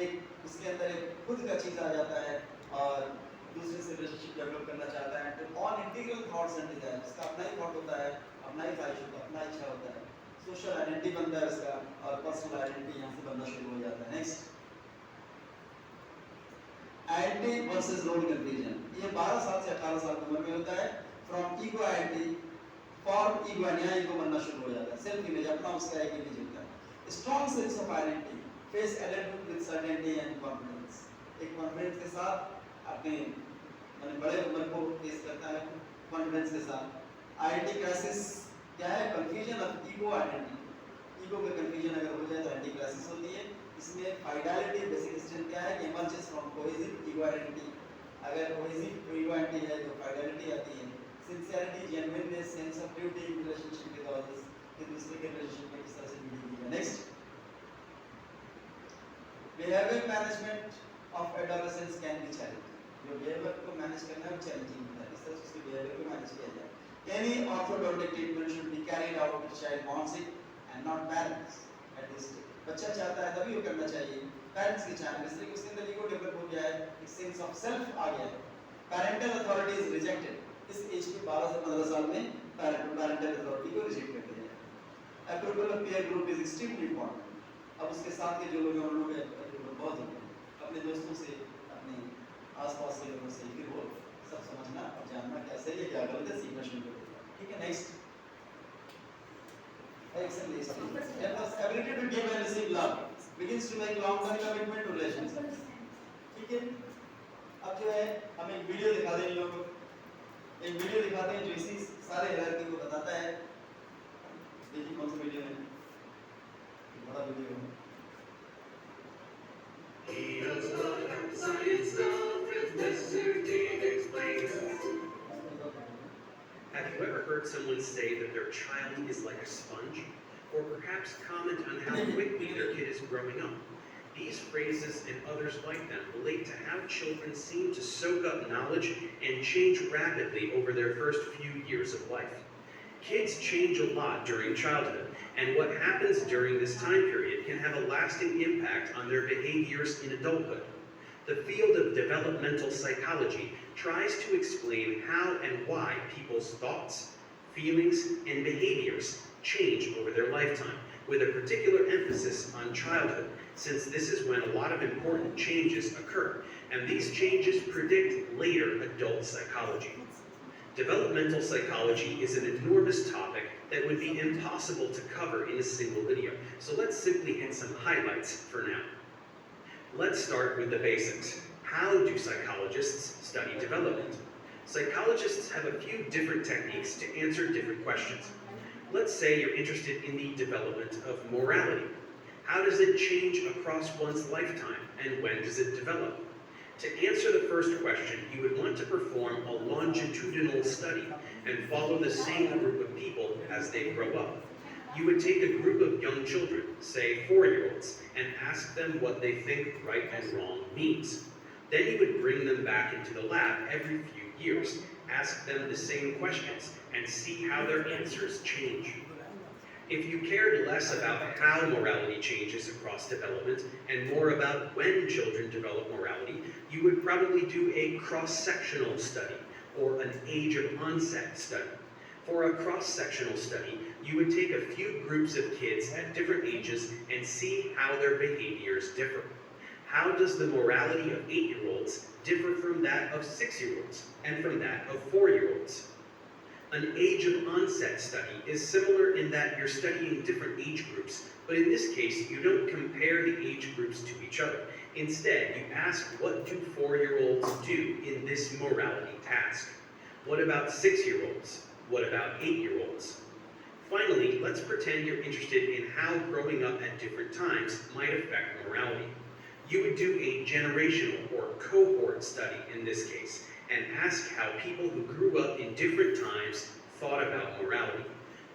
एक उसके अंदर एक खुद का चीज आ जाता है और दूसरे से रिलेशनशिप डेवलप करना चाहता है. तो on integral thoughts and desires. उसका अपना ही थॉट होता है, अपना ही ख्वाहिश होता है, अपना इच्छा होता है. सोशल आइडेंटिटी बनता है उसका और पर्सनल आइडेंटिटी यहाँ से बनना शुरू हो जाता है. Next. Identity versus role confusion. ये 12 साल से 18 साल की उम्र में होता है. From ego identity for ego, नया ईगो बनना शुरू हो जाता है. सेल्फ इमेज, अपना उसका एक इमेज होता है. Strong sense of identity, face adulthood with certainty and confidence. एक कॉन्फिडेंस के साथ अपने माने बड़े उम्र को फेस करता है कॉन्फिडेंस के साथ. आइडेंटिटी क्राइसिस क्या है? Confusion of ego identity. Ego का कंफ्यूजन अगर हो जाए तो आइडेंटिटी क्राइसिस होती है. इसमें फाइडेलिटी बेसिक स्ट्रेंथ क्या है कि emerges from cohesive ego identity. अगर कोहेसिव ईगो आइडेंटिटी है तो फाइडेलिटी आती है. Sincerity, genuineness, sense of duty in relationship with others, कि दूसरे के रिलेशनशिप में किस तरह से ड्यूटी की है. Next. Behaviour management of adolescence can be challenging. जो बिहेवियर को मैनेज करना है वो चैलेंजिंग होता है. किस तरह से उसके बिहेवियर को मैनेज किया जाए. Any orthodontic treatment should be carried out if child wants it and not parents at this stage. बच्चा चाहता है तभी वो करना चाहिए, पेरेंट्स की चाहने से. उसके अंदर ईगो डेवलप हो गया है, एक सेंस ऑफ सेल्फ आ गया है. Parental authority is rejected. इस एज पे 12 से 15 साल में पेरेंटल अथॉरिटी को रिजेक्ट कर दिया है. Approval of peer group is extremely important. अब उसके साथ के जो लोग हैं उन लोगों के अप्रूवल बहुत जरूरी है. अपने दोस्तों से, अपने आसपास के लोगों से फिर वो सब समझना और जानना क्या सही है क्या गलत है, सीखना शुरू कर देगा. ठीक है. Next. Ability to give and receive love begins to make long-term commitment to relations. ठीक है. अब जो है हम एक वीडियो दिखा दें इन लोगों को. एक वीडियो दिखाते हैं जो इसी सारे हायरार्की को बताता है. देखिए कौन सा वीडियो है. बड़ा वीडियो है. He does not have science stuff with Mr. Dean explains. Have you ever heard heard someone say that their child is like a sponge, or perhaps comment on how quickly their kid is growing up. These phrases and others like them relate to how children seem to soak up knowledge and change rapidly over their first few years of life. Kids change a lot during childhood, and what happens during this time period can have a lasting impact on their behaviors in adulthood. The field of developmental psychology tries to explain how and why people's thoughts, feelings, and behaviors change over their lifetime, with a particular emphasis on childhood, since this is when a lot of important changes occur, and these changes predict later adult psychology. Developmental psychology is an enormous topic that would be impossible to cover in a single video, so let's simply hit some highlights for now. Let's start with the basics. How do psychologists study development? Psychologists have a few different techniques to answer different questions. Let's say you're interested in the development of morality. How does it change across one's lifetime, and when does it develop? To answer the first question, you would want to perform a longitudinal study and follow the same group of people as they grow up. You would take a group of young children, say 4-year-olds, and ask them what they think right and wrong means. Then you would bring them back into the lab every few years, ask them the same questions, and see how their answers change. If you cared less about how morality changes across development and more about when children develop morality, you would probably do a cross-sectional study or an age of onset study. For a cross-sectional study, you would take a few groups of kids at different ages and see how their behaviors differ. How does the morality of 8-year-olds differ from that of 6-year-olds and from that of 4-year-olds? An age of onset study is similar in that you're studying different age groups, but in this case, you don't compare the age groups to each other. Instead, you ask, what do 4-year-olds do in this morality task? What about 6-year-olds? What about 8-year-olds? Finally, let's pretend you're interested in how growing up at different times might affect morality. You would do a generational or cohort study in this case, and ask how people who grew up in different times thought about morality.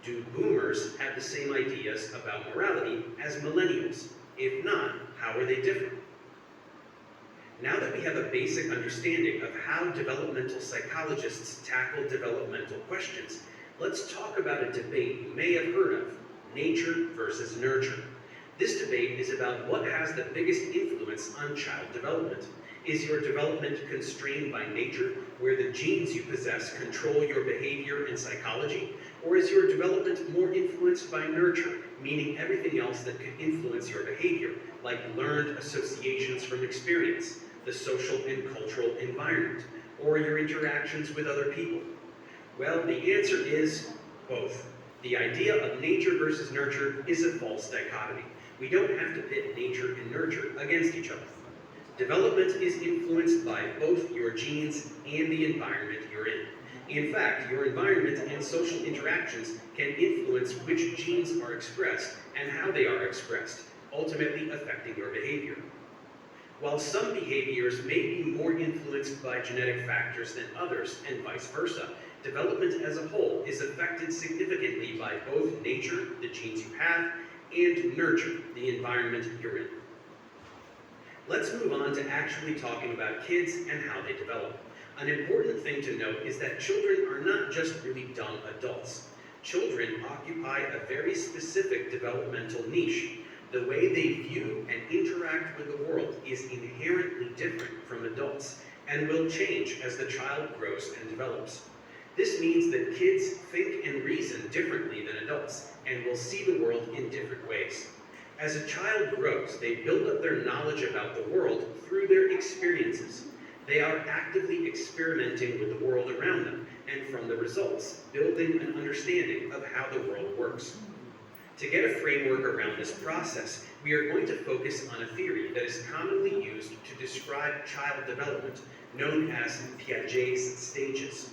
Do boomers have the same ideas about morality as millennials? If not, how are they different? Now that we have a basic understanding of how developmental psychologists tackle developmental questions, let's talk about a debate you may have heard of, nature versus nurture. This debate is about what has the biggest influence on child development. Is your development constrained by nature, where the genes you possess control your behavior and psychology? Or is your development more influenced by nurture, meaning everything else that could influence your behavior, like learned associations from experience, the social and cultural environment, or your interactions with other people? Well, the answer is both. The idea of nature versus nurture is a false dichotomy. We don't have to pit nature and nurture against each other. Development is influenced by both your genes and the environment you're in. In fact, your environment and social interactions can influence which genes are expressed and how they are expressed, ultimately affecting your behavior. While some behaviors may be more influenced by genetic factors than others, and vice versa, development as a whole is affected significantly by both nature, the genes you have, and nurture, the environment you're in. Let's move on to actually talking about kids and how they develop. An important thing to note is that children are not just really dumb adults. Children occupy a very specific developmental niche. The way they view and interact with the world is inherently different from adults and will change as the child grows and develops. This means that kids think and reason differently than adults and will see the world in different ways. As a child grows, they build up their knowledge about the world through their experiences. They are actively experimenting with the world around them, and from the results, building an understanding of how the world works. To get a framework around this process, we are going to focus on a theory that is commonly used to describe child development, known as Piaget's stages.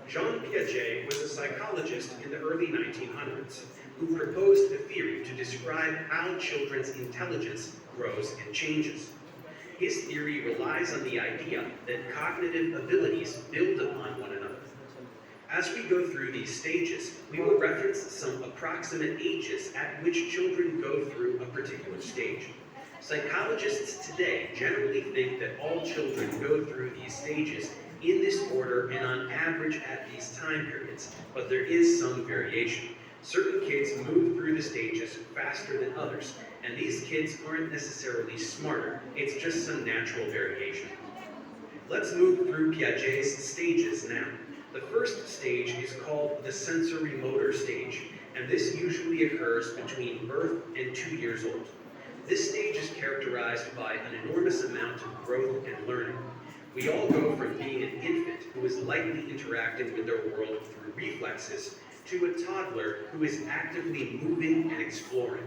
Jean Piaget was a psychologist in the early 1900s who proposed a theory to describe how children's intelligence grows and changes. His theory relies on the idea that cognitive abilities build upon one another. As we go through these stages, we will reference some approximate ages at which children go through a particular stage. Psychologists today generally think that all children go through these stages in this order and on average at these time periods, but there is some variation. Certain kids move through the stages faster than others, and these kids aren't necessarily smarter, it's just some natural variation. Let's move through Piaget's stages now. The first stage is called the sensory motor stage, and this usually occurs between birth and 2 years old. This stage is characterized by an enormous amount of growth and learning. We all go from being an infant who is lightly interacting with their world through reflexes to a toddler who is actively moving and exploring.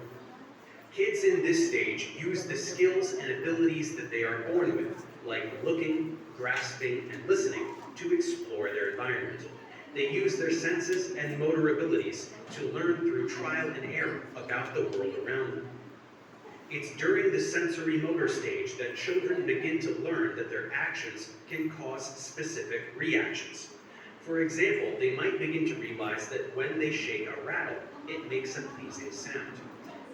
Kids in this stage use the skills and abilities that they are born with, like looking, grasping, and listening, to explore their environment. They use their senses and motor abilities to learn through trial and error about the world around them. It's during the sensory motor stage that children begin to learn that their actions can cause specific reactions. For example, they might begin to realize that when they shake a rattle, it makes a pleasing sound,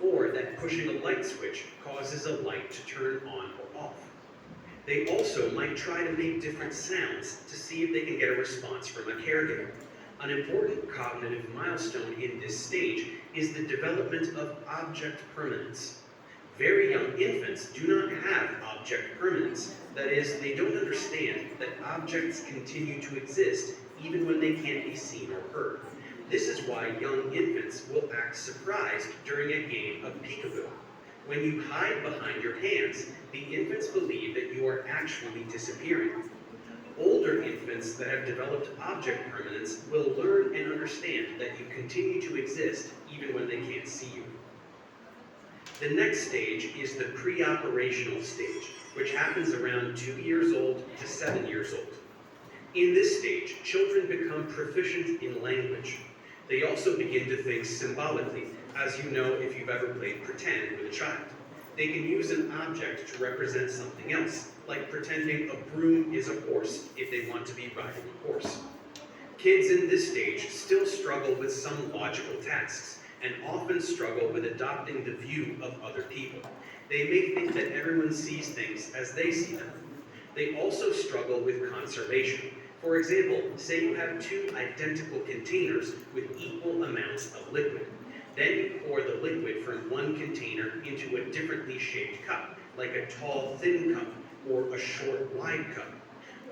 or that pushing a light switch causes a light to turn on or off. They also might try to make different sounds to see if they can get a response from a caregiver. An important cognitive milestone in this stage is the development of object permanence. Very young infants do not have object permanence. That is, they don't understand that objects continue to exist even when they can't be seen or heard. This is why young infants will act surprised during a game of peekaboo. When you hide behind your hands, the infants believe that you are actually disappearing. Older infants that have developed object permanence will learn and understand that you continue to exist even when they can't see you. The next stage is the pre-operational stage, which happens around 2 years old to 7 years old. In this stage, children become proficient in language. They also begin to think symbolically, as you know if you've ever played pretend with a child. They can use an object to represent something else, like pretending a broom is a horse if they want to be riding a horse. Kids in this stage still struggle with some logical tasks, and often struggle with adopting the view of other people. They may think that everyone sees things as they see them. They also struggle with conservation. For example, say you have 2 identical containers with equal amounts of liquid. Then you pour the liquid from one container into a differently shaped cup, like a tall, thin cup or a short, wide cup.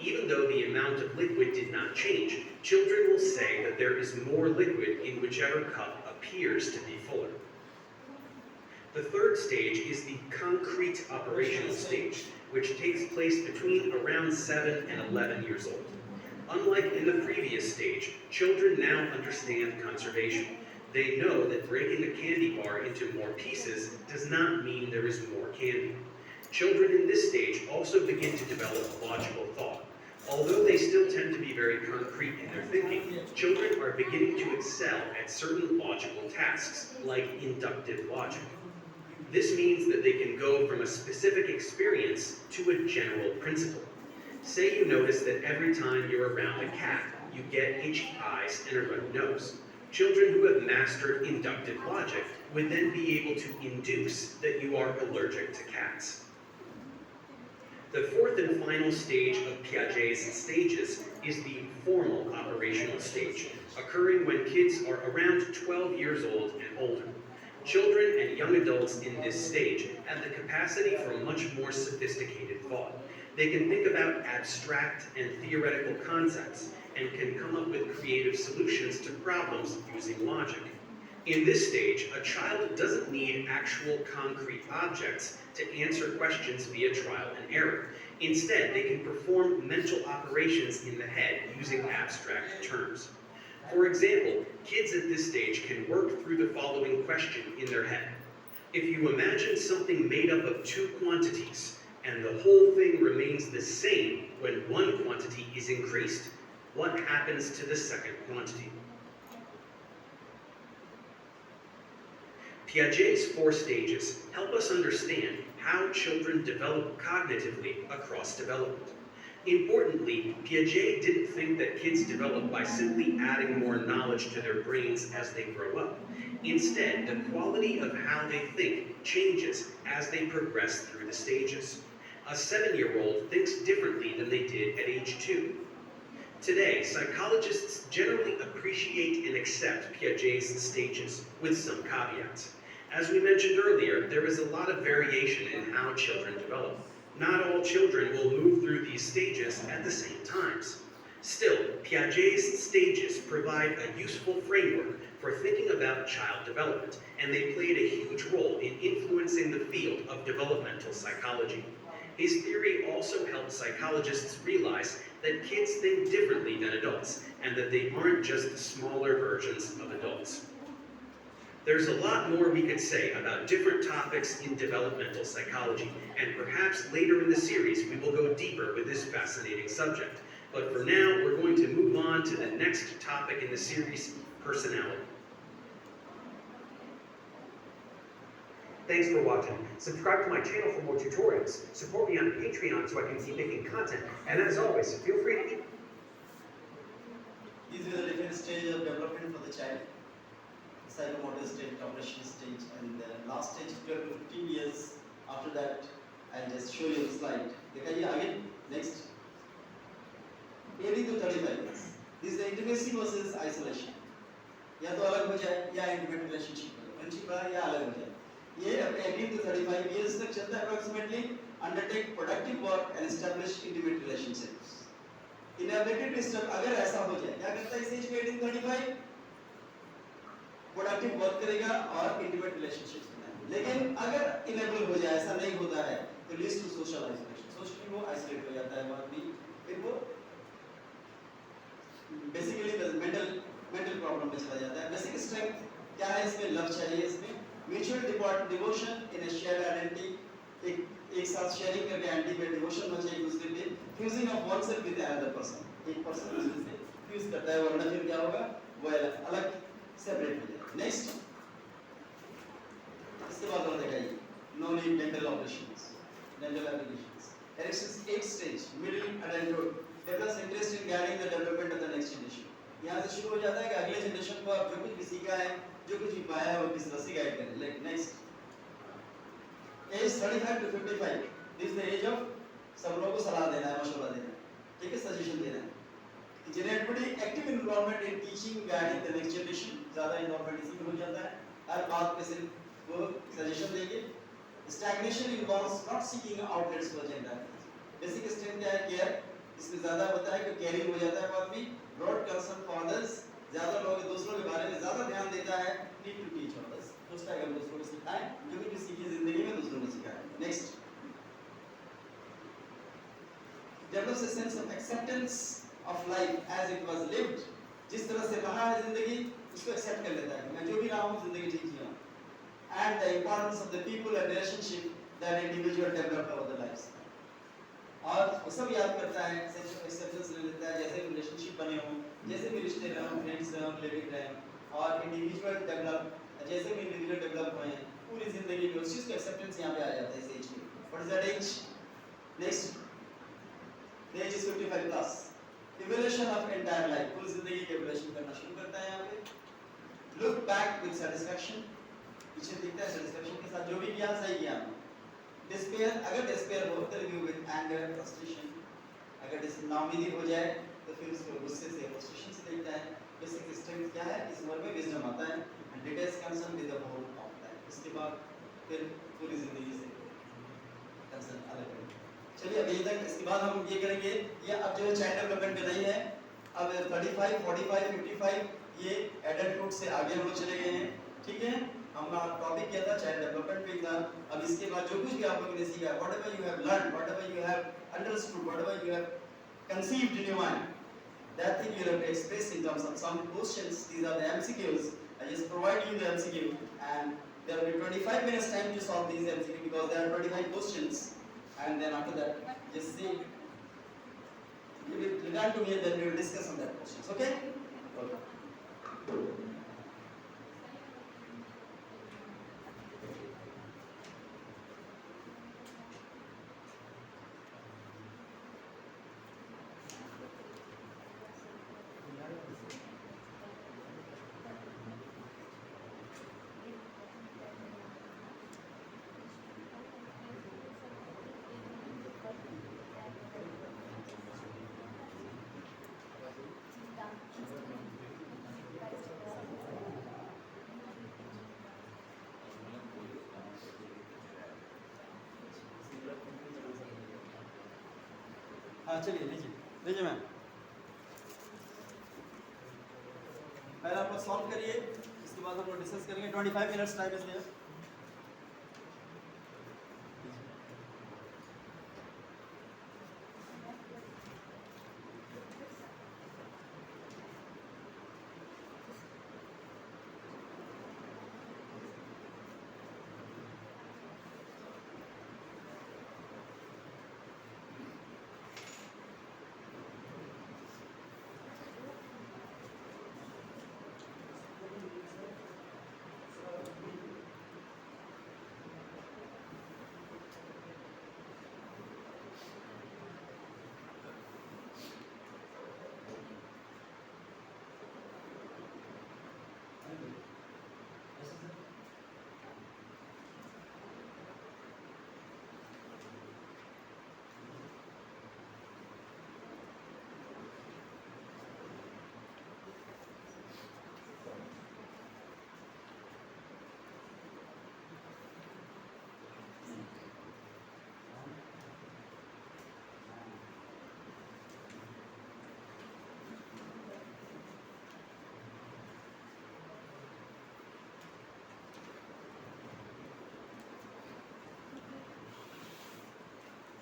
Even though the amount of liquid did not change, children will say that there is more liquid in whichever cup appears to be fuller. The third stage is the concrete operational stage, which takes place between around 7 and 11 years old. Unlike in the previous stage, children now understand conservation. They know that breaking a candy bar into more pieces does not mean there is more candy. Children in this stage also begin to develop logical thought. Although they still tend to be very concrete in their thinking, children are beginning to excel at certain logical tasks, like inductive logic. This means that they can go from a specific experience to a general principle. Say you notice that every time you're around a cat, you get itchy eyes and a runny nose. Children who have mastered inductive logic would then be able to induce that you are allergic to cats. The fourth and final stage of Piaget's stages is the formal operational stage, occurring when kids are around 12 years old and older. Children and young adults in this stage have the capacity for much more sophisticated thought. They can think about abstract and theoretical concepts and can come up with creative solutions to problems using logic. In this stage, a child doesn't need actual concrete objects to answer questions via trial and error. Instead, they can perform mental operations in the head using abstract terms. For example, kids at this stage can work through the following question in their head. If you imagine something made up of 2 quantities, and the whole thing remains the same when one quantity is increased, what happens to the second quantity? Piaget's 4 stages help us understand how children develop cognitively across development. Importantly, Piaget didn't think that kids develop by simply adding more knowledge to their brains as they grow up. Instead, the quality of how they think changes as they progress through the stages. A 7-year-old thinks differently than they did at age 2. Today, psychologists generally appreciate and accept Piaget's stages, with some caveats. As we mentioned earlier, there is a lot of variation in how children develop. Not all children will move through these stages at the same times. Still, Piaget's stages provide a useful framework for thinking about child development, and they played a huge role in influencing the field of developmental psychology. His theory also helped psychologists realize that kids think differently than adults, and that they aren't just smaller versions of adults. There's a lot more we could say about different topics in developmental psychology, and perhaps later in the series we will go deeper with this fascinating subject. But for now, we're going to move on to the next topic in the series, personality. Thanks for watching. Subscribe to my channel for more tutorials. Support me on Patreon so I can keep making content. And as always, feel free to... These are the different stages of development for the child. Psychomotor stage, cognition stage, and the last stage 12 to 15 years. After that, I'll just show you the slide. Again, next. 18 to 35 years. This is the intimacy versus isolation. या तो अलग हो जाए या intimate relationship है या अलग हो जाए. ये 18 to 35 years तक चलता है approximately. Undertake productive work and establish intimate relationships. Inability to stop अगर ऐसा हो जाए क्या करता है इस एज में 18 to 35 प्रोडक्टिव वर्क करेगा और इंटीमेट रिलेशनशिप्स बनाएगा. लेकिन अगर इनेबल हो जाए ऐसा नहीं होता है तो leads to social isolation. Socially वो आइसोलेट हो जाता है आदमी. फिर वो बेसिकली मेंटल प्रॉब्लम में चला जाता है. बेसिक स्ट्रेंथ क्या है इसमें? लव चाहिए इसमें. Mutual devotion in a shared identity. एक साथ शेयरिंग करके आइडेंटिटी में डिवोशन होना चाहिए दूसरे पे. Fusing of oneself with another person. एक पर्सन दूसरे से फ्यूज करता है वरना फिर क्या होगा वो अलग सेपरेट हो जाएगा. नेक्स्ट इसके बाद और दिखाइए no need dental operations, dental applications. Erikson's 8 stage middle adulthood develops interest in guiding the development of the next generation. यहाँ से शुरू हो जाता है कि अगले जनरेशन को आप जो कुछ भी सीखा है, जो कुछ भी पाया है वो किस तरह से गाइड करें. Like next age 35 to 55. This the age of सब लोगों को सलाह देना है, मशवरा देना है, ठीक है, सजेशन देना है. Generally active involvement in teaching, guiding the next generation. ज़्यादा involvement इसी में हो जाता है. हर बात पे सिर्फ वो suggestion देंगे. Stagnation involves not seeking outlets for gender. Basic strength क्या है? Care. इसमें ज़्यादा होता है कि caring हो जाता है आदमी. Broad concern for others. ज़्यादा लोग दूसरों के बारे में ज़्यादा ध्यान देता है. Need to teach others. सोचता है कि हम दूसरों को सिखाएं, जो कुछ भी सीखी जिंदगी में दूसरों को सिखाएं. Next. Develops a sense of acceptance of life as it was lived. जिस तरह से रहा है जिंदगी उसको एक्सेप्ट कर लेता है कि मैं जो भी रहा हूँ जिंदगी ठीक ही हूँ. And the importance of the people and relationship that individual develop over the lives. और वो सब याद करता है, सेंस ऑफ एक्सेप्टेंस ले लेता है, जैसे भी रिलेशनशिप बने हों, जैसे भी रिश्ते रहे हों, फ्रेंड्स रहे हों, रिलेटिव रहे हों, और इंडिविजुअल डेवलप, जैसे भी इंडिविजुअल डेवलप हुए हैं पूरी जिंदगी में उस चीज़ का एक्सेप्टेंस यहाँ पे आ जाता है इस एज में. What is that age? Next. The age is 55 plus. Evaluation of entire life. पूरी जिंदगी की evaluation करना शुरू करता है यहाँ पे. Look back with satisfaction. पीछे दिखता है satisfaction के साथ जो भी किया सही किया. Despair, अगर despair हो तो review with anger, frustration. अगर नाउमीदी हो जाए तो फिर उसको गुस्से से, frustration से देखता है. Basic strength क्या है? इस उम्र में wisdom आता है. And details concern with the whole of life. उसके बाद फिर पूरी जिंदगी से concern अलग है. चलिए अभी तक. इसके बाद हम ये करेंगे, ये अब जो चाइल्ड डेवलपमेंट में नहीं है, अब 35, 45, 55 ये एडल्टहुड से आगे हम लोग चले गए हैं. ठीक है, हमारा टॉपिक क्या था? चाइल्ड डेवलपमेंट पे था. अब इसके बाद जो कुछ भी आप लोगों ने सीखा, whatever you have learn, whatever you have understood, whatever you have conceived in your mind, that thing you have to express in terms of some questions. These are the MCQs. I just provide you the MCQ and there will be 25 minutes time to solve these MCQ because there are 25 questions. And then after that, just see, you will return to me and then we will discuss on that questions. Okay? Okay. हाँ चलिए लीजिए लीजिए मैम। पहले आप लोग सॉल्व करिए, इसके बाद हम लोग डिस्कस करेंगे। 25 minutes time is there.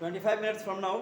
25 minutes from now